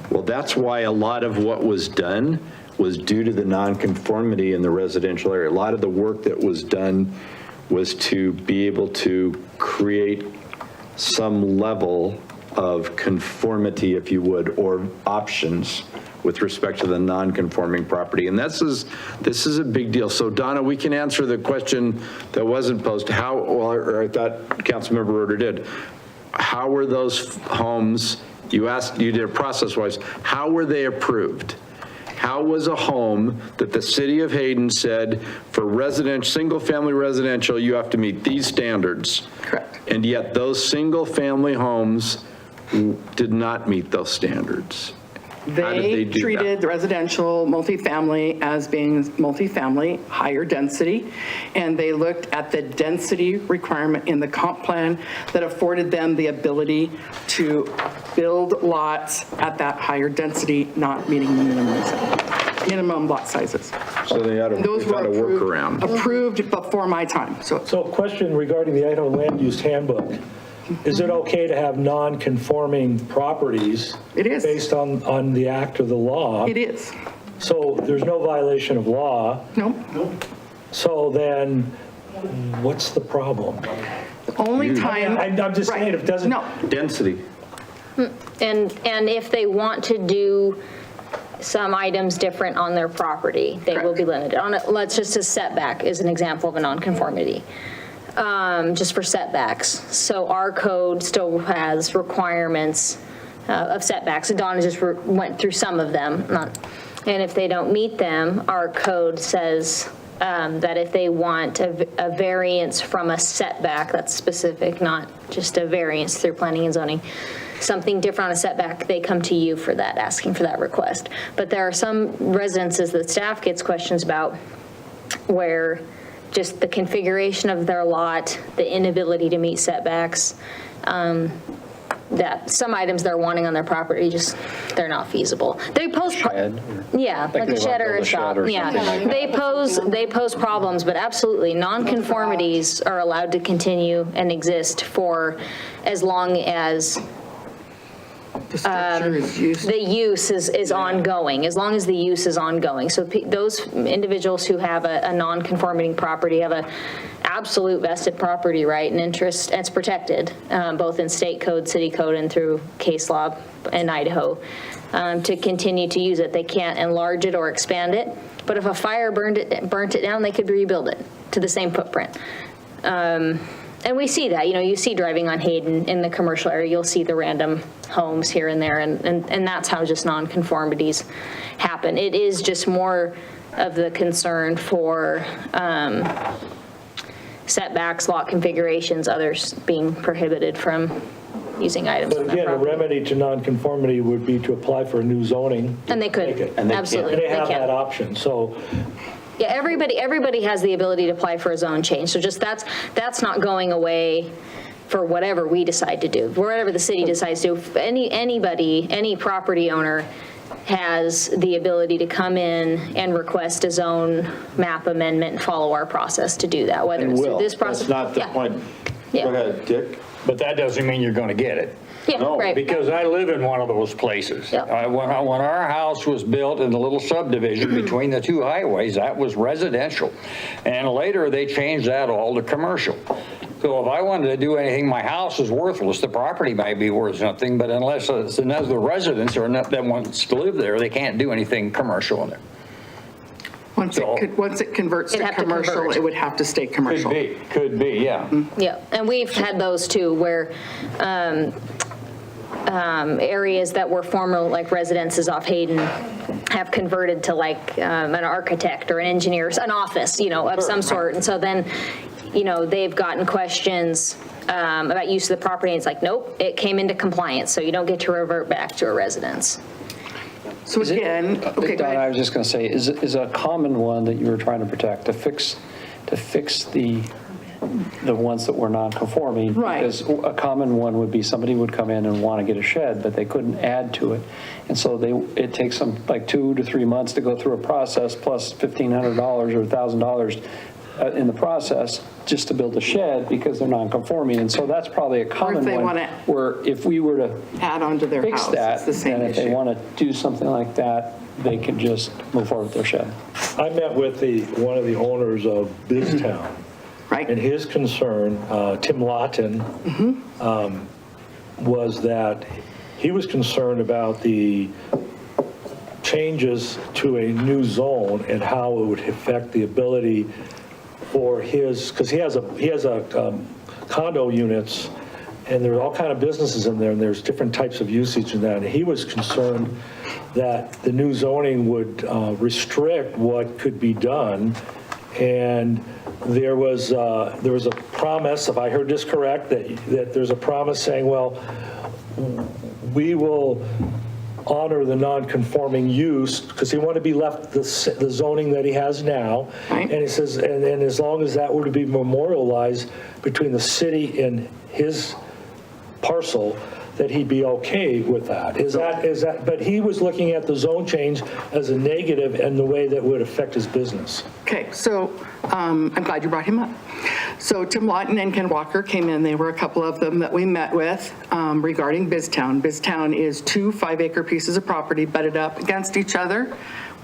Speaker 1: Well, that's why a lot of what was done was due to the nonconformity in the residential area. A lot of the work that was done was to be able to create some level of conformity, if you would, or options with respect to the non-conforming property. And this is a big deal. So Donna, we can answer the question that wasn't posed. How, or I thought Councilmember Roeder did. How were those homes, you did it process-wise, how were they approved? How was a home that the city of Hayden said for residential, single-family residential, you have to meet these standards?
Speaker 14: Correct.
Speaker 1: And yet those single-family homes did not meet those standards. How did
Speaker 14: They
Speaker 1: do that?
Speaker 14: treated the residential multifamily as being multifamily, higher density, and they looked at the density requirement in the comp plan that afforded them the ability to build lots at that higher density, not meeting the minimum lot sizes.
Speaker 1: So they had a
Speaker 14: Those were
Speaker 1: workaround.
Speaker 14: approved before my time, so.
Speaker 3: So a question regarding the Idaho Land Use Handbook. Is it okay to have non-conforming properties?
Speaker 14: It is.
Speaker 3: Based on the act or the law?
Speaker 14: It is.
Speaker 3: So there's no violation of law.
Speaker 14: No.
Speaker 3: So then what's the problem?
Speaker 14: The only time.
Speaker 3: I'm just saying, if it doesn't.
Speaker 14: No.
Speaker 1: Density.
Speaker 13: And if they want to do some items different on their property, they will be limited. Let's just, a setback is an example of a nonconformity. Just for setbacks. So our code still has requirements of setbacks. And Donna just went through some of them. And if they don't meet them, our code says that if they want a variance from a setback, that's specific, not just a variance through planning and zoning, something different on a setback, they come to you for that, asking for that request. But there are some residences that staff gets questions about where just the configuration of their lot, the inability to meet setbacks, that some items they're wanting on their property, just, they're not feasible. They pose, yeah, like a shed or a shop, yeah. They pose problems, but absolutely, nonconformities are allowed to continue and exist for as long as
Speaker 14: The structure is used.
Speaker 13: the use is ongoing, as long as the use is ongoing. So those individuals who have a non-conforming property have a absolute vested property right and interest, and it's protected, both in state code, city code, and through case law in Idaho, to continue to use it. They can't enlarge it or expand it, but if a fire burnt it down, they could rebuild it to the same footprint. And we see that, you see driving on Hayden in the commercial area, you'll see the random homes here and there, and that's how just nonconformities happen. It is just more of the concern for setbacks, lot configurations, others being prohibited from using items
Speaker 3: But
Speaker 13: on their
Speaker 3: again, a
Speaker 13: property.
Speaker 3: remedy to nonconformity would be to apply for a new zoning.
Speaker 13: And they could,
Speaker 3: Make it.
Speaker 13: absolutely.
Speaker 3: And they have
Speaker 13: can.
Speaker 3: that option, so.
Speaker 13: Yeah, everybody has the ability to apply for a zone change, so just that's not going away for whatever we decide to do, whatever the city decides to do. Any property owner has the ability to come in and request a zone map amendment and follow our process to do that, whether it's through this process.
Speaker 15: That's not the
Speaker 13: Yeah.
Speaker 15: point.
Speaker 13: Yeah.
Speaker 15: Go ahead, Dick.
Speaker 16: But that doesn't mean you're going to get it.
Speaker 13: Yeah, right.
Speaker 16: Because I live in one of those places.
Speaker 13: Yep.
Speaker 16: When our house was built in the little subdivision between the two highways, that was residential. And later, they changed that all to commercial. So if I wanted to do anything, my house is worthless. The property might be worth something, but unless it's another residents or that wants to live there, they can't do anything commercial in there.
Speaker 14: Once it converts
Speaker 13: It'd
Speaker 14: to
Speaker 13: have to
Speaker 14: commercial,
Speaker 13: convert.
Speaker 14: it would have to stay commercial.
Speaker 16: Could be, yeah.
Speaker 13: Yeah, and we've had those too, where areas that were formerly like residences off Hayden have converted to like an architect or an engineer, an office, of some sort. And so then, they've gotten questions about use of the property, and it's like, nope, it came into compliance, so you don't get to revert back to a residence.
Speaker 14: So again, okay, go
Speaker 7: Don, I
Speaker 14: ahead.
Speaker 7: was just going to say, is a common one that you were trying to protect, to fix the ones that were non-conforming.
Speaker 14: Right.
Speaker 7: Because a common one would be somebody would come in and want to get a shed, but they couldn't add to it. And so it takes them like 2 to 3 months to go through a process plus $1,500 or $1,000 in the process just to build a shed because they're non-conforming. And so that's probably a common
Speaker 14: they
Speaker 7: one
Speaker 14: wanna
Speaker 7: where if we were to
Speaker 14: Add on to their
Speaker 7: fix
Speaker 14: house,
Speaker 7: that,
Speaker 14: it's the same
Speaker 7: then if they
Speaker 14: issue.
Speaker 7: want to do something like that, they can just move forward with their shed.
Speaker 3: I met with one of the owners of BizTown.
Speaker 14: Right.
Speaker 3: And his concern, Tim Lawton, was that he was concerned about the changes to a new zone and how it would affect the ability for his, because he has a condo units, and there are all kind of businesses in there, and there's different types of usage in that. And he was concerned that the new zoning would restrict what could be done. And there was a promise, if I heard this correct, that there's a promise saying, well, we will honor the non-conforming use, because he wanted to be left the zoning that he has now.
Speaker 14: Right.
Speaker 3: And he says, and as long as that were to be memorialized between the city and his parcel, that he'd be okay with that. Is that, but he was looking at the zone change as a negative and the way that would affect his business.
Speaker 14: Okay, so I'm glad you brought him up. So Tim Lawton and Ken Walker came in. They were a couple of them that we met with regarding BizTown. BizTown is 2 5-acre pieces of property butted up against each other.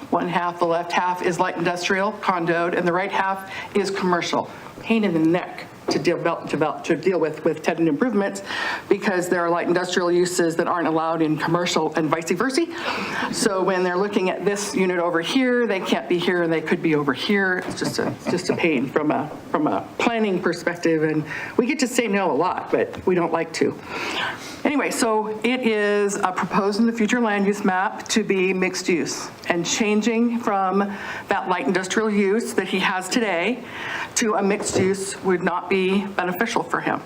Speaker 14: One half, the left half, is light industrial, condoed, and the right half is commercial. Pain in the neck to deal with tenant improvements, because there are light industrial uses that aren't allowed in commercial and vice versa. So when they're looking at this unit over here, they can't be here and they could be over here. It's just a pain from a planning perspective, and we get to say no a lot, but we don't like to. Anyway, so it is proposed in the future land use map to be mixed use, and changing from that light industrial use that he has today to a mixed use would not be beneficial for him.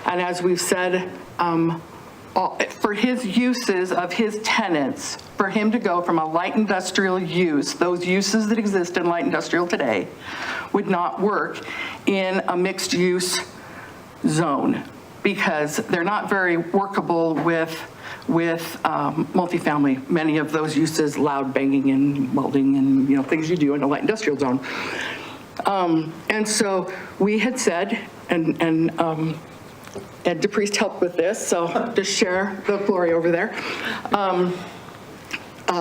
Speaker 14: And as we've said, for his uses of his tenants, for him to go from a light industrial use, those uses that exist in light industrial today, would not work in a mixed use zone, because they're not very workable with multifamily. Many of those uses, loud banging and welding and things you do in a light industrial zone. And so we had said, and Ed DePriest helped with this, so just share the glory over there.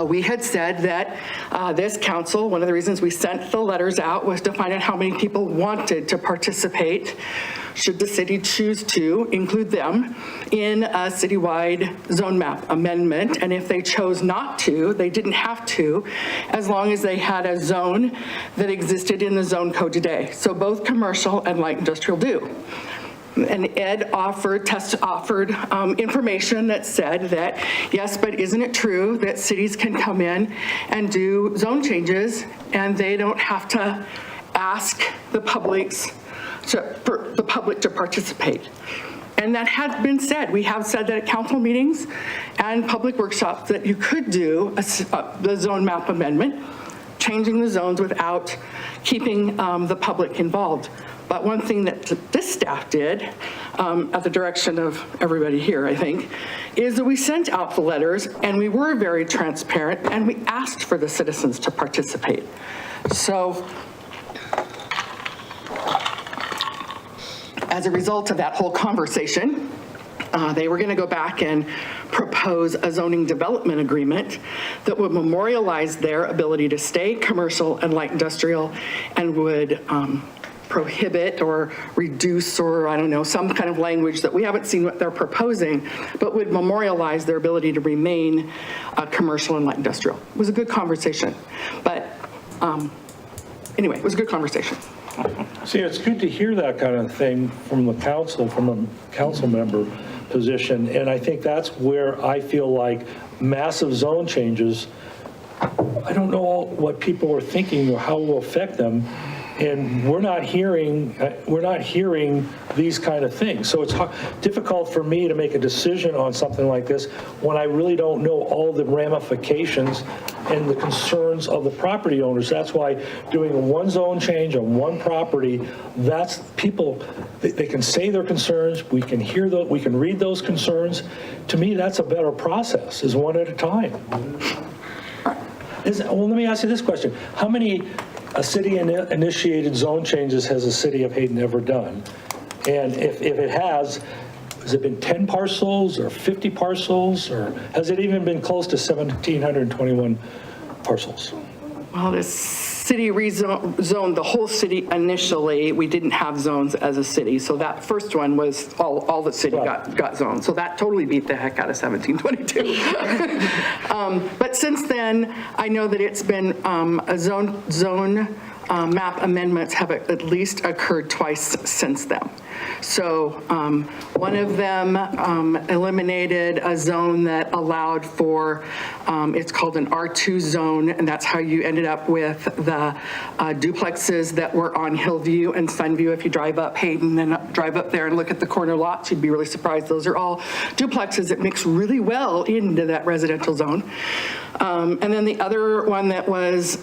Speaker 14: We had said that this council, one of the reasons we sent the letters out was to find out how many people wanted to participate, should the city choose to include them in a citywide zone map amendment. And if they chose not to, they didn't have to, as long as they had a zone that existed in the zone code today. So both commercial and light industrial do. And Ed offered information that said that, yes, but isn't it true that cities can come in and do zone changes and they don't have to ask the public to participate? And that had been said. We have said that at council meetings and public workshops that you could do the zone map amendment, changing the zones without keeping the public involved. But one thing that this staff did, at the direction of everybody here, I think, is that we sent out the letters and we were very transparent and we asked for the citizens to participate. So as a result of that whole conversation, they were going to go back and propose a zoning development agreement that would memorialize their ability to stay commercial and light industrial, and would prohibit or reduce, or I don't know, some kind of language that we haven't seen what they're proposing, but would memorialize their ability to remain commercial and light industrial. It was a good conversation. But anyway, it was a good conversation.
Speaker 3: See, it's good to hear that kind of thing from the council, from a council member position, and I think that's where I feel like massive zone changes, I don't know what people are thinking or how it will affect them, And we're not hearing these kind of things. So it's difficult for me to make a decision on something like this when I really don't know all the ramifications and the concerns of the property owners. That's why doing a one zone change on one property, that's people, they can say their concerns, we can hear those, we can read those concerns. To me, that's a better process, is one at a time. Well, let me ask you this question. How many city-initiated zone changes has the city of Hayden ever done? And if it has it been 10 parcels or 50 parcels, or has it even been close to 1,721 parcels?
Speaker 14: Well, the city rezoned the whole city initially. We didn't have zones as a city. So that first one was all the city got zoned. So that totally beat the heck out of 1722. But since then, I know that it's been a zone map amendments have at least occurred twice since then. So one of them eliminated a zone that allowed for, it's called an R2 zone, and that's how you ended up with the duplexes that were on Hillview and Sunview. If you drive up Hayden and drive up there and look at the corner lots, you'd be really surprised. Those are all duplexes that mix really well into that residential zone. And then the other one that was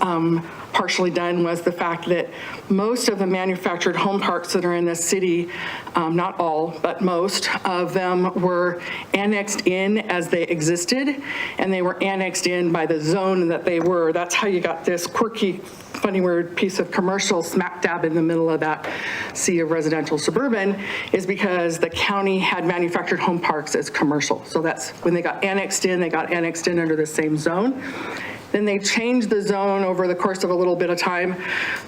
Speaker 14: partially done was the fact that most of the manufactured home parks that are in the city, not all, but most of them were annexed in as they existed, and they were annexed in by the zone that they were. That's how you got this quirky, funny word piece of commercial smack dab in the middle of that sea of residential suburban, is because the county had manufactured home parks as commercial. So that's when they got annexed in, they got annexed in under the same zone. Then they changed the zone over the course of a little bit of time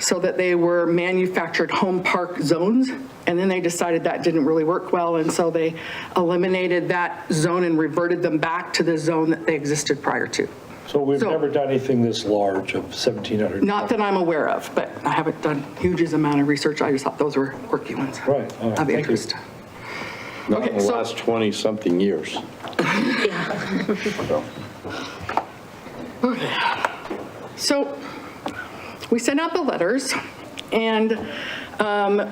Speaker 14: so that they were manufactured home park zones. And then they decided that didn't really work well. And so they eliminated that zone and reverted them back to the zone that they existed prior to.
Speaker 3: So we've never done anything this large of 1,700?
Speaker 14: Not that I'm aware of, but I haven't done huge amount of research. I just thought those were quirky ones.
Speaker 3: Right.
Speaker 14: Of interest.
Speaker 5: Not in the last 20-something years.
Speaker 14: Okay. So we sent out the letters, and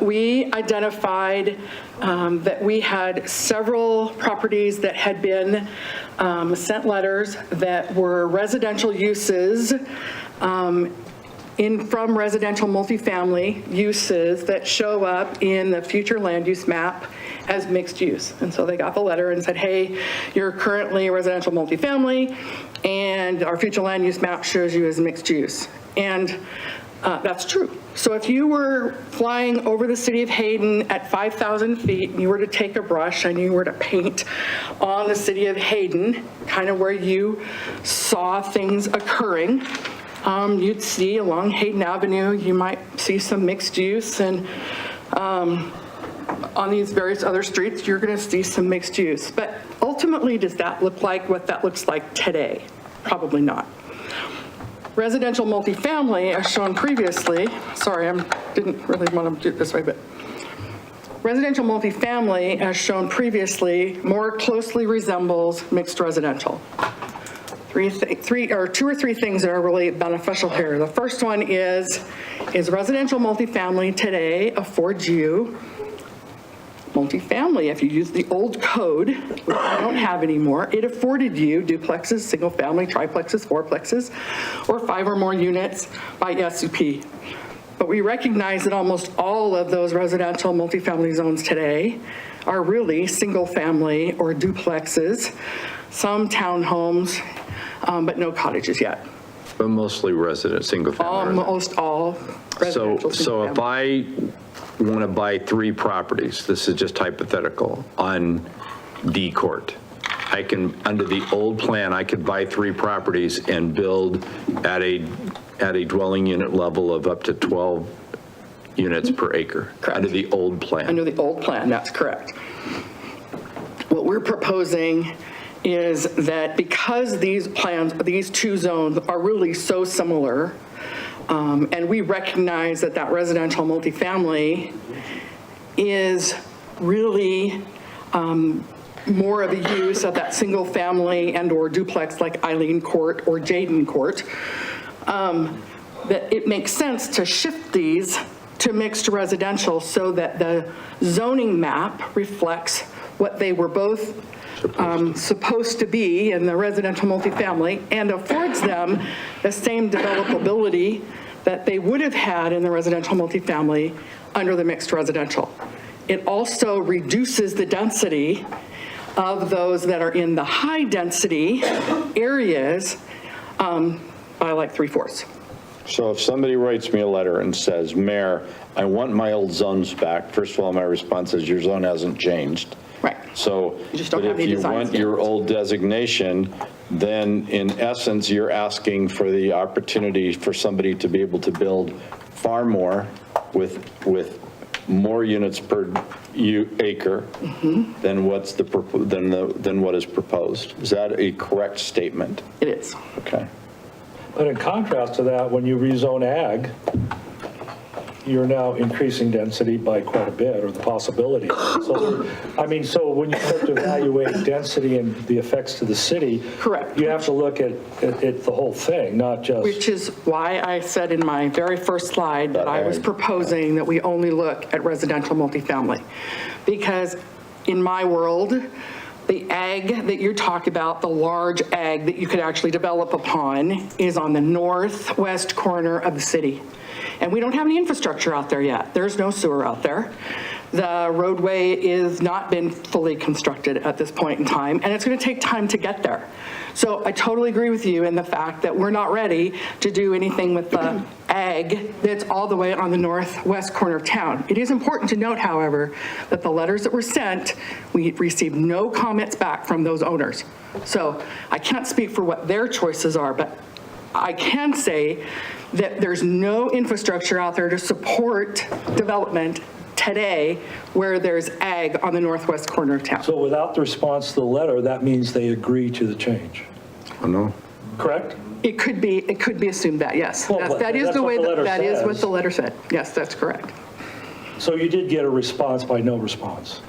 Speaker 14: we identified that we had several properties that had been sent letters that were residential uses from residential multifamily uses that show up in the future land use map as mixed use. And so they got the letter and said, hey, you're currently a residential multifamily, and our future land use map shows you as mixed use. And that's true. So if you were flying over the city of Hayden at 5,000 feet and you were to take a brush and you were to paint on the city of Hayden, kind of where you saw things occurring, you'd see along Hayden Avenue, you might see some mixed use, and on these various other streets, you're going to see some mixed use. But ultimately, does that look like what that looks like today? Probably not. Residential multifamily, as shown previously, sorry, I didn't really want to do it this way, but residential multifamily, as shown previously, more closely resembles mixed residential. Two or three things that are really beneficial here. The first one is residential multifamily today affords you multifamily. If you use the old code, which we don't have anymore, it afforded you duplexes, single family, triplexes, fourplexes, or 5 or more units by SUP. But we recognize that almost all of those residential multifamily zones today are really single family or duplexes, some townhomes, but no cottages yet.
Speaker 1: But mostly resident, single family.
Speaker 14: Almost all residential.
Speaker 1: So if I want to buy 3 properties, this is just hypothetical, on D Court, I can, under the old plan, I could buy 3 properties and build at a dwelling unit level of up to 12 units per acre.
Speaker 14: Correct.
Speaker 1: Under the old plan.
Speaker 14: Under the old plan, that's correct. What we're proposing is that because these plans, these 2 zones are really so similar, and we recognize that that residential multifamily is really more of a use of that single family and or duplex like Eileen Court or Jaden Court, that it makes sense to shift these to mixed residential so that the zoning map reflects what they were both supposed to be in the residential multifamily and affords them the same developability that they would have had in the residential multifamily under the mixed residential. It also reduces the density of those that are in the high density areas by like 3/4.
Speaker 17: So if somebody writes me a letter and says, Mayor, I want my old zones back, first of all, my response is your zone hasn't changed.
Speaker 14: Right.
Speaker 17: So,
Speaker 14: You just don't
Speaker 17: but
Speaker 14: have
Speaker 17: if
Speaker 14: any
Speaker 17: you
Speaker 14: design
Speaker 17: want your old designation, then in essence, you're asking for the opportunity for somebody to be able to build far more with more units per acre than what's than what is proposed. Is that a correct statement?
Speaker 14: It is.
Speaker 17: Okay.
Speaker 3: But in contrast to that, when you rezone ag, you're now increasing density by quite a bit, or the possibility. So, I mean, so when you start to evaluate density and the effects to the city,
Speaker 14: correct,
Speaker 3: you have to look at the whole thing, not just.
Speaker 14: Which is why I said in my very first slide that I was proposing that we only look at residential multifamily. Because in my world, the ag that you talk about, the large ag that you could actually develop upon, is on the northwest corner of the city. And we don't have any infrastructure out there yet. There's no sewer out there. The roadway is not been fully constructed at this point in time, and it's going to take time to get there. So I totally agree with you in the fact that we're not ready to do anything with the ag that's all the way on the northwest corner of town. It is important to note, however, that the letters that were sent, we received no comments back from those owners. So I can't speak for what their choices are, but I can say that there's no infrastructure out there to support development today where there's ag on the northwest corner of town.
Speaker 3: So without the response to the letter, that means they agree to the change.
Speaker 9: Oh, no.
Speaker 3: Correct?
Speaker 14: It could be assumed that, yes.
Speaker 3: Well,
Speaker 14: that is
Speaker 3: that's
Speaker 14: the way
Speaker 3: what the
Speaker 14: that
Speaker 3: letter
Speaker 14: is what
Speaker 3: says.
Speaker 14: the letter said. Yes, that's correct.
Speaker 3: So you did get a response by no response.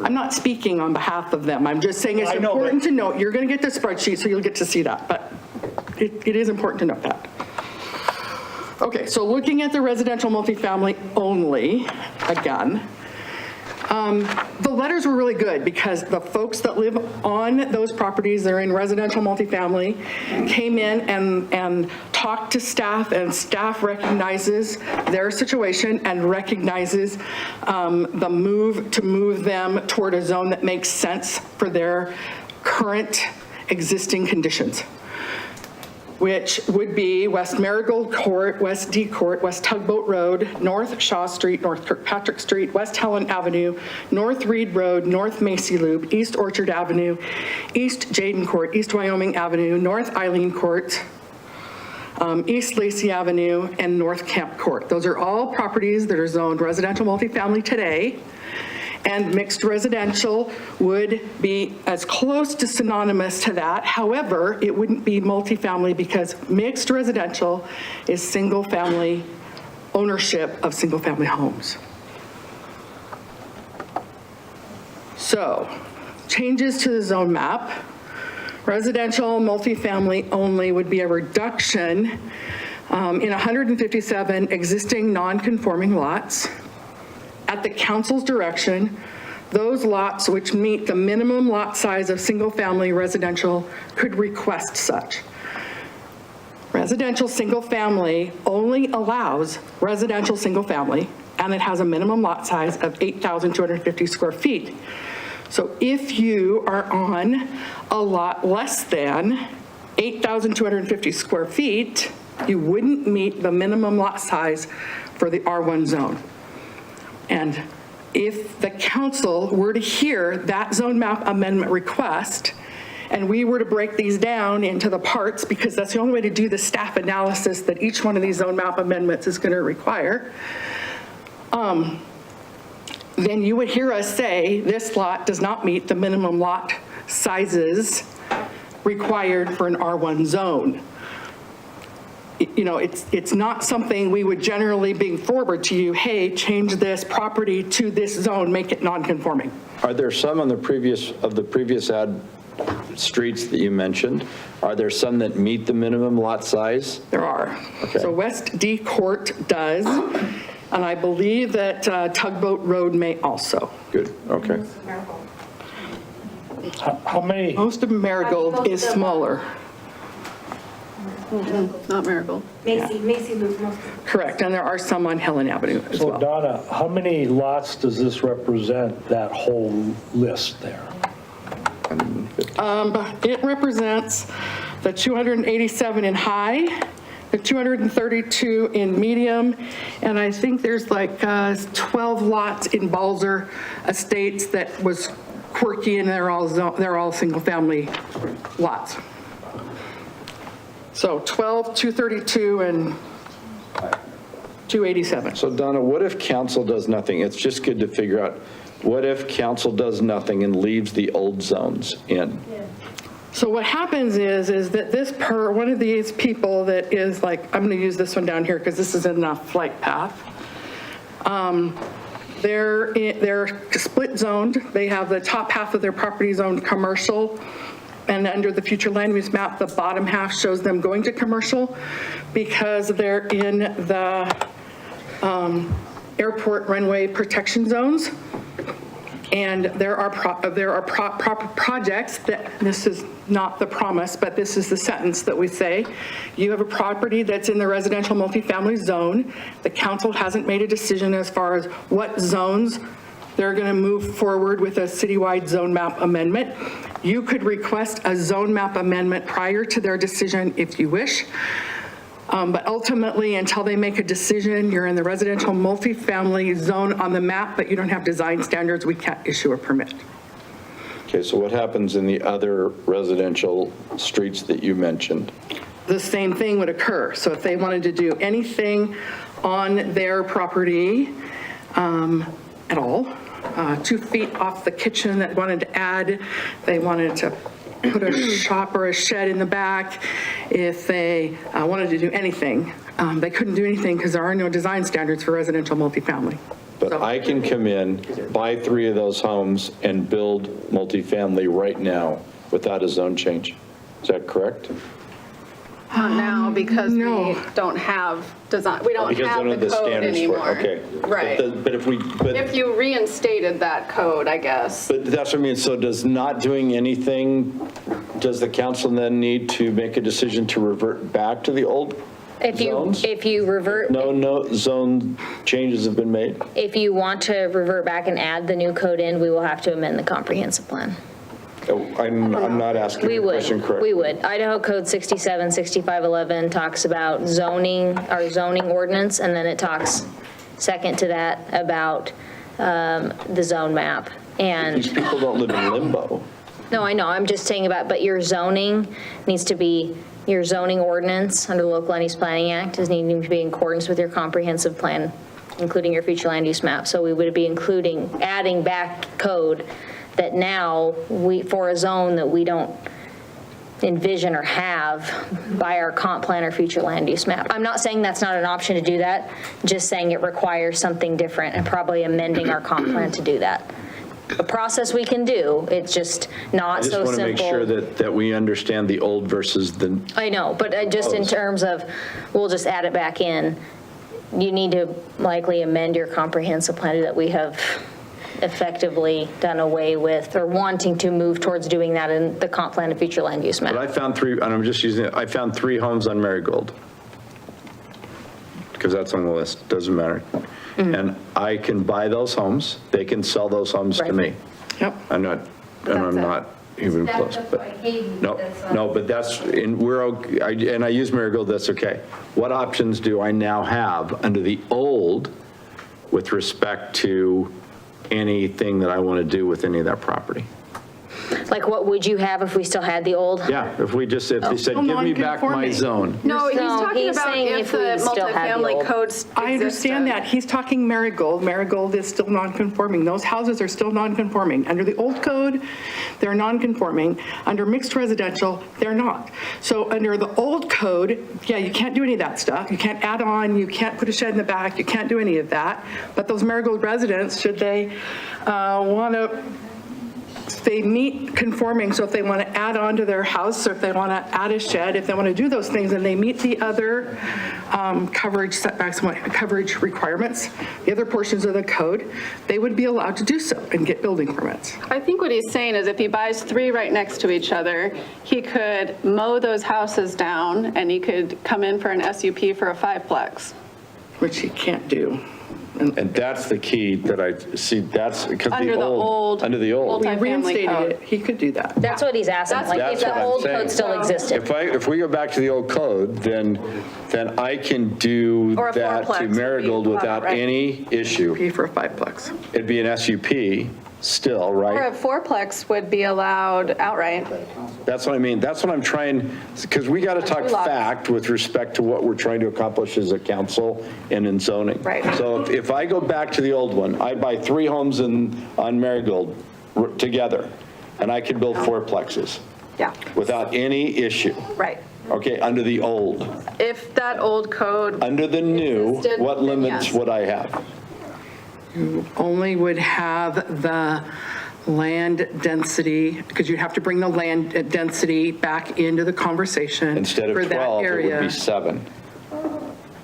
Speaker 14: I'm not speaking on behalf of them. I'm just saying it's important to note. You're going to get the spreadsheet, so you'll get to see that, but it is important to note that. Okay, so looking at the residential multifamily only, again, the letters were really good because the folks that live on those properties that are in residential multifamily came in and talked to staff, and staff recognizes their situation and recognizes the move them toward a zone that makes sense for their current existing conditions, which would be West Marigold Court, West D Court, West Tugboat Road, North Shaw Street, North Kirkpatrick Street, West Helen Avenue, North Reed Road, North Macy Loop, East Orchard Avenue, East Jaden Court, East Wyoming Avenue, North Eileen Court, East Lacey Avenue, and North Camp Court. Those are all properties that are zoned residential multifamily today. And mixed residential would be as close to synonymous to that. However, it wouldn't be multifamily because mixed residential is single-family ownership of single-family homes. So, changes to the zone map. Residential multifamily only would be a reduction in 157 existing non-conforming lots. At the council's direction, those lots which meet the minimum lot size of single-family residential could request such. Residential single-family only allows residential single-family, and it has a minimum lot size of 8,250 square feet. So if you are on a lot less than 8,250 square feet, you wouldn't meet the minimum lot size for the R1 zone. And if the council were to hear that zone map amendment request, and we were to break these down into the parts, because that's the only way to do the staff analysis that each one of these zone map amendments is going to require, then you would hear us say this lot does not meet the minimum lot sizes required for an R1 zone. You know, it's not something we would generally bring forward to you, hey, change this property to this zone, make it non-conforming.
Speaker 17: Are there some on the previous ad streets that you mentioned, are there some that meet the minimum lot size?
Speaker 14: There are.
Speaker 17: Okay.
Speaker 14: So West D Court does, and I believe that Tugboat Road may also.
Speaker 17: Good, okay.
Speaker 3: How many,
Speaker 14: Most of Marigold is smaller.
Speaker 6: Not Marigold.
Speaker 10: Macy moved most.
Speaker 14: Correct, and there are some on Helen Avenue as
Speaker 3: so
Speaker 14: well.
Speaker 3: Donna, how many lots does this represent, that whole list there?
Speaker 14: It represents the 287 in high, the 232 in medium, and I think there's like 12 lots in Balzer Estates that was quirky, and they're all single-family lots. So 12, 232, and 287.
Speaker 17: So Donna, what if council does nothing? It's just good to figure out, what if council does nothing and leaves the old zones in?
Speaker 14: So what happens is that one of these people that is like, I'm going to use this one down here because this is in the flight path. They're split zoned. They have the top half of their property zoned commercial, and under the future land use map, the bottom half shows them going to commercial because they're in the airport runway protection zones. And there are projects that, this is not the promise, but this is the sentence that we say. You have a property that's in the residential multifamily zone. The council hasn't made a decision as far as what zones they're going to move forward with a citywide zone map amendment. You could request a zone map amendment prior to their decision if you wish. But ultimately, until they make a decision, you're in the residential multifamily zone on the map, but you don't have design standards, we can't issue a permit.
Speaker 17: Okay, so what happens in the other residential streets that you mentioned?
Speaker 14: The same thing would occur. So if they wanted to do anything on their property at all, 2 feet off the kitchen that wanted to add, they wanted to put a shop or a shed in the back, if they wanted to do anything, they couldn't do anything because there are no design standards for residential multifamily.
Speaker 17: But I can come in, buy 3 of those homes and build multifamily right now without a zone change. Is that correct?
Speaker 6: Not now, because we don't have design, we don't
Speaker 17: Because
Speaker 6: have
Speaker 17: none of
Speaker 6: the
Speaker 17: the
Speaker 6: code
Speaker 17: standards for
Speaker 6: anymore.
Speaker 17: it, okay.
Speaker 6: Right.
Speaker 17: But
Speaker 6: If you reinstated that code, I guess.
Speaker 17: But that's what I mean, so does not doing anything, does the council then need to make a decision to revert back to the old zones?
Speaker 13: If you revert.
Speaker 17: No zone changes have been made?
Speaker 13: If you want to revert back and add the new code in, we will have to amend the comprehensive plan.
Speaker 17: Oh, I'm not asking
Speaker 13: We
Speaker 17: the
Speaker 13: would,
Speaker 17: question correctly.
Speaker 13: we would. Idaho Code 6511 talks about zoning, our zoning ordinance, and then it talks second to that about the zone map. And
Speaker 17: These people don't live in limbo.
Speaker 13: no, I know, I'm just saying about, but your zoning needs to be, your zoning ordinance under the Local Land Use Planning Act is needing to be in accordance with your comprehensive plan, including your future land use map. So we would be adding back code that now for a zone that we don't envision or have by our comp plan or future land use map. I'm not saying that's not an option to do that, just saying it requires something different and probably amending our comp plan to do that. A process we can do, it's just not so simple.
Speaker 17: I just want to make sure that we understand the old versus the.
Speaker 13: I know, but just in terms of, we'll just add it back in, you need to likely amend your comprehensive plan that we have effectively done away with, or wanting to move towards doing that in the comp plan and future land use map.
Speaker 17: But I found 3, and I'm just using it, I found 3 homes on Marigold. Because that's on the list, doesn't matter. And I can buy those homes, they can sell those homes to me.
Speaker 14: Yep.
Speaker 17: I'm not even close, but, no, but that's, and we're, okay, and I use Marigold, that's okay. What options do I now have under the old with respect to anything that I want to do with any of that property?
Speaker 13: Like, what would you have if we still had the old?
Speaker 17: Yeah, if they said, give me back my zone.
Speaker 6: No, he's talking
Speaker 13: he's
Speaker 6: about
Speaker 13: saying
Speaker 6: if
Speaker 13: if we
Speaker 6: the
Speaker 13: still had the
Speaker 6: multifamily
Speaker 13: old.
Speaker 6: codes
Speaker 14: I understand that. He's talking Marigold. Marigold is still non-conforming. Those houses are still non-conforming. Under the old code, they're non-conforming. Under mixed residential, they're not. So under the old code, yeah, you can't do any of that stuff. You can't add on, you can't put a shed in the back, you can't do any of that. But those Marigold residents, should they want to they meet conforming, so if they want to add on to their house, or if they want to add a shed, if they want to do those things, and they meet the other coverage setbacks, coverage requirements, the other portions of the code, they would be allowed to do so and get building permits.
Speaker 6: I think what he's saying is if he buys 3 right next to each other, he could mow those houses down and he could come in for an SUP for a 5-plex.
Speaker 14: Which he can't do.
Speaker 17: And that's the key that I see, that's because
Speaker 6: Under the old.
Speaker 17: Under the old.
Speaker 14: We
Speaker 6: Multifamily
Speaker 14: reinstated
Speaker 6: code.
Speaker 14: it, he could do that.
Speaker 13: That's what he's asking, like if
Speaker 17: That's
Speaker 13: the
Speaker 17: what I'm
Speaker 13: old
Speaker 17: saying.
Speaker 13: code still existed.
Speaker 17: If we go back to the old code, then I can do
Speaker 6: Or a
Speaker 17: that
Speaker 6: fourplex
Speaker 17: to
Speaker 6: would be
Speaker 17: Marigold
Speaker 6: allowed,
Speaker 17: without
Speaker 6: right?
Speaker 17: any issue.
Speaker 14: Pay for a 5-plex.
Speaker 17: It'd be an SUP still,
Speaker 6: Or
Speaker 17: right?
Speaker 6: a 4-plex would be allowed outright.
Speaker 17: That's what I mean. That's what I'm trying, because we got to talk
Speaker 6: Two lots.
Speaker 17: fact with respect to what we're trying to accomplish as a council and in zoning.
Speaker 6: Right.
Speaker 17: So if I go back to the old one, I buy 3 homes on Marigold together, and I could build 4-plexes
Speaker 6: Yeah,
Speaker 17: without any issue.
Speaker 6: right.
Speaker 17: Okay, under the old.
Speaker 6: If that old code,
Speaker 17: Under the new,
Speaker 6: Existed,
Speaker 17: what
Speaker 6: then
Speaker 17: limits
Speaker 6: yes.
Speaker 17: would I have?
Speaker 14: You only would have the land density, because you'd have to bring the land density back into the conversation.
Speaker 17: Instead of
Speaker 14: for that
Speaker 17: 12, it would
Speaker 14: area.
Speaker 17: be 7.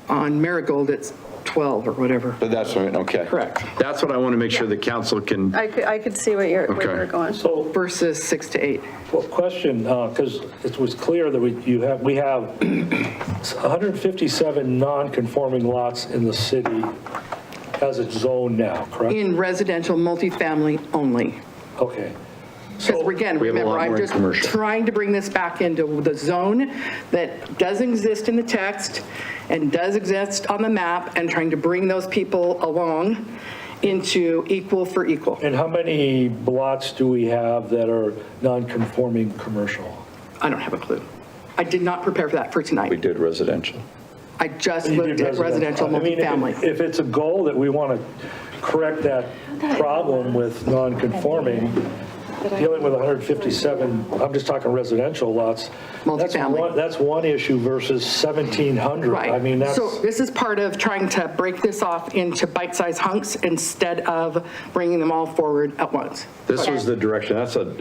Speaker 14: On Marigold, it's 12 or whatever.
Speaker 17: But that's what, okay.
Speaker 14: Correct.
Speaker 1: That's what I want to make sure the council can,
Speaker 6: I could see where you're
Speaker 1: Okay.
Speaker 6: going.
Speaker 3: So,
Speaker 14: Versus 6 to 8.
Speaker 3: well, question, because it was clear that we have 157 non-conforming lots in the city as it's zoned now, correct?
Speaker 14: In residential multifamily only.
Speaker 3: Okay.
Speaker 14: Because again,
Speaker 1: We have a lot
Speaker 14: remember, I'm
Speaker 1: more in
Speaker 14: just
Speaker 1: commercial.
Speaker 14: trying to bring this back into the zone that does exist in the text and does exist on the map, and trying to bring those people along into equal for equal.
Speaker 3: And how many lots do we have that are non-conforming commercial?
Speaker 14: I don't have a clue. I did not prepare for that for
Speaker 17: We
Speaker 14: tonight.
Speaker 17: did residential.
Speaker 14: I just
Speaker 3: You
Speaker 14: looked
Speaker 3: did
Speaker 14: at residential
Speaker 3: I mean,
Speaker 14: multifamily.
Speaker 3: if it's a goal that we want to correct that problem with non-conforming, dealing with 157, I'm just talking residential lots.
Speaker 14: Multifamily.
Speaker 3: That's one issue versus 1,700.
Speaker 14: Right.
Speaker 3: I mean, that's,
Speaker 14: So this is part of trying to break this off into bite-sized hunks instead of bringing them all forward at once.
Speaker 17: This was the direction.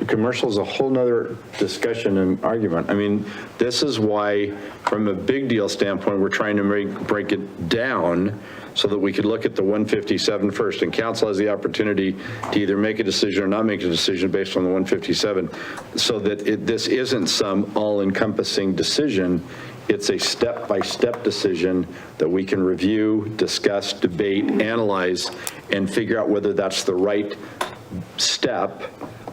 Speaker 17: Commercial is a whole nother discussion and argument. I mean, this is why, from a big deal standpoint, we're trying to break it down so that we could look at the 157 first, and council has the opportunity to either make a decision or not make a decision based on the 157, so that this isn't some all-encompassing decision. It's a step-by-step decision that we can review, discuss, debate, analyze, and figure out whether that's the right step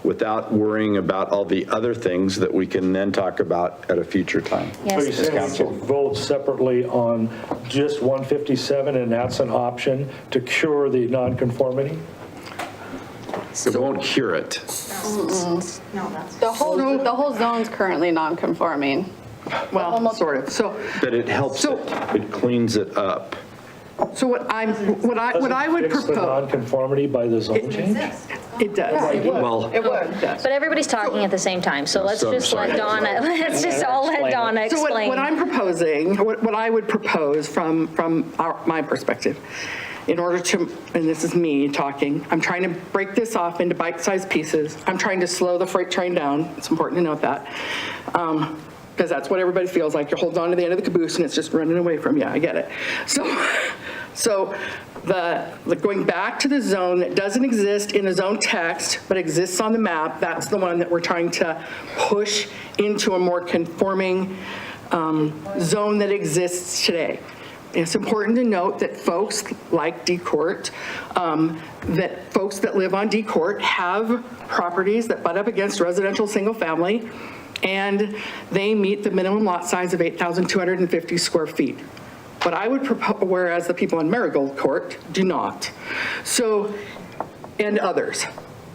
Speaker 17: without worrying about all the other things that we can then talk about at a future time.
Speaker 3: so you're saying we could vote separately on just 157, and that's an option to cure the non-conformity?
Speaker 1: it won't cure it.
Speaker 6: The whole zone's currently non-conforming.
Speaker 14: Well, sort of. So
Speaker 1: But it helps it. It cleans it up.
Speaker 14: what I would
Speaker 3: Does it fix the
Speaker 14: propose,
Speaker 3: non-conformity by the zone change?
Speaker 14: it does.
Speaker 1: Well,
Speaker 14: It would.
Speaker 13: But everybody's talking at the same time, so let's
Speaker 1: So-
Speaker 13: just
Speaker 1: sorry.
Speaker 13: let Donna, let's just all let Donna
Speaker 14: So
Speaker 13: explain.
Speaker 14: what I'm proposing, what I would propose from my perspective, in order to, and this is me talking, I'm trying to break this off into bite-sized pieces. I'm trying to slow the freight train down. It's important to note that. Because that's what everybody feels like. You're holding on to the end of the caboose and it's just running away from you. I get it. So going back to the zone that doesn't exist in the zone text, but exists on the map, that's the one that we're trying to push into a more conforming zone that exists today. It's important to note that folks like D Court, that folks that live on D Court have properties that butt up against residential single family, and they meet the minimum lot size of 8,250 square feet. But I would propose, whereas the people on Marigold Court do not. So, and others.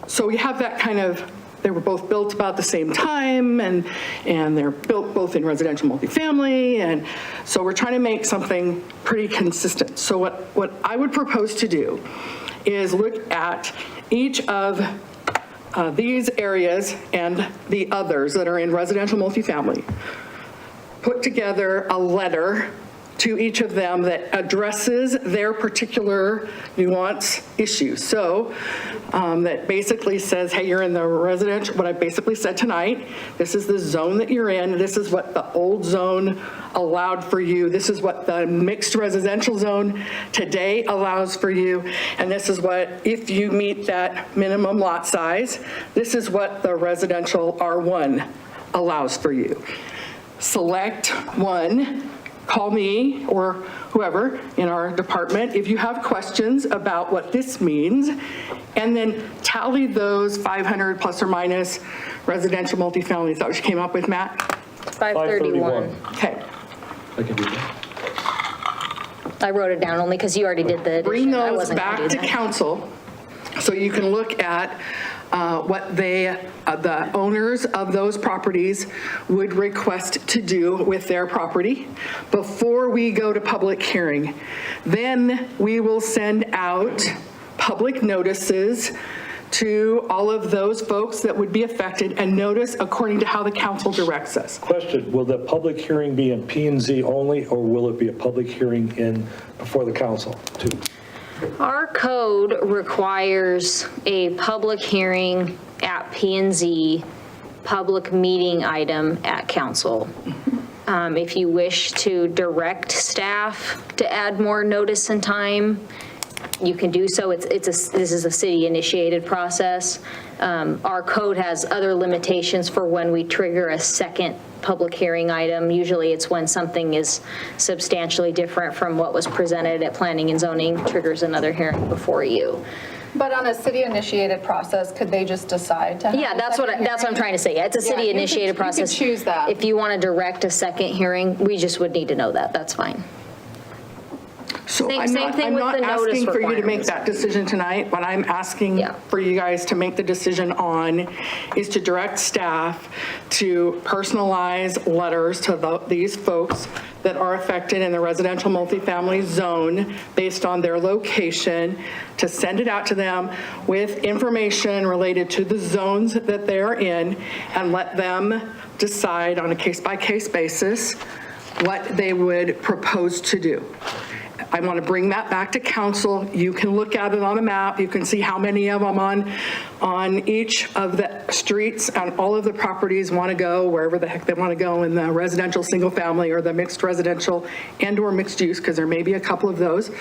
Speaker 14: So we have that kind of, they were both built about the same time, and they're built both in residential multifamily, and so we're trying to make something pretty consistent. So what I would propose to do is look at each of these areas and the others that are in residential multifamily, put together a letter to each of them that addresses their particular nuance issue. So that basically says, hey, you're in the residential, what I basically said tonight, this is the zone that you're in, this is what the old zone allowed for you, this is what the mixed residential zone today allows for you, and this is what, if you meet that minimum lot size, this is what the residential R1 allows for you. Select one, call me or whoever in our department if you have questions about what this means, and then tally those 500 plus or minus residential multifamily. Is that what you came up with, Matt?
Speaker 13: 531.
Speaker 14: Okay.
Speaker 3: I can do that.
Speaker 13: I wrote it down only because you already did the addition.
Speaker 14: Bring
Speaker 13: I
Speaker 14: those
Speaker 13: wasn't gonna
Speaker 14: back
Speaker 13: do
Speaker 14: to
Speaker 13: that.
Speaker 14: council so you can look at what the owners of those properties would request to do with their property before we go to public hearing. Then we will send out public notices to all of those folks that would be affected and notice according to how the council directs us.
Speaker 3: Question, will the public hearing be in P and Z only, or will it be a public hearing before the council too?
Speaker 13: Our code requires a public hearing at P&Z, public meeting item at council. If you wish to direct staff to add more notice and time, you can do so. This is a city-initiated process. Our code has other limitations for when we trigger a second public hearing item. Usually it's when something is substantially different from what was presented at planning and zoning, triggers another hearing before you.
Speaker 2: But on a city-initiated process, could they just decide to have
Speaker 13: Yeah,
Speaker 2: a
Speaker 13: that's what
Speaker 2: second
Speaker 13: I'm
Speaker 2: hearing?
Speaker 13: trying to say. Yeah, it's a
Speaker 2: Yeah,
Speaker 13: city-initiated process.
Speaker 2: You could choose that.
Speaker 13: If you want to direct a second hearing, we just would need to know that. That's fine.
Speaker 14: So
Speaker 13: Same
Speaker 14: I'm
Speaker 13: thing with
Speaker 14: not
Speaker 13: the notice
Speaker 14: asking for you to make
Speaker 13: requirements.
Speaker 14: that decision tonight. What I'm asking for you guys to make the decision on is to direct staff to personalize letters to these folks that are affected in the residential multifamily zone based on their location, to send it out to them with information related to the zones that they're in, and let them decide on a case-by-case basis what they would propose to do. I want to bring that back to council. You can look at it on a map. You can see how many of them on each of the streets and all of the properties want to go, wherever the heck they want to go in the residential single family or the mixed residential and or mixed use, because there may be a couple of those.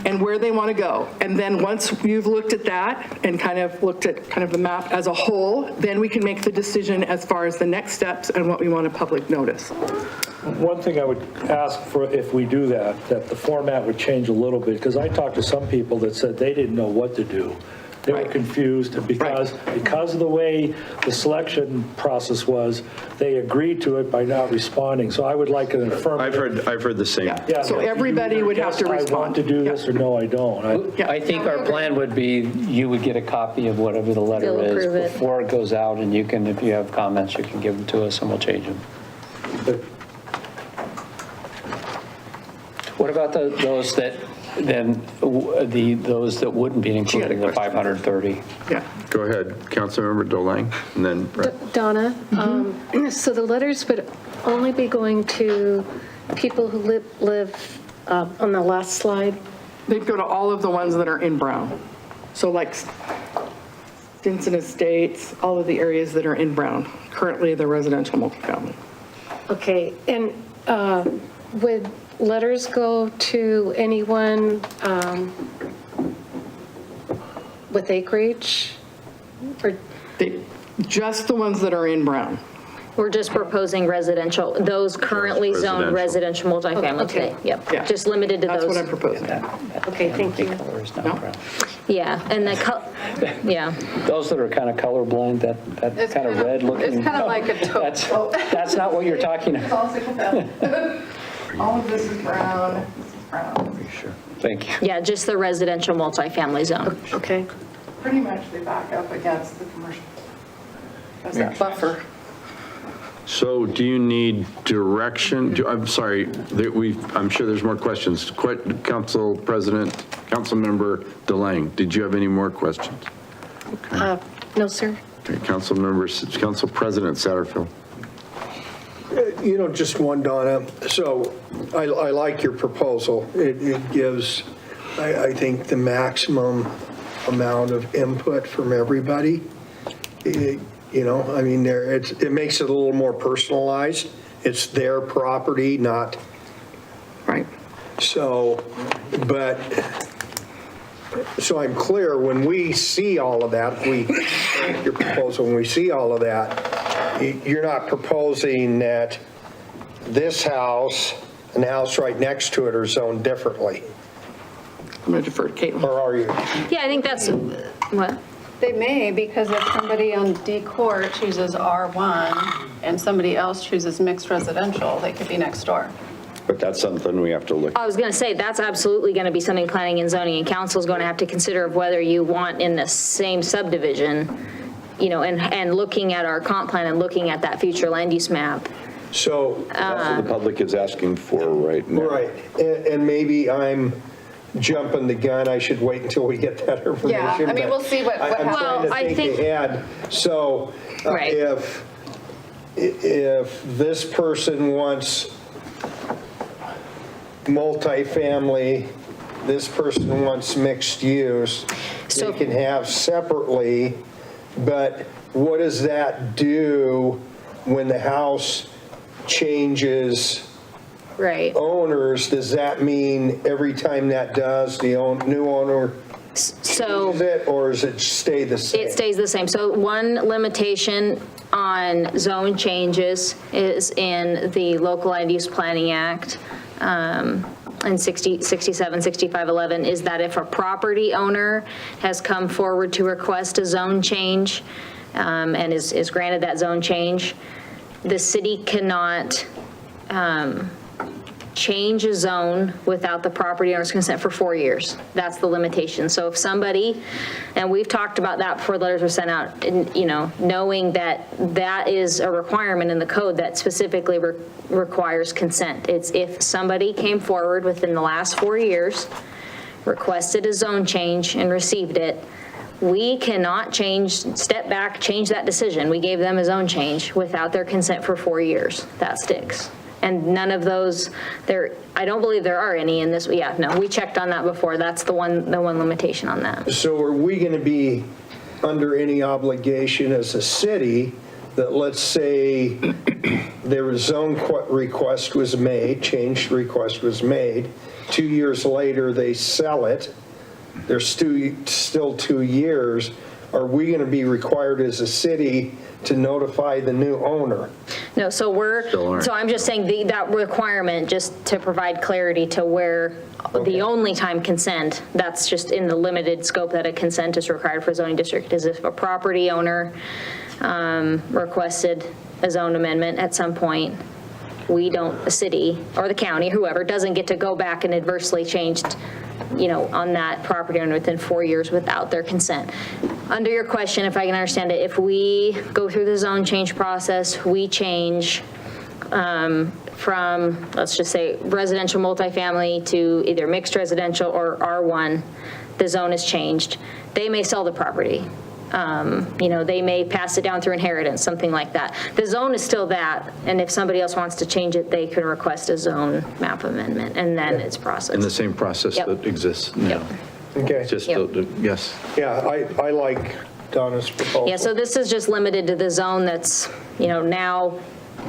Speaker 14: And where they want to go. And then once you've looked at that and kind of looked at kind of the map as a whole, then we can make the decision as far as the next steps and what we want to public notice.
Speaker 3: One thing I would ask for, if we do that the format would change a little bit, because I talked to some people that said they didn't know what to do. They were confused, and because of the way the selection process was, they agreed to it by not responding. So I would like an affirmative.
Speaker 1: I've heard the same.
Speaker 3: Yeah,
Speaker 14: So everybody would have to
Speaker 3: yes, I want
Speaker 14: respond.
Speaker 3: to do this, or no, I don't.
Speaker 7: I think our plan would be, you would get a copy of whatever the letter
Speaker 13: They'll
Speaker 7: is
Speaker 13: approve it.
Speaker 7: before it goes out, and you can, if you have comments, you can give them to us and we'll change them. What about those that, then, those that wouldn't be included in the 530?
Speaker 14: Yeah.
Speaker 1: Go ahead, Councilmember Dolang, and then Brett.
Speaker 18: Donna, so the letters would only be going to people who live on the last slide?
Speaker 14: They'd go to all of the ones that are in Brown. So like Stinson Estates, all of the areas that are in Brown, currently the residential multifamily.
Speaker 18: Okay, and would letters go to anyone with acreage? Or
Speaker 14: Just the ones that are in Brown.
Speaker 13: We're just proposing residential, those currently zoned residential multifamily
Speaker 18: Okay.
Speaker 13: today. Yep,
Speaker 14: Yeah.
Speaker 13: just limited to those.
Speaker 14: That's what I'm proposing.
Speaker 18: Okay, thank you.
Speaker 13: Yeah, and yeah.
Speaker 7: Those that are kind of colorblind, that kind of red looking.
Speaker 18: It's kind of like a topo.
Speaker 7: That's not what you're talking about.
Speaker 14: All single family. All of this is Brown, this is Brown.
Speaker 7: Sure. Thank you.
Speaker 13: Yeah, just the residential multifamily zone.
Speaker 18: Okay.
Speaker 14: Pretty much they back up against the commercial. That's that buffer.
Speaker 1: So do you need direction? I'm sorry, I'm sure there's more questions. Council President, Councilmember Delang, did you have any more questions?
Speaker 18: No, sir.
Speaker 1: Okay, Council President Satterfield.
Speaker 19: Just one, Donna. So I like your proposal. It gives, I think, the maximum amount of input from everybody. It makes it a little more personalized. It's their property, not.
Speaker 14: Right.
Speaker 19: So I'm clear, when we see all of that, your proposal, when we see all of that, you're not proposing that this house and the house right next to it are zoned differently?
Speaker 14: I'm going to defer to Caitlin.
Speaker 19: Or are you?
Speaker 13: Yeah, I think that's, what?
Speaker 6: They may, because if somebody on D Court chooses R1 and somebody else chooses mixed residential, they could be next door.
Speaker 17: But that's something we have to look.
Speaker 13: I was going to say, that's absolutely going to be something planning and zoning and council is going to have to consider of whether you want in the same subdivision, and looking at our comp plan and looking at that future land use map.
Speaker 19: So.
Speaker 17: That's what the public is asking for right now.
Speaker 19: Right. And maybe I'm jumping the gun. I should wait until we get that information.
Speaker 6: Yeah, I mean, we'll see what
Speaker 19: I'm
Speaker 6: happens.
Speaker 19: trying to think ahead. So if this person wants multifamily, this person wants mixed use, they can have separately, but what does that do when the house changes owners? Does that mean every time that does, the new owner changes it, or does it stay the same?
Speaker 13: It stays the same. So one limitation on zone changes is in the Local Land Use Planning Act, and 6511 is that if a property owner has come forward to request a zone change and is granted that zone change, the city cannot change a zone without the property owner's consent for 4 years. That's the limitation. So if somebody, and we've talked about that before letters were sent out, and, knowing that that is a requirement in the code that specifically requires consent. It's if somebody came forward within the last 4 years, requested a zone change and received it, we cannot step back, change that decision. We gave them a zone change without their consent for 4 years. That sticks. And none of those, I don't believe there are any in this. Yeah, no, we checked on that before. That's the one limitation on that.
Speaker 19: So are we going to be under any obligation as a city that, let's say their zone request was made, changed request was made, 2 years later they sell it, there's still 2 years, are we going to be required as a city to notify the new owner?
Speaker 13: No, so I'm just saying that requirement, just to provide clarity to where the only time consent, that's just in the limited scope that a consent is required for a zoning district, is if a property owner requested a zone amendment at some point, the city or the county, whoever, doesn't get to go back and adversely changed, on that property owner within 4 years without their consent. Under your question, if I can understand it, if we go through the zone change process, we change from, let's just say, residential multifamily to either mixed residential or R1, the zone is changed. They may sell the property. They may pass it down through inheritance, something like that. The zone is still that, and if somebody else wants to change it, they can request a zone map amendment, and then it's processed.
Speaker 17: In the same process that exists now.
Speaker 19: Okay.
Speaker 17: Just, yes.
Speaker 19: Yeah, I like Donna's proposal.
Speaker 13: Yeah, so this is just limited to the zone that's, now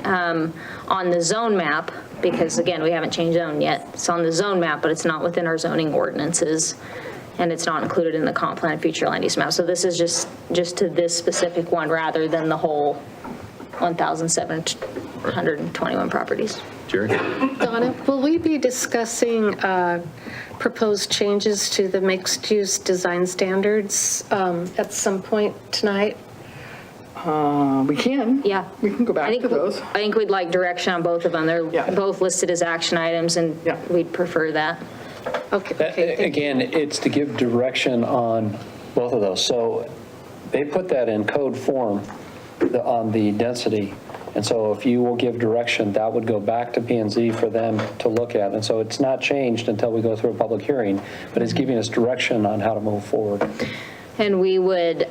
Speaker 13: on the zone map, because again, we haven't changed zone yet. It's on the zone map, but it's not within our zoning ordinances, and it's not included in the comp plan future land use map. So this is just to this specific one rather than the whole 1,721 properties.
Speaker 17: Jerry?
Speaker 18: Donna, will we be discussing proposed changes to the mixed-use design standards at some point tonight?
Speaker 14: We can.
Speaker 13: Yeah.
Speaker 14: We can go back to those.
Speaker 13: I think we'd like direction on both of them. They're both listed as action items, and we'd prefer that.
Speaker 18: Okay.
Speaker 7: Again, it's to give direction on both of those. So they put that in code form on the density. And so if you will give direction, that would go back to P&Z for them to look at. And so it's not changed until we go through a public hearing, but it's giving us direction on how to move forward.
Speaker 13: And we would,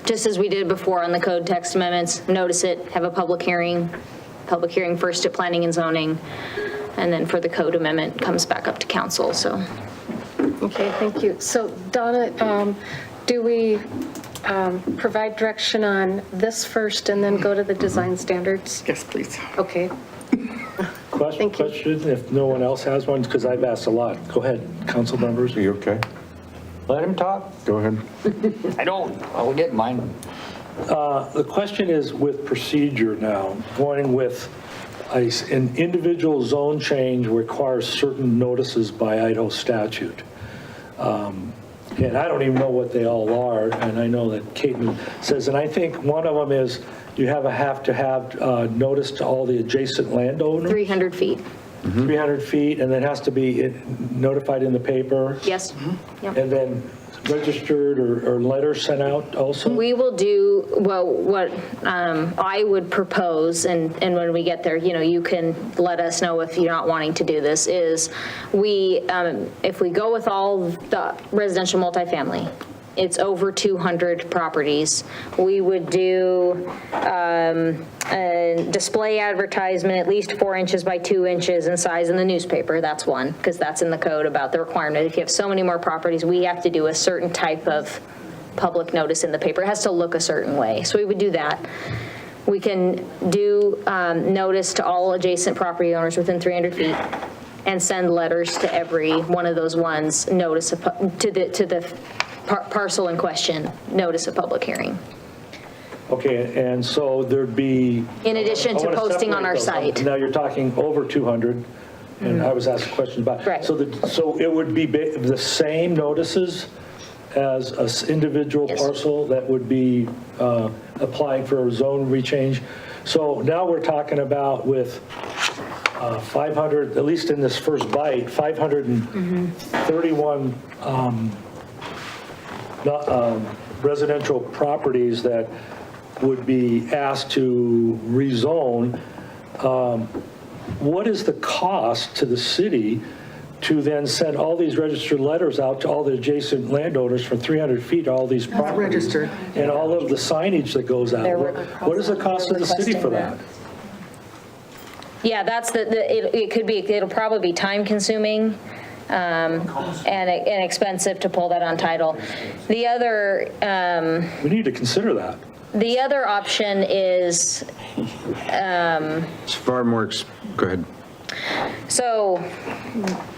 Speaker 13: just as we did before on the code text amendments, notice it, have a public hearing, public hearing first at planning and zoning, and then for the code amendment comes back up to council, so.
Speaker 18: Okay, thank you. So Donna, do we provide direction on this first and then go to the design standards?
Speaker 14: Yes, please.
Speaker 18: Okay.
Speaker 3: Question, if no one else has one, because I've asked a lot. Go ahead, council members.
Speaker 17: Are you okay?
Speaker 16: Let him talk.
Speaker 17: Go ahead.
Speaker 16: I don't, I'll get mine.
Speaker 3: The question is with procedure now, going with an individual zone change requires certain notices by Idaho statute. And I don't even know what they all are, and I know that Caitlin says, and I think one of them is you have to have notice to all the adjacent landowners.
Speaker 13: 300 feet.
Speaker 3: 300 feet, and then has to be notified in the paper.
Speaker 13: Yes. Yep.
Speaker 3: And then registered or letters sent out also?
Speaker 13: We will do, well, what I would propose, and when we get there, you can let us know if you're not wanting to do this, is if we go with all the residential multifamily, it's over 200 properties. We would do a display advertisement at least 4 inches by 2 inches in size in the newspaper. That's one, because that's in the code about the requirement. If you have so many more properties, we have to do a certain type of public notice in the paper. It has to look a certain way. So we would do that. We can do notice to all adjacent property owners within 300 feet and send letters to every one of those ones, notice to the parcel in question, notice of public hearing.
Speaker 3: Okay, and so there'd be...
Speaker 13: In addition to posting on our site.
Speaker 3: Now you're talking over 200, and I was asked a question about...
Speaker 13: Right.
Speaker 3: So it would be the same notices as an individual parcel that would be applying for a zone rechange. So now we're talking about with 500, at least in this first bite, 531 residential properties that would be asked to rezone. What is the cost to the city to then send all these registered letters out to all the adjacent landowners for 300 feet, all these properties?
Speaker 14: Registered.
Speaker 3: And all of the signage that goes out? What is the cost of the city for that?
Speaker 13: Yeah, that's it'll probably be time consuming and expensive to pull that on title. The other...
Speaker 3: we need to consider that.
Speaker 13: The other option is...
Speaker 17: It's far more, go ahead.
Speaker 13: So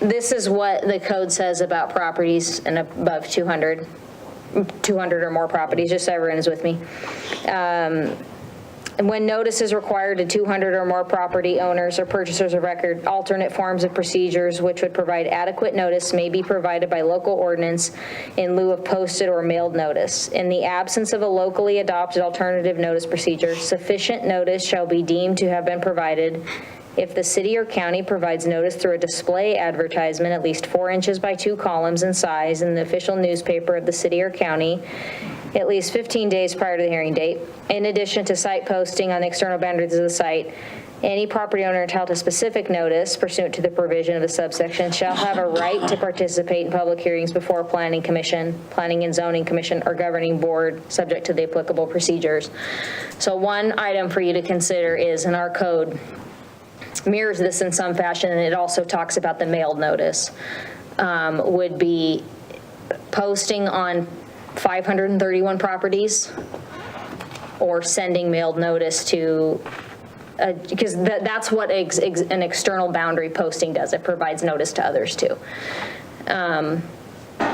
Speaker 13: this is what the code says about properties and above 200 or more properties, just so everyone is with me. When notice is required to 200 or more property owners or purchasers of record, alternate forms of procedures which would provide adequate notice may be provided by local ordinance in lieu of posted or mailed notice. In the absence of a locally adopted alternative notice procedure, sufficient notice shall be deemed to have been provided if the city or county provides notice through a display advertisement at least 4 inches by 2 columns in size in the official newspaper of the city or county at least 15 days prior to the hearing date. In addition to site posting on the external boundaries of the site, any property owner entitled to specific notice pursuant to the provision of the subsection shall have a right to participate in public hearings before Planning Commission, Planning and Zoning Commission, or Governing Board, subject to the applicable procedures. So one item for you to consider is, in our code, mirrors this in some fashion, and it also talks about the mailed notice, would be posting on 531 properties or sending mailed notice to, because that's what an external boundary posting does. It provides notice to others too.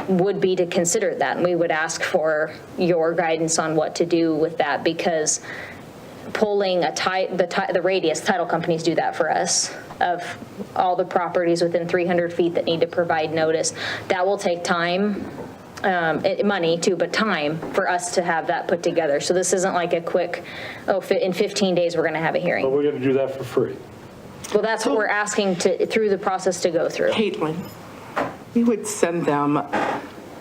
Speaker 13: Would be to consider that, and we would ask for your guidance on what to do with that, because pulling the radius, title companies do that for us, of all the properties within 300 feet that need to provide notice. That will take time, money too, but time for us to have that put together. So this isn't like a quick, in 15 days we're going to have a hearing.
Speaker 3: But we're going to do that for free.
Speaker 13: Well, that's what we're asking through the process to go through.
Speaker 14: Caitlin, we would send them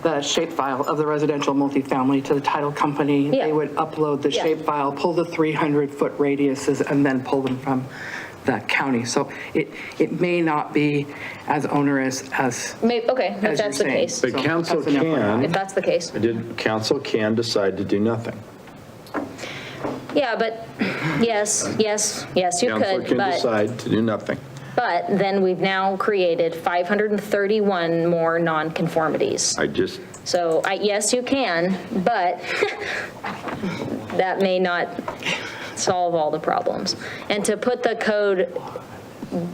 Speaker 14: the shapefile of the residential multifamily to the title company.
Speaker 13: Yeah.
Speaker 14: They would upload the shapefile, pull the 300-foot radiuses, and then pull them from the county. So it may not be as onerous as
Speaker 13: Okay, if that's the case.
Speaker 17: But council can.
Speaker 13: If that's the case.
Speaker 17: Council can decide to do nothing.
Speaker 13: Yeah, but, yes, you
Speaker 1: Council
Speaker 13: could,
Speaker 1: can
Speaker 13: but,
Speaker 1: decide to do nothing.
Speaker 13: but then we've now created 531 more nonconformities. So, yes, you can, but that may not solve all the problems. And to put the code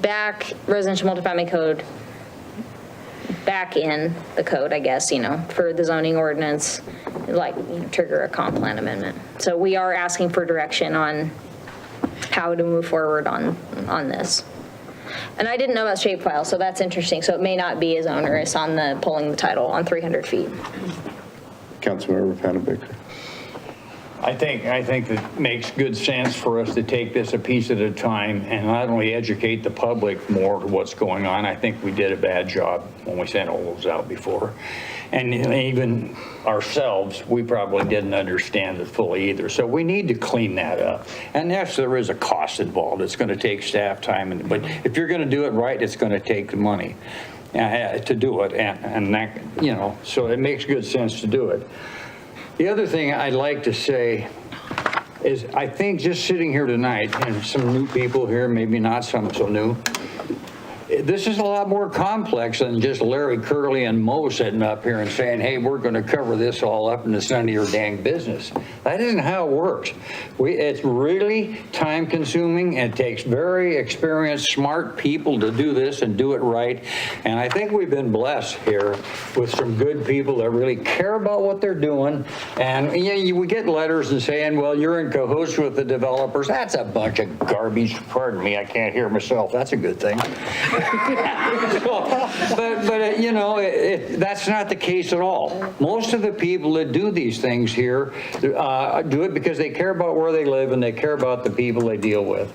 Speaker 13: back, residential multifamily code, back in the code, I guess, for the zoning ordinance, trigger a comp plan amendment. So we are asking for direction on how to move forward on this. And I didn't know about shapefile, so that's interesting. So it may not be as onerous on the pulling the title on 300 feet.
Speaker 17: Councilmember Panabaker.
Speaker 16: I think it makes good sense for us to take this a piece at a time and not only educate the public more to what's going on. I think we did a bad job when we sent all those out before. And even ourselves, we probably didn't understand it fully either. So we need to clean that up. And yes, there is a cost involved. It's going to take staff time. But if you're going to do it right, it's going to take money to do it. And that, so it makes good sense to do it. The other thing I'd like to say is I think just sitting here tonight, and some new people here, maybe not some so new, this is a lot more complex than just Larry, Curley, and Mo sitting up here and saying, hey, we're going to cover this all up and it's none of your dang business. That isn't how it works. It's really time consuming. It takes very experienced, smart people to do this and do it right. And I think we've been blessed here with some good people that really care about what they're doing. And we get letters and saying, well, you're in cahoots with the developers. That's a bunch of garbage. Pardon me, I can't hear myself. That's a good thing. That's not the case at all. Most of the people that do these things here do it because they care about where they live and they care about the people they deal with.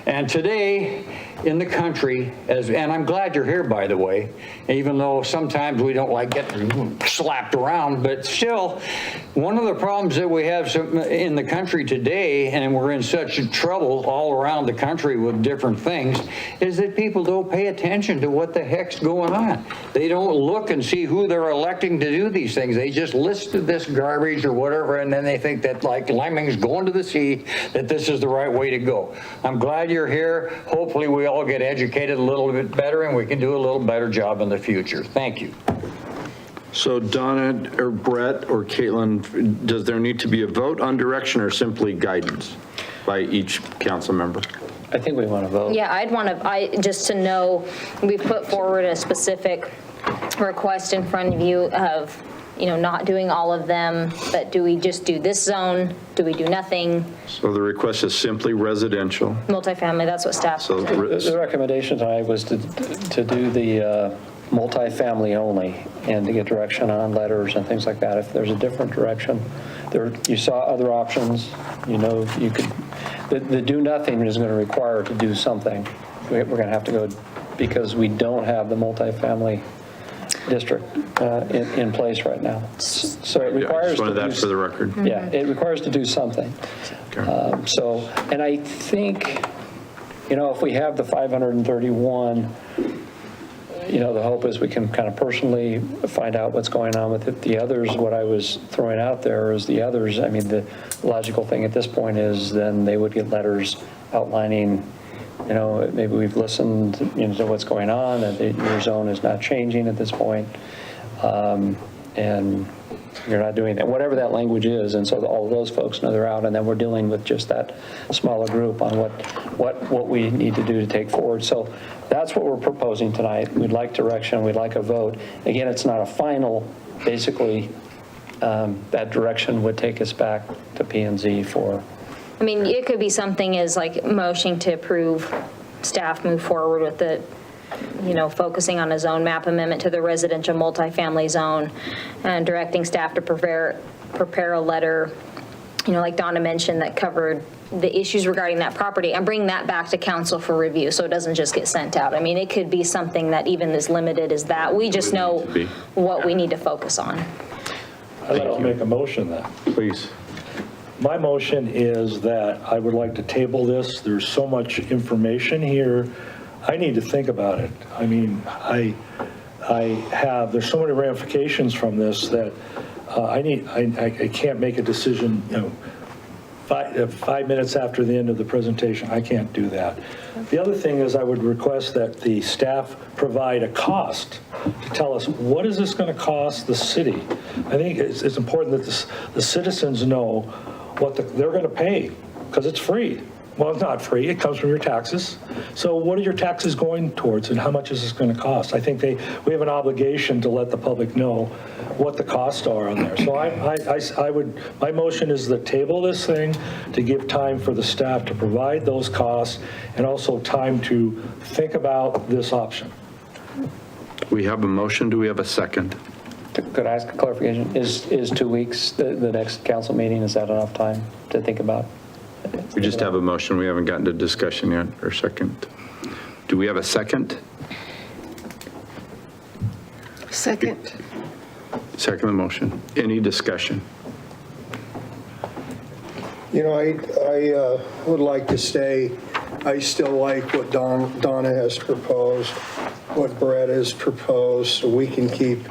Speaker 16: And today in the country, and I'm glad you're here, by the way, even though sometimes we don't like getting slapped around, but still, one of the problems that we have in the country today, and we're in such trouble all around the country with different things, is that people don't pay attention to what the heck's going on. They don't look and see who they're electing to do these things. They just listen to this garbage or whatever, and then they think that, like lemmings going to the sea, that this is the right way to go. I'm glad you're here. Hopefully we all get educated a little bit better and we can do a little better job in the future. Thank you.
Speaker 1: So Donna or Brett or Caitlin, does there need to be a vote on direction or simply guidance by each council member?
Speaker 7: I think we want to vote.
Speaker 13: Yeah, just to know, we've put forward a specific request in front of you of, not doing all of them, but do we just do this zone? Do we do nothing?
Speaker 1: So the request is simply residential.
Speaker 13: Multifamily, that's what staff said.
Speaker 7: The recommendation tonight was to do the multifamily only and to get direction on letters and things like that. If there's a different direction, you saw other options, you could, the do nothing is going to require to do something. We're going to have to go because we don't have the multifamily district in place right now. So it requires.
Speaker 1: I just wanted that for the record.
Speaker 7: Yeah, it requires to do something.
Speaker 1: Okay.
Speaker 7: And I think, if we have the 531, the hope is we can kind of personally find out what's going on with it. The others, what I was throwing out there is the others, the logical thing at this point is then they would get letters outlining, maybe we've listened, to what's going on, that your zone is not changing at this point, and you're not doing that, whatever that language is. And so all of those folks know they're out, and then we're dealing with just that smaller group on what we need to do to take forward. So that's what we're proposing tonight. We'd like direction, we'd like a vote. Again, it's not a final, basically, that direction would take us back to P&Z for.
Speaker 13: It could be something as like motion to approve staff move forward with the, focusing on a zone map amendment to the residential multifamily zone and directing staff to prepare a letter, like Donna mentioned, that covered the issues regarding that property and bring that back to council for review so it doesn't just get sent out. It could be something that even as limited as that. We just know what we need to focus on.
Speaker 3: I'll make a motion then.
Speaker 1: Please.
Speaker 3: My motion is that I would like to table this. There's so much information here. I need to think about it. There's so many ramifications from this that I can't make a decision, 5 minutes after the end of the presentation. I can't do that. The other thing is I would request that the staff provide a cost to tell us, what is this going to cost the city? I think it's important that the citizens know what they're going to pay, because it's free. Well, it's not free, it comes from your taxes. So what are your taxes going towards, and how much is this going to cost? I think we have an obligation to let the public know what the costs are on there. So my motion is to table this thing, to give time for the staff to provide those costs, and also time to think about this option.
Speaker 1: We have a motion, do we have a second?
Speaker 7: Could I ask a clarification? Is 2 weeks the next council meeting? Is that enough time to think about?
Speaker 1: We just have a motion, we haven't gotten to discussion yet, or second. Do we have a second?
Speaker 18: Second.
Speaker 1: Second the motion. Any discussion?
Speaker 19: You know, I would like to say, I still like what Donna has proposed, what Brett has proposed, so we can keep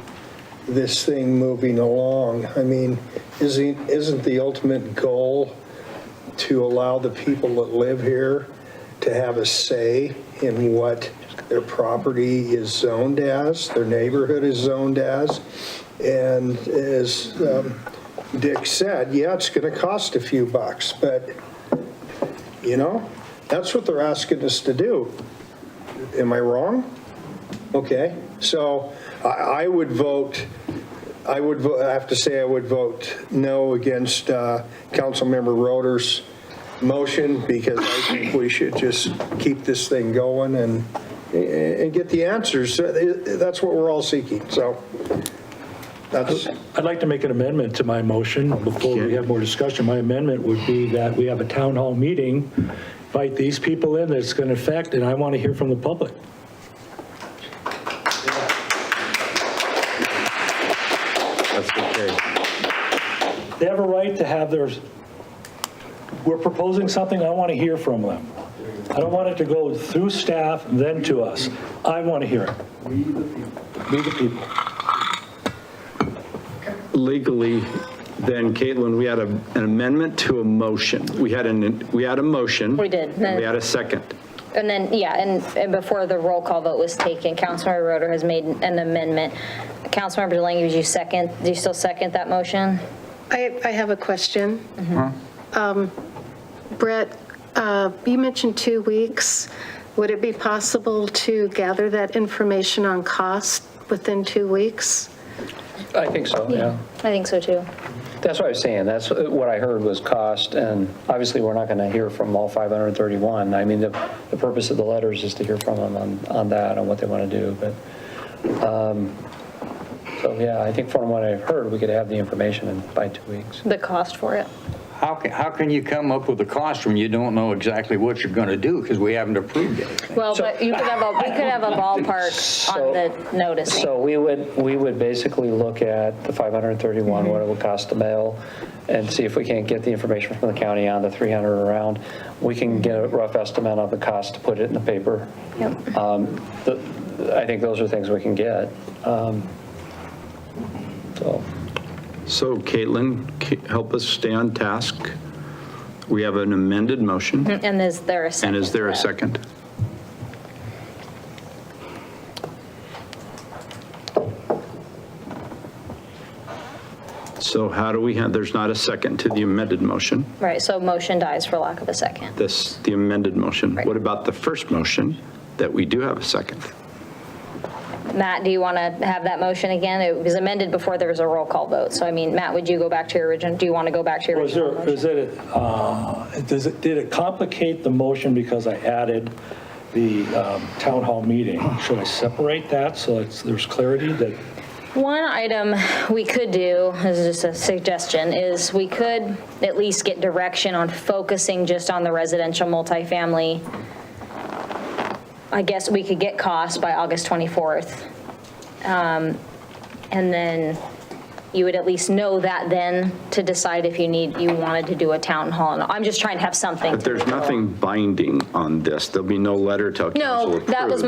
Speaker 19: this thing moving along. I mean, isn't the ultimate goal to allow the people that live here to have a say in what their property is zoned as, their neighborhood is zoned as? And as Dick said, yeah, it's going to cost a few bucks, but, you know, that's what they're asking us to do. Am I wrong? Okay, so I would vote, I have to say I would vote no against Councilmember Roeder's motion, because I think we should just keep this thing going and get the answers. That's what we're all seeking, so that's...
Speaker 3: I'd like to make an amendment to my motion before we have more discussion. My amendment would be that we have a town hall meeting, invite these people in that it's going to affect, and I want to hear from the public.
Speaker 1: That's okay.
Speaker 3: They have a right to have theirs. We're proposing something, I want to hear from them. I don't want it to go through staff, then to us. I want to hear it. We the people.
Speaker 1: Legally, then, Caitlin, we had an amendment to a motion. We had a motion.
Speaker 13: We did.
Speaker 1: We had a second.
Speaker 13: And then, yeah, and before the roll call vote was taken, Councilmember Roeder has made an amendment. Councilmember DeLange, do you still second that motion?
Speaker 18: I have a question. Brett, you mentioned 2 weeks. Would it be possible to gather that information on cost within 2 weeks?
Speaker 7: I think so, yeah.
Speaker 13: I think so too.
Speaker 7: That's what I was saying. That's what I heard was cost, and obviously we're not going to hear from all 531. I mean, the purpose of the letters is to hear from them on that, on what they want to do. But so yeah, I think from what I've heard, we could have the information by 2 weeks.
Speaker 13: The cost for it.
Speaker 16: How can you come up with a cost when you don't know exactly what you're going to do, because we haven't approved anything?
Speaker 13: Well, but we could have a ballpark on the noticing.
Speaker 7: So we would basically look at the 531, what it would cost to mail, and see if we can't get the information from the county on the 300 around. We can get a rough estimate of the cost to put it in the paper.
Speaker 13: Yep.
Speaker 7: I think those are things we can get.
Speaker 1: So Caitlin, help us stay on task. We have an amended motion.
Speaker 13: And is there a second?
Speaker 1: And is there a second? So how do we have, there's not a second to the amended motion.
Speaker 13: Right, so motion dies for lack of a second.
Speaker 1: The amended motion.
Speaker 13: Right.
Speaker 1: What about the first motion that we do have a second?
Speaker 13: Matt, do you want to have that motion again? It was amended before there was a roll call vote. So I mean, Matt, would you go back to your original, do you want to go back to your original motion?
Speaker 3: Did it complicate the motion because I added the town hall meeting? Should I separate that so there's clarity that?
Speaker 13: One item we could do, this is just a suggestion, is we could at least get direction on focusing just on the residential multifamily. I guess we could get costs by August 24th. And then you would at least know that then to decide if you wanted to do a town hall. I'm just trying to have something.
Speaker 1: But there's nothing binding on this. There'll be no letter till council approves.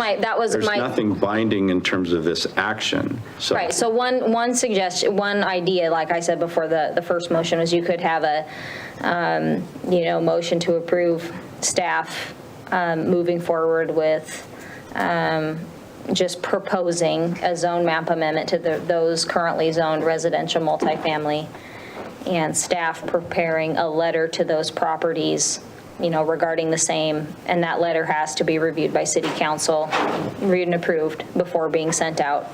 Speaker 13: There's
Speaker 1: nothing binding in terms of this action. So
Speaker 13: Right, so one suggestion, one idea, like I said before, the first motion was you could have a, motion to approve staff moving forward with just proposing a zone map amendment to those currently zoned residential multifamily, and staff preparing a letter to those properties, regarding the same, and that letter has to be reviewed by city council, reviewed and approved before being sent out.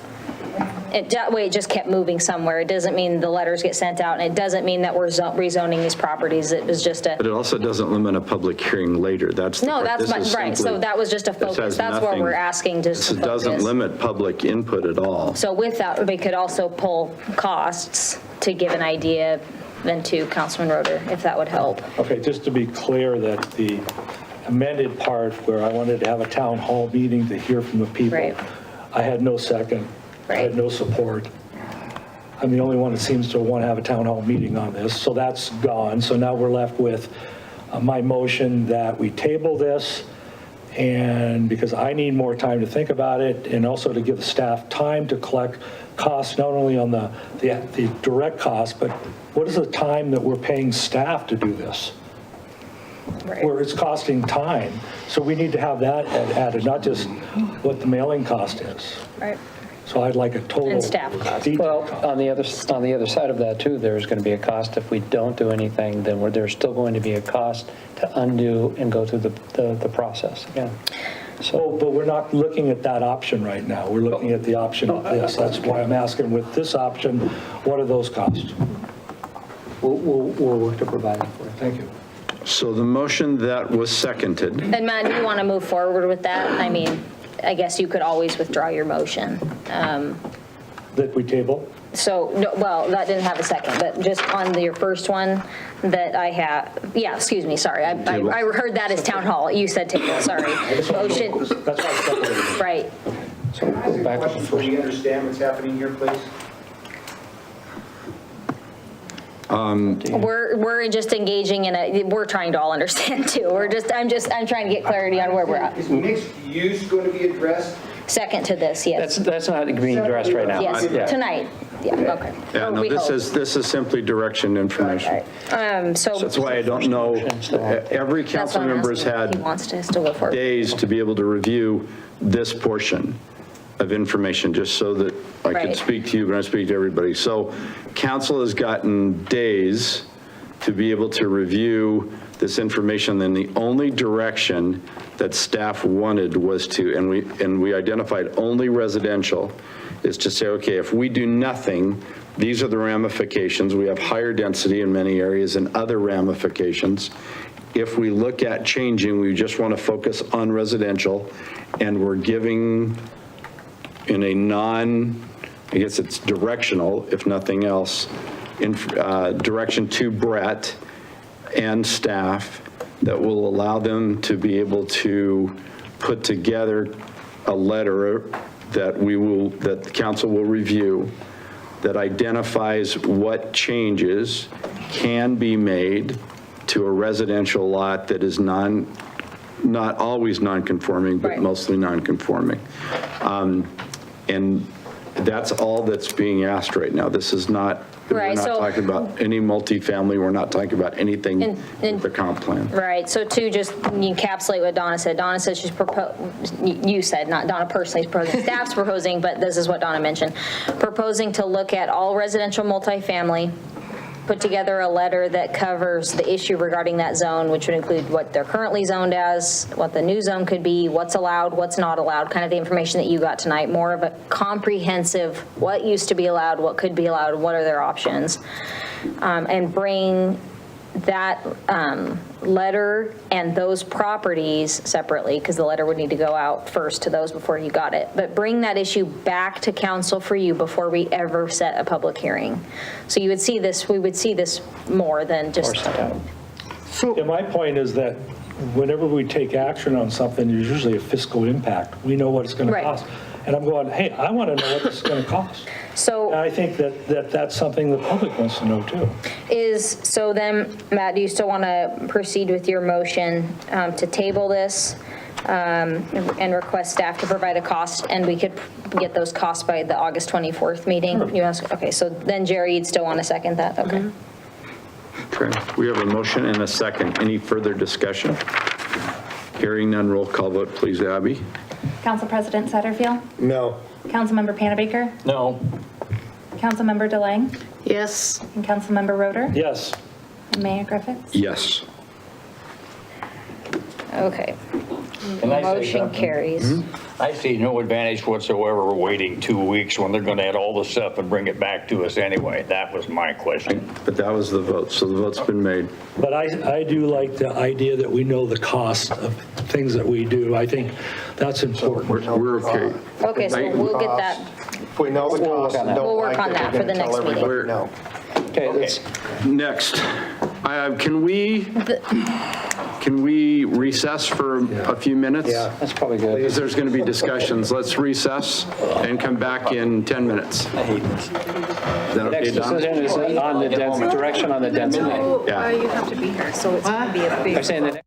Speaker 13: That way it just kept moving somewhere. It doesn't mean the letters get sent out, and it doesn't mean that we're rezoning these properties. It was just a.
Speaker 1: But it also doesn't limit a public hearing later. That's the part.
Speaker 13: That's right. So that was just a focus. That's what we're asking just to focus.
Speaker 1: This doesn't limit public input at all.
Speaker 13: So with that, we could also pull costs to give an idea then to Councilman Roeder, if that would help.
Speaker 3: Okay, just to be clear that the amended part where I wanted to have a town hall meeting to hear from the people,
Speaker 13: Right.
Speaker 3: I had no second. I had no support. I'm the only one that seems to want to have a town hall meeting on this, so that's gone. So now we're left with my motion that we table this, and because I need more time to think about it, and also to give the staff time to collect costs, not only on the direct costs, but what is the time that we're paying staff to do this?
Speaker 13: Right.
Speaker 3: Where it's costing time. So we need to have that added, not just what the mailing cost is.
Speaker 13: Right.
Speaker 3: So I'd like a total.
Speaker 13: And staff cost.
Speaker 3: detailed
Speaker 7: Well, on the other side of that too, there's going to be a cost if we don't do anything, then there's still going to be a cost to undo and go through the process again.
Speaker 3: So, but we're not looking at that option right now. We're looking at the option of this. That's why I'm asking with this option, what are those costs? We'll work to provide it for you. Thank you.
Speaker 1: So the motion that was seconded,
Speaker 13: And Matt, do you want to move forward with that? I mean, I guess you could always withdraw your motion.
Speaker 3: That we table?
Speaker 13: So, no, well, that didn't have a second, but just on your first one that I have, yeah, excuse me, sorry. I heard that as town hall. You said table, sorry. Motion,
Speaker 3: That's why I separated.
Speaker 13: right.
Speaker 3: So go back to the first.
Speaker 19: Do you understand what's happening here, please?
Speaker 13: We're just engaging in we're trying to all understand too. I'm trying to get clarity on where we're at.
Speaker 19: Is mixed use going to be addressed?
Speaker 13: Second to this, yes.
Speaker 7: That's not being addressed right now.
Speaker 13: Yes,
Speaker 7: Yeah.
Speaker 13: tonight. Yeah, okay.
Speaker 1: yeah,
Speaker 13: Or
Speaker 1: no,
Speaker 13: we
Speaker 1: this
Speaker 13: hope.
Speaker 1: is simply direction information.
Speaker 13: So
Speaker 1: That's why I don't know, every
Speaker 13: that's
Speaker 1: council
Speaker 13: what I'm
Speaker 1: member's
Speaker 13: asking.
Speaker 1: had
Speaker 13: He wants to still go forward.
Speaker 1: days to be able to review this portion of information, just so that I
Speaker 13: Right.
Speaker 1: could speak to you, but I speak to everybody. So council has gotten days to be able to review this information, then the only direction that staff wanted was to, and we identified only residential, is to say, okay, if we do nothing, these are the ramifications. We have higher density in many areas and other ramifications. If we look at changing, we just want to focus on residential, and we're giving in a I guess it's directional, if nothing else, direction to Brett and staff that will allow them to be able to put together a letter that the council will review that identifies what changes can be made to a residential lot that is not always non-conforming, but
Speaker 13: Right.
Speaker 1: mostly non-conforming. And that's all that's being asked right now. This is not, we're
Speaker 13: Right,
Speaker 1: not
Speaker 13: so-
Speaker 1: talking about any multifamily, we're not talking about anything with the comp plan.
Speaker 13: Right, so to just encapsulate what Donna said she's you said, not Donna personally is proposing, staff's proposing, but this is what Donna mentioned, proposing to look at all residential multifamily, put together a letter that covers the issue regarding that zone, which would include what they're currently zoned as, what the new zone could be, what's allowed, what's not allowed, kind of the information that you got tonight, more of a comprehensive, what used to be allowed, what could be allowed, what are their options, and bring that letter and those properties separately, because the letter would need to go out first to those before you got it, but bring that issue back to council for you before we ever set a public hearing. So you would see this, we would see this more than just.
Speaker 3: Yeah, my point is that whenever we take action on something, there's usually a fiscal impact. We know what it's going to
Speaker 13: Right.
Speaker 3: cost. And I'm going, hey, I want to know what this is going to cost.
Speaker 13: So
Speaker 3: And I think that that's something the public wants to know too.
Speaker 13: so then, Matt, do you still want to proceed with your motion to table this and request staff to provide a cost, and we could get those costs by the August 24th meeting? Okay, so then Jerry, you'd still want to second that? Okay.
Speaker 1: Okay, we have a motion and a second. Any further discussion? Hearing none, roll call vote, please, Abby.
Speaker 2: Council President Satterfield?
Speaker 19: No.
Speaker 2: Councilmember Panabaker?
Speaker 16: No.
Speaker 2: Councilmember DeLang?
Speaker 18: Yes.
Speaker 2: And Councilmember Roder?
Speaker 3: Yes.
Speaker 2: And Mayor Griffiths?
Speaker 1: Yes.
Speaker 13: Okay.
Speaker 16: Can I say
Speaker 13: Motion
Speaker 16: something?
Speaker 13: carries.
Speaker 16: I see no advantage whatsoever waiting 2 weeks when they're going to add all the stuff and bring it back to us anyway. That was my question.
Speaker 1: But that was the vote, so the vote's been made.
Speaker 3: But I do like the idea that we know the cost of things that we do. I think that's important.
Speaker 1: We're okay.
Speaker 13: Okay, so we'll get that.
Speaker 19: If we know the cost and don't
Speaker 13: We'll work
Speaker 19: like
Speaker 13: on
Speaker 19: it,
Speaker 13: that
Speaker 19: we're
Speaker 13: for the
Speaker 19: gonna tell
Speaker 13: next meeting.
Speaker 19: everybody no.
Speaker 1: Okay, next. Can we recess for a few minutes?
Speaker 19: Yeah.
Speaker 7: That's probably good.
Speaker 1: Because there's going to be discussions. Let's recess and come back in 10 minutes. Is that okay,
Speaker 7: Next
Speaker 1: Don?
Speaker 7: decision is on the direction on the density.
Speaker 1: Yeah.
Speaker 2: You have to be here, so it's going to be a big.
Speaker 7: I'm saying the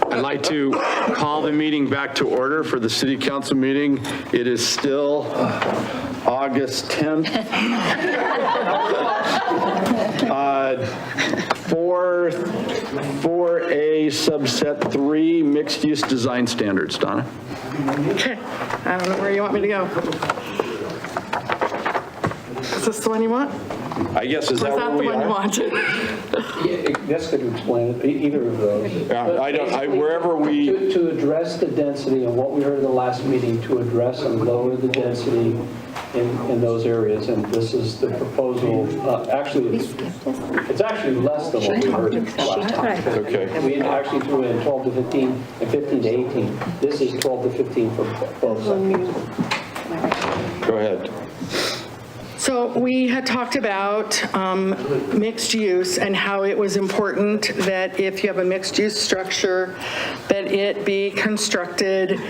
Speaker 1: I'd like to call the meeting back to order for the city council meeting. It is still August 10th. 4A subset 3 mixed use design standards. Donna?
Speaker 14: Okay, I don't know where you want me to go. Is this the one you want?
Speaker 1: I guess, is
Speaker 14: Or
Speaker 1: that
Speaker 14: is
Speaker 1: where
Speaker 14: that the
Speaker 1: we
Speaker 14: one you
Speaker 1: are?
Speaker 14: wanted?
Speaker 7: Yes, could you explain it, either of those?
Speaker 1: Wherever we,
Speaker 7: To address the density and what we heard in the last meeting, to address and lower the density in those areas, and this is the proposal, actually, it's actually less than what we heard last time.
Speaker 1: Okay.
Speaker 7: We actually threw in 12 to 15 and 15 to 18. This is 12 to 15 for both sections.
Speaker 1: go ahead.
Speaker 14: So we had talked about mixed use and how it was important that if you have a mixed use structure, that it be constructed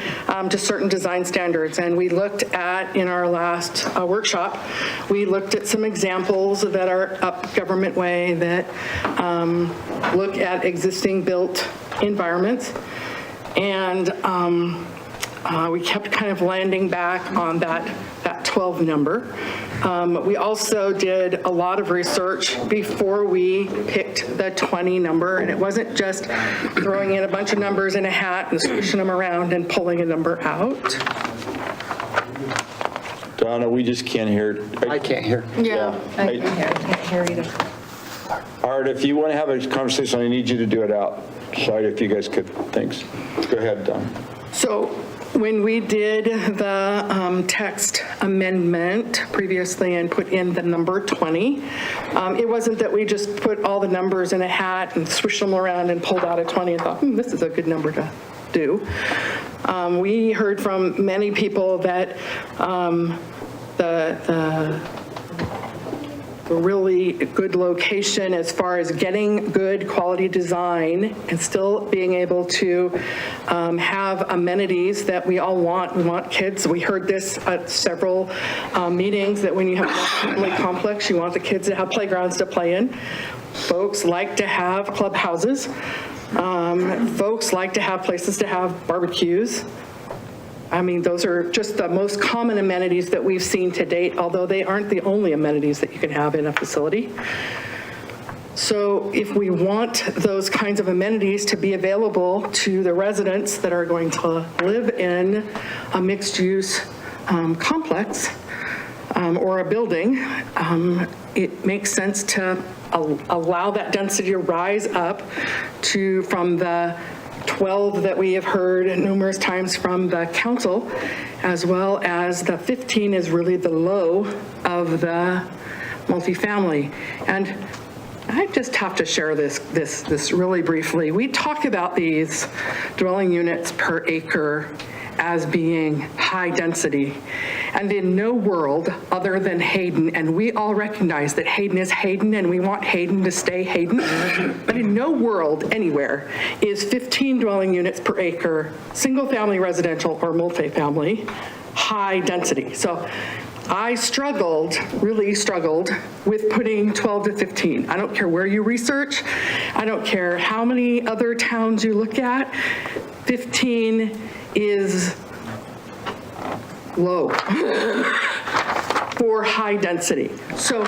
Speaker 14: to certain design standards. And we looked at, in our last workshop, we looked at some examples that are up Government Way that look at existing built environments. And we kept kind of landing back on that 12 number. We also did a lot of research before we picked the 20 number, and it wasn't just throwing in a bunch of numbers in a hat and swishing them around and pulling a number out.
Speaker 17: Donna, we just can't hear.
Speaker 7: I can't hear.
Speaker 14: Yeah.
Speaker 2: I can't hear either.
Speaker 17: Art, if you want to have a conversation, I need you to do it outside if you guys could. Thanks. Go ahead, Don.
Speaker 14: So when we did the text amendment previously and put in the number 20, it wasn't that we just put all the numbers in a hat and swished them around and pulled out a 20 and thought, this is a good number to do. We heard from many people that the really good location as far as getting good quality design and still being able to have amenities that we all want. We want kids. We heard this at several meetings that when you have a family complex, you want the kids to have playgrounds to play in. Folks like to have clubhouses. Folks like to have places to have barbecues. I mean, those are just the most common amenities that we've seen to date, although they aren't the only amenities that you can have in a facility. So if we want those kinds of amenities to be available to the residents that are going to live in a mixed-use complex or a building, it makes sense to allow that density to rise up to from the 12 that we have heard numerous times from the council, as well as the 15 is really the low of the multifamily. And I just have to share this really briefly. We talk about these dwelling units per acre as being high density. And in no world other than Hayden, and we all recognize that Hayden is Hayden and we want Hayden to stay Hayden, but in no world anywhere is 15 dwelling units per acre, single family residential or multifamily, high density. So I really struggled with putting 12 to 15. I don't care where you research. I don't care how many other towns you look at. 15 is low for high density. So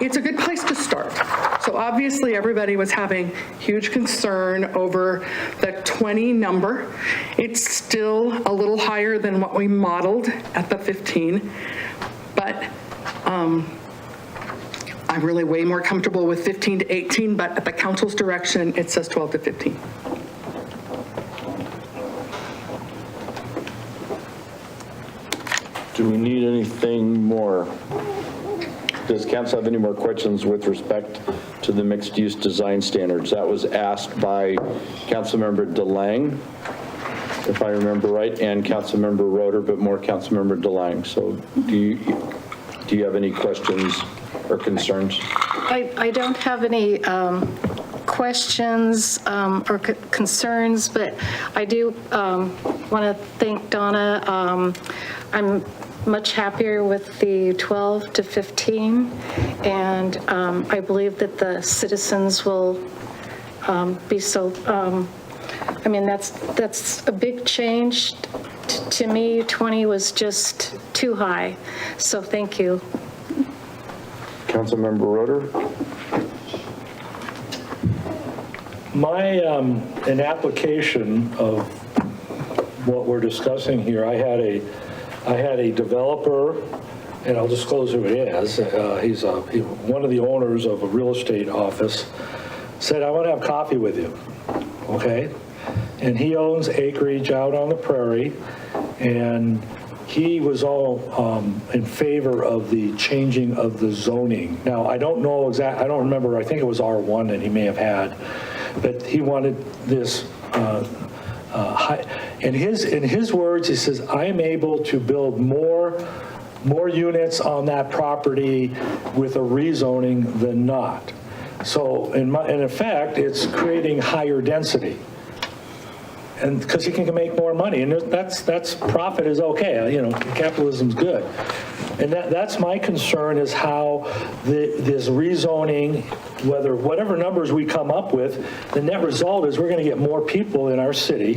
Speaker 14: it's a good place to start. So obviously everybody was having huge concern over the 20 number. It's still a little higher than what we modeled at the 15, but I'm really way more comfortable with 15 to 18, but at the council's direction, it says 12 to 15.
Speaker 17: Do we need anything more? Does council have any more questions with respect to the mixed-use design standards? That was asked by Councilmember DeLange, if I remember right, and Councilmember Roeder, but more Councilmember DeLange. So do you have any questions or concerns?
Speaker 18: I don't have any questions or concerns, but I do want to thank Donna. I'm much happier with the 12 to 15, and I believe that the citizens will be so, I mean, that's a big change. To me, 20 was just too high, so thank you.
Speaker 17: Councilmember Roeder?
Speaker 3: An application of what we're discussing here, I had a developer, and I'll disclose who it is. He's one of the owners of a real estate office, said, I want to have coffee with you, okay? And he owns acreage out on the prairie, and he was all in favor of the changing of the zoning. Now, I don't know I don't remember, I think it was R1 that he may have had, but he wanted this, in his words, he says, I am able to build more units on that property with a rezoning than not. So in effect, it's creating higher density. And because he can make more money, and that's profit is okay, capitalism's good. And that's my concern, is how this rezoning, whatever numbers we come up with, the net result is we're going to get more people in our city,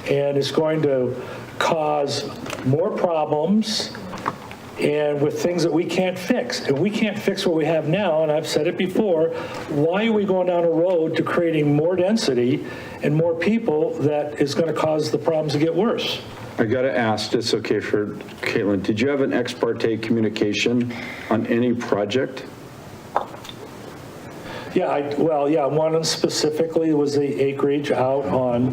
Speaker 3: and it's going to cause more problems, and with things that we can't fix. And we can't fix what we have now, and I've said it before, why are we going down a road to creating more density and more people that is going to cause the problems to get worse?
Speaker 1: I got to ask, it's okay for Caitlin, did you have an ex parte communication on any project?
Speaker 3: Yeah, one specifically was the acreage out on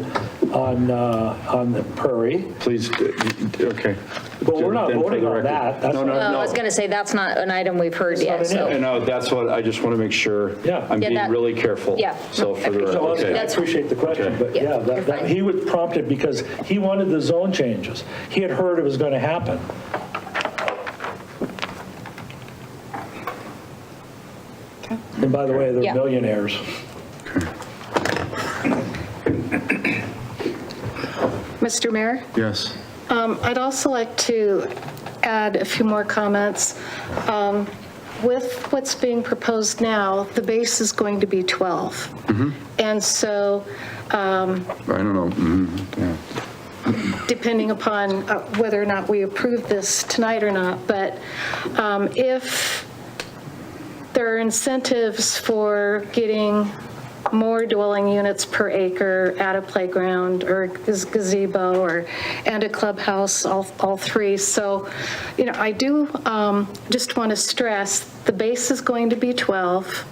Speaker 3: the prairie.
Speaker 1: Please, okay.
Speaker 3: But we're not voting on that.
Speaker 1: No.
Speaker 13: I was going to say, that's not an item we've heard yet, so.
Speaker 1: No, that's what, I just want to make sure I'm being really careful.
Speaker 13: Yeah.
Speaker 1: So for the, okay.
Speaker 3: I appreciate the question, but yeah, he was prompted because he wanted the zone changes. He had heard it was going to happen. And by the way, they're millionaires.
Speaker 18: Mr. Mayor?
Speaker 1: Yes.
Speaker 18: I'd also like to add a few more comments. With what's being proposed now, the base is going to be 12. And so,
Speaker 1: I don't know. Yeah.
Speaker 18: depending upon whether or not we approve this tonight or not, but if there are incentives for getting more dwelling units per acre at a playground or gazebo and a clubhouse, all three. So, I do just want to stress the base is going to be 12.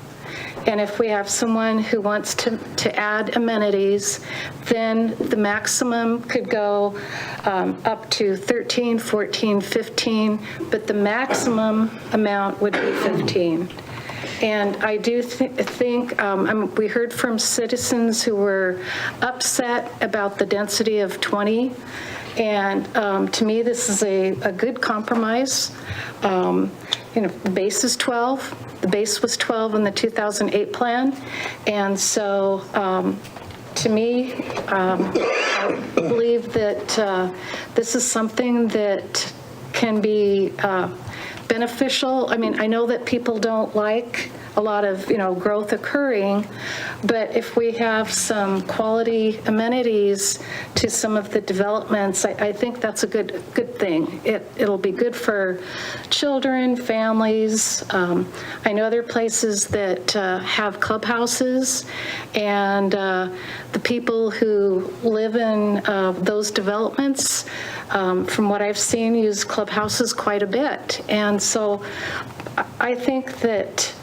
Speaker 18: And if we have someone who wants to add amenities, then the maximum could go up to 13, 14, 15, but the maximum amount would be 15. And I do think, we heard from citizens who were upset about the density of 20, and to me, this is a good compromise. The base is 12. The base was 12 in the 2008 plan, and so to me, I believe that this is something that can be beneficial. I mean, I know that people don't like a lot of, growth occurring, but if we have some quality amenities to some of the developments, I think that's a good thing. It'll be good for children, families. I know there are places that have clubhouses, and the people who live in those developments, from what I've seen, use clubhouses quite a bit. And so I think that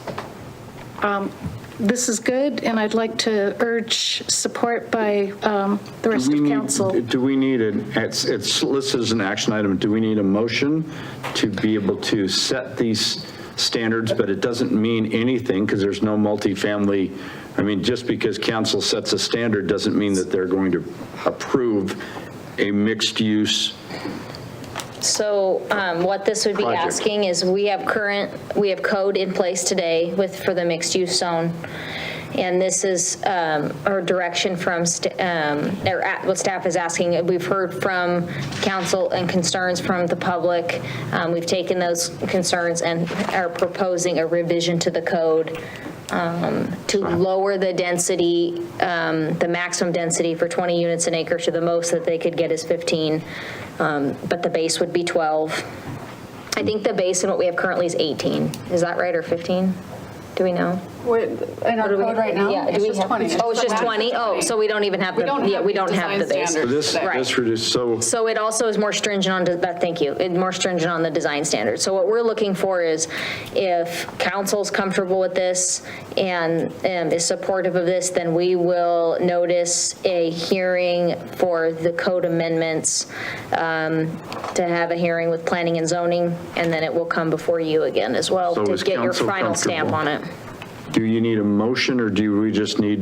Speaker 18: this is good, and I'd like to urge support by the rest of council.
Speaker 1: Do we need it's listed as an action item, do we need a motion to be able to set these standards, but it doesn't mean anything because there's no multifamily? I mean, just because council sets a standard doesn't mean that they're going to approve a mixed use.
Speaker 13: So what this would be asking is we have code in place today for the mixed use zone. And this is our direction from, what staff is asking. We've heard from council and concerns from the public. We've taken those concerns and are proposing a revision to the code to lower the density, the maximum density for 20 units an acre to the most that they could get is 15, but the base would be 12. I think the base in what we have currently is 18. Is that right, or 15? Do we know?
Speaker 6: In our code right now,
Speaker 13: Yeah,
Speaker 6: it's just 20.
Speaker 13: Oh, it's just 20? Oh, so we don't even have the, yeah, we don't have the base.
Speaker 1: So this reduces,
Speaker 13: So it also is more stringent on, thank you, more stringent on the design standards. So what we're looking for is if council's comfortable with this and is supportive of this, then we will notice a hearing for the code amendments, to have a hearing with planning and zoning, and then it will come before you again as well
Speaker 1: So
Speaker 13: to
Speaker 1: is
Speaker 13: get your
Speaker 1: council
Speaker 13: final stamp on it.
Speaker 1: do you need a motion, or do we just need,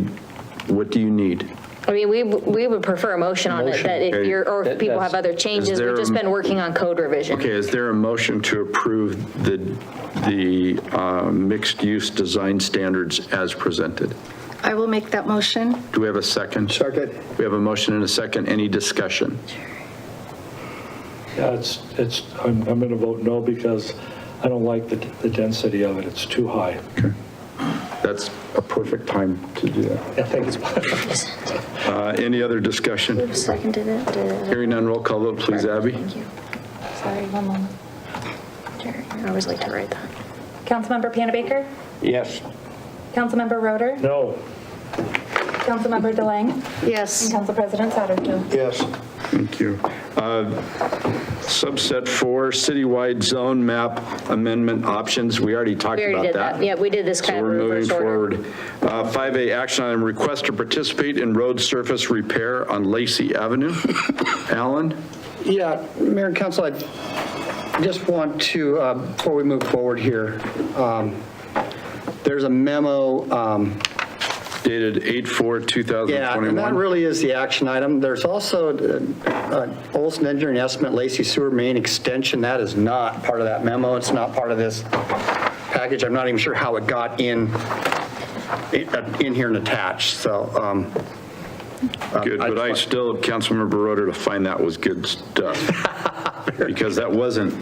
Speaker 1: what do you need?
Speaker 13: I mean, we would prefer a motion on it, that if
Speaker 1: okay.
Speaker 13: you're, or if people have other changes,
Speaker 1: there
Speaker 13: we've just been working on code revision.
Speaker 1: Okay, is there a motion to approve the mixed-use design standards as presented?
Speaker 18: I will make that motion.
Speaker 1: Do we have a second?
Speaker 8: Second.
Speaker 1: We have a motion and a second. Any discussion?
Speaker 3: Yeah, I'm going to vote no because I don't like the density of it. It's too high.
Speaker 1: That's a perfect time to do that.
Speaker 3: I think it's
Speaker 1: Any other discussion?
Speaker 13: Who seconded it?
Speaker 1: Hearing none, roll call vote, please, Abby.
Speaker 13: Thank you. Sorry, one moment. Jerry, I always like to write that.
Speaker 2: Councilmember Panabaker?
Speaker 16: Yes.
Speaker 2: Councilmember Roeder?
Speaker 3: No.
Speaker 2: Councilmember DeLange?
Speaker 18: Yes.
Speaker 2: And Council President Satterfield?
Speaker 19: Yes.
Speaker 1: Thank you. Subset 4, citywide zone map amendment options. We already talked
Speaker 13: We already
Speaker 1: about
Speaker 13: did
Speaker 1: that.
Speaker 13: that. Yeah, we did this kind of
Speaker 1: So we're moving
Speaker 13: reverse order.
Speaker 1: forward. 5A, action item, request to participate in road surface repair on Lacey Avenue. Alan?
Speaker 8: Yeah, Mayor and Council, I just want to, before we move forward here, there's a memo.
Speaker 1: Dated 8/4/2021.
Speaker 8: Yeah, and that really is the action item. There's also Olson Engineering Estimate Lacey Sewer Main Extension. That is not part of that memo. It's not part of this package. I'm not even sure how it got in here and attached, so.
Speaker 1: Good, but I still, Councilmember Roeder, to find that was good stuff. Because that wasn't,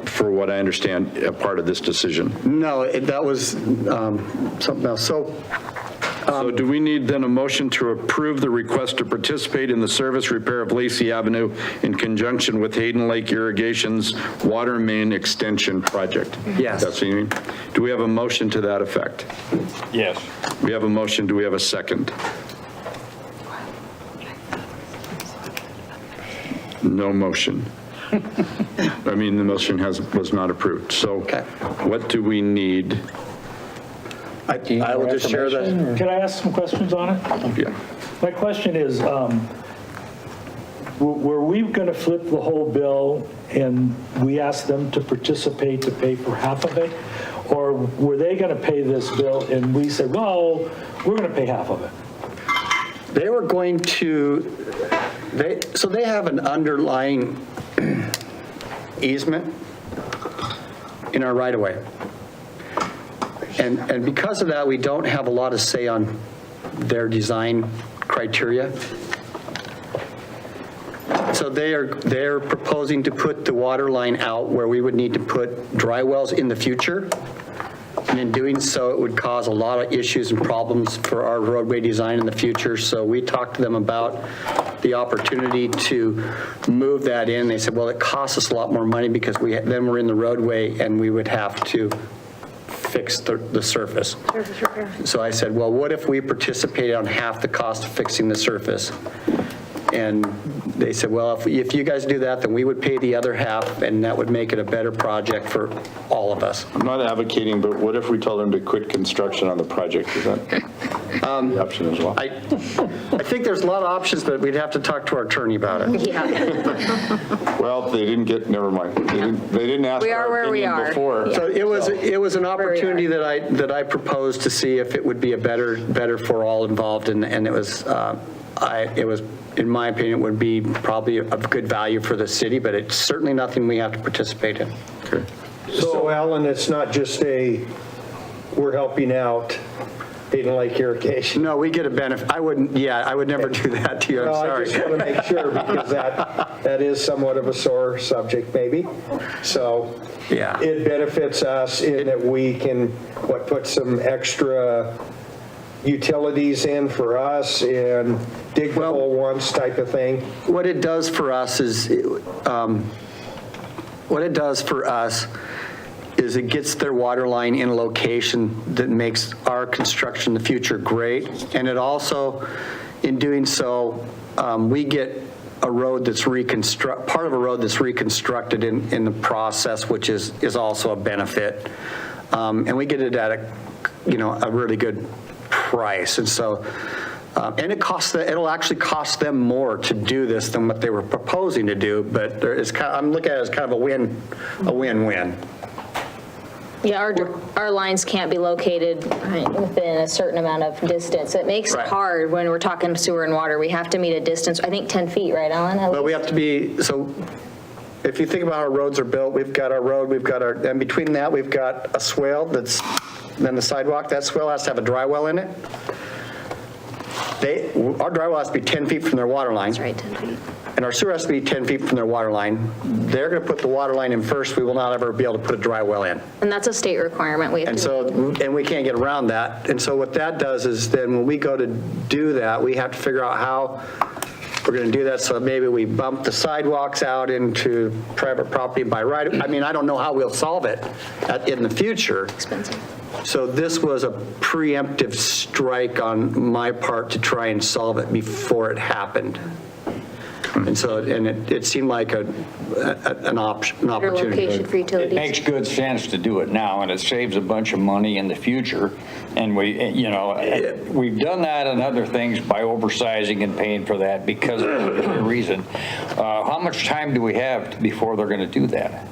Speaker 1: for what I understand, a part of this decision.
Speaker 8: No, that was something else.
Speaker 1: So do we need then a motion to approve the request to participate in the service repair of Lacey Avenue in conjunction with Hayden Lake Irrigation's water main extension project?
Speaker 8: Yes.
Speaker 1: That's what you mean? Do we have a motion to that effect?
Speaker 16: Yes.
Speaker 1: We have a motion. Do we have a second? No motion. I mean, the motion was not approved. So what do we need?
Speaker 8: I will just share that.
Speaker 3: Can I ask some questions on it?
Speaker 1: Yeah.
Speaker 3: My question is, were we going to flip the whole bill and we asked them to participate to pay for half of it? Or were they going to pay this bill and we said, well, we're going to pay half of it?
Speaker 8: They were going to, so they have an underlying easement in our right-of-way. And because of that, we don't have a lot of say on their design criteria. So they're proposing to put the water line out where we would need to put dry wells in the future. And in doing so, it would cause a lot of issues and problems for our roadway design in the future. So we talked to them about the opportunity to move that in. They said, well, it costs us a lot more money because then we're in the roadway and we would have to fix the surface. So I said, well, what if we participated on half the cost of fixing the surface? And they said, well, if you guys do that, then we would pay the other half, and that would make it a better project for all of us.
Speaker 17: I'm not advocating, but what if we told them to quit construction on the project? Is that the option as well?
Speaker 8: I think there's a lot of options, but we'd have to talk to our attorney about it.
Speaker 13: Yeah.
Speaker 17: Well, they didn't get, never mind. They didn't ask
Speaker 13: We
Speaker 17: for
Speaker 13: are
Speaker 17: our
Speaker 13: where we
Speaker 17: opinion
Speaker 13: are.
Speaker 17: before.
Speaker 8: So it was an opportunity that I proposed to see if it would be a better for all involved, and it was, in my opinion, would be probably of good value for the city, but it's certainly nothing we have to participate in.
Speaker 19: So Alan, it's not just we're helping out. Hayden Lake irrigation.
Speaker 8: No, we get a benefit. I would never do that to you, I'm
Speaker 19: No,
Speaker 8: sorry.
Speaker 19: I just want to make sure, because that is somewhat of a sore subject, maybe. So
Speaker 8: Yeah.
Speaker 19: it benefits us in that we can, put some extra utilities in for us and dig the hole once type of thing.
Speaker 8: What it does for us is, it gets their water line in a location that makes our construction in the future great. And it also, in doing so, we get a road that's part of a road that's reconstructed in the process, which is also a benefit. And we get it at a really good price. And so, and it'll actually cost them more to do this than what they were proposing to do, but I'm looking at it as kind of a win-win.
Speaker 13: Yeah, our lines can't be located within a certain amount of distance. It makes it hard when we're talking sewer and water. We have to meet a distance, I think 10 feet, right, Alan?
Speaker 8: But we have to be, so if you think about how our roads are built, we've got our road, and between that, we've got a swale then the sidewalk. That swale has to have a dry well in it. Our dry well has to be 10 feet from their water line.
Speaker 13: That's right, 10 feet.
Speaker 8: And our sewer has to be 10 feet from their water line. They're going to put the water line in first. We will not ever be able to put a dry well in.
Speaker 13: And that's a state requirement.
Speaker 8: And we can't get around that. And so what that does is then when we go to do that, we have to figure out how we're going to do that. So maybe we bump the sidewalks out into private property by right. I mean, I don't know how we'll solve it in the future.
Speaker 13: Expensive.
Speaker 8: So this was a preemptive strike on my part to try and solve it before it happened. And so, it seemed like an opportunity.
Speaker 13: Location for utilities.
Speaker 16: It makes good sense to do it now, and it saves a bunch of money in the future. And we've done that and other things by oversizing and paying for that because of the reason. How much time do we have before they're going to do that?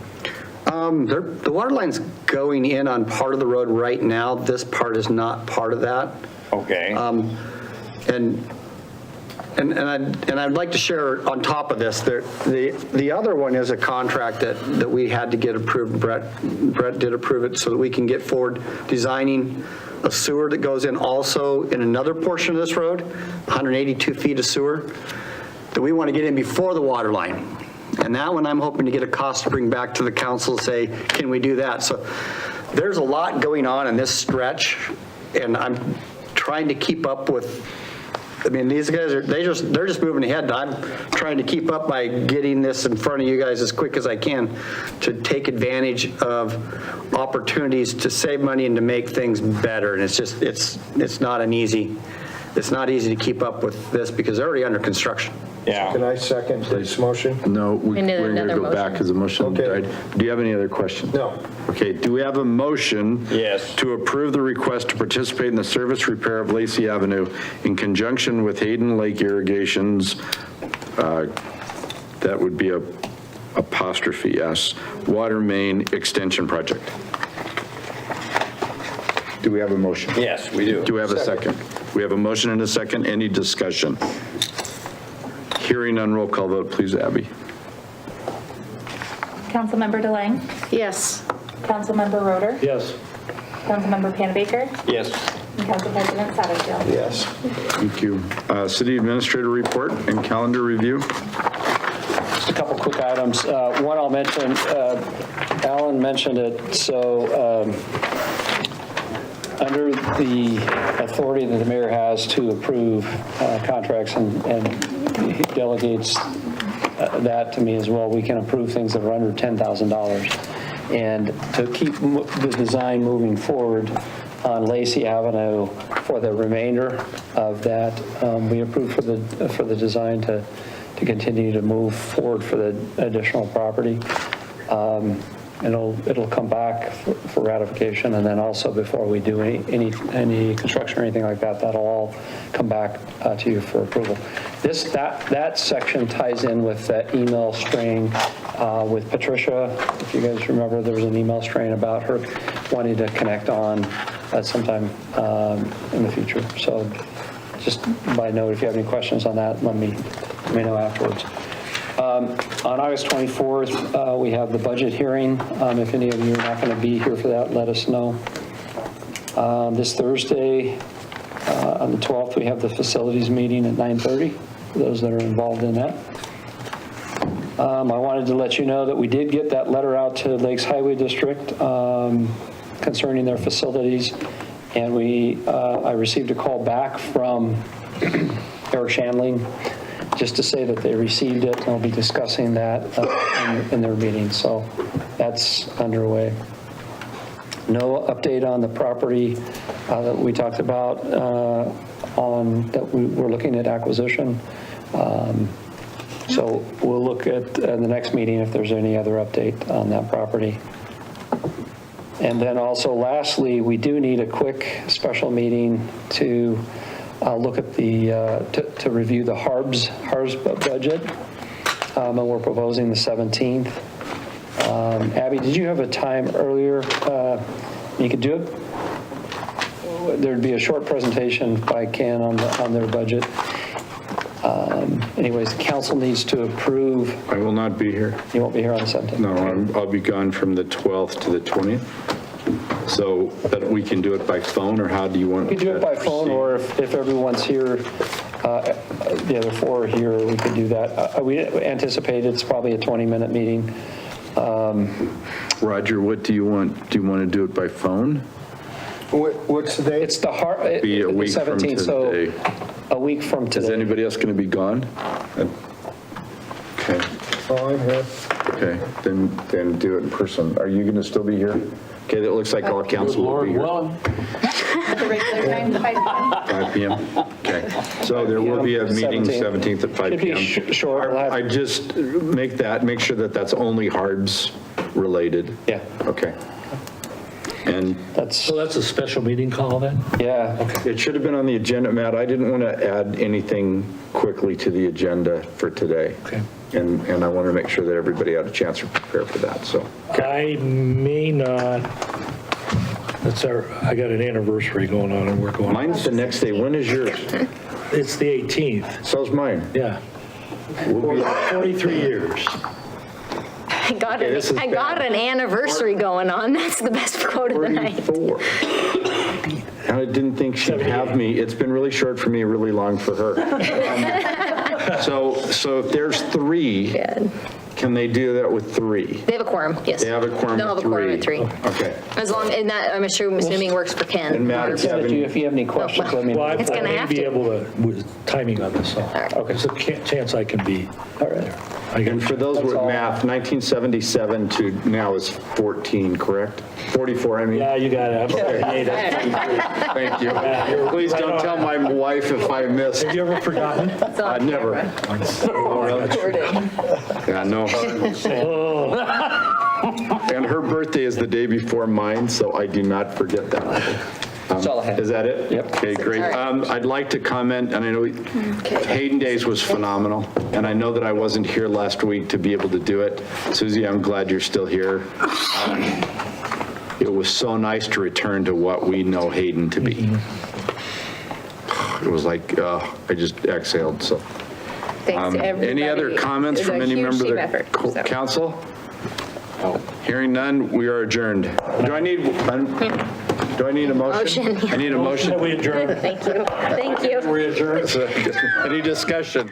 Speaker 8: The water line's going in on part of the road right now. This part is not part of that.
Speaker 16: Okay.
Speaker 8: And I'd like to share on top of this, the other one is a contract that we had to get approved. Brett did approve it so that we can get forward designing a sewer that goes in also in another portion of this road, 182 feet of sewer, that we want to get in before the water line. And that one I'm hoping to get a cost to bring back to the council, say, can we do that? So there's a lot going on in this stretch, and I'm trying to keep up with. I mean, these guys they're just moving ahead. I'm trying to keep up by getting this in front of you guys as quick as I can to take advantage of opportunities to save money and to make things better. And it's not easy to keep up with this because they're already under construction.
Speaker 16: Yeah.
Speaker 19: Can I second this motion?
Speaker 17: No, we're
Speaker 13: need
Speaker 17: going to
Speaker 13: another
Speaker 17: go back
Speaker 13: motion.
Speaker 17: because the motion
Speaker 19: Okay.
Speaker 17: died. Do you have any other questions?
Speaker 19: No.
Speaker 17: Okay, do we have a motion?
Speaker 16: Yes.
Speaker 17: To approve the request to participate in the service repair of Lacey Avenue in conjunction with Hayden Lake Irrigation's, that would be a apostrophe S, water main extension project? Do we have a motion?
Speaker 16: Yes, we do.
Speaker 17: Do we have a second? We have a motion and a second. Any discussion? Hearing none, roll call vote, please, Abby.
Speaker 2: Councilmember DeLange?
Speaker 18: Yes.
Speaker 2: Councilmember Roeder?
Speaker 3: Yes.
Speaker 2: Councilmember Panabaker?
Speaker 16: Yes.
Speaker 2: And Council President Satterfield?
Speaker 19: Yes.
Speaker 17: Thank you. City Administrator report and calendar review.
Speaker 7: Just a couple quick items. One I'll mention, Alan mentioned it, so under the authority that the mayor has to approve contracts and he delegates that to me as well, we can approve things that are under $10,000. And to keep the design moving forward on Lacey Avenue for the remainder of that, we approved for the design to continue to move forward for the additional property. It'll come back for ratification, and then also before we do any construction or anything like that, that'll all come back to you for approval. That section ties in with that email string with Patricia. If you guys remember, there was an email string about her wanting to connect on at sometime in the future. So just by note, if you have any questions on that, let me know afterwards. On August 24th, we have the budget hearing. If any of you are not going to be here for that, let us know. This Thursday, On the 12th, we have the facilities meeting at 9:30, for those that are involved in that. I wanted to let you know that we did get that letter out to Lakes Highway District concerning their facilities, and I received a call back from Eric Shanling just to say that they received it, and they'll be discussing that in their meeting, so that's underway. No update on the property that we talked about that we're looking at acquisition. So we'll look at the next meeting if there's any other update on that property. And then also lastly, we do need a quick special meeting to look at to review the HARB's budget. And we're proposing the 17th. Abby, did you have a time earlier you could do it? There'd be a short presentation by Ken on their budget. Anyways, the council needs to approve.
Speaker 17: I will not be here.
Speaker 7: You won't be here on the 17th?
Speaker 17: No, I'll be gone from the 12th to the 20th. So that we can do it by phone, or how do you want?
Speaker 7: We can do it by phone, or if everyone's here, the other four are here, we could do that. We anticipate it's probably a 20-minute meeting.
Speaker 17: Roger, what do you want? Do you want to do it by phone?
Speaker 19: What's the date?
Speaker 7: It's the
Speaker 17: Be a week from
Speaker 7: 17th, so
Speaker 17: today.
Speaker 7: a week from today.
Speaker 17: Is anybody else going to be gone? Okay.
Speaker 19: Oh, I'm here.
Speaker 17: Okay, then do it in person. Are you going to still be here? Okay, that looks like all council will be here.
Speaker 2: The regular time, 5 p.m.
Speaker 17: 5 p.m. Okay, so there will be a meeting 17th at 5 p.m.
Speaker 7: Should be short.
Speaker 17: I just make sure that that's only HARB's related.
Speaker 7: Yeah.
Speaker 17: Okay. And
Speaker 3: So that's a special meeting call then?
Speaker 7: Yeah.
Speaker 17: it should have been on the agenda, Matt. I didn't want to add anything quickly to the agenda for today.
Speaker 3: Okay.
Speaker 17: And I want to make sure that everybody had a chance to prepare for that, so.
Speaker 3: I may not, I got an anniversary going on and we're going.
Speaker 17: Mine's the next day. When is yours?
Speaker 3: It's the 18th.
Speaker 17: So's mine.
Speaker 3: Yeah. 43 years.
Speaker 13: I got
Speaker 17: Okay, this is bad.
Speaker 13: an anniversary going on. That's the best quote of the night.
Speaker 17: 44. And I didn't think she'd have me. It's been really short for me, really long for her. So if there's 3, can they do that with 3?
Speaker 13: They have a quorum, yes.
Speaker 17: They have a quorum
Speaker 13: They'll have a quorum at 3.
Speaker 17: Okay.
Speaker 13: As long, and that, I'm assuming works for Ken.
Speaker 17: And Matt,
Speaker 7: If you have any questions, let me know.
Speaker 3: Well,
Speaker 13: It's gonna
Speaker 3: I may
Speaker 13: have
Speaker 3: be
Speaker 13: to.
Speaker 3: able to, with timing on this, so.
Speaker 13: right.
Speaker 3: There's a chance I can be there.
Speaker 17: And for those with math, 1977 to now is 14, correct? 44, I mean.
Speaker 3: Yeah, you got it. I'm 38.
Speaker 17: Thank you. Please don't tell my wife if I miss.
Speaker 3: Have you ever forgotten?
Speaker 17: Never. Oh, really? Yeah, no. And her birthday is the day before mine, so I do not forget that.
Speaker 7: That's all I have.
Speaker 17: Is that it?
Speaker 7: Yep.
Speaker 17: Okay, great. I'd like to comment, and I know Hayden Days was phenomenal, and I know that I wasn't here last week to be able to do it. Susie, I'm glad you're still here. It was so nice to return to what we know Hayden to be. It was like, I just exhaled, so.
Speaker 2: Thanks to everybody.
Speaker 17: Any other comments
Speaker 2: It was
Speaker 17: from
Speaker 2: a
Speaker 17: any
Speaker 2: huge
Speaker 17: member
Speaker 2: team
Speaker 17: of the
Speaker 2: effort, so.
Speaker 17: council? Hearing none, we are adjourned. Do I need a motion?
Speaker 13: Motion, yeah.
Speaker 17: I need a motion.
Speaker 3: We adjourn.
Speaker 13: Thank you. Thank you.
Speaker 3: We adjourn.
Speaker 17: Any discussion?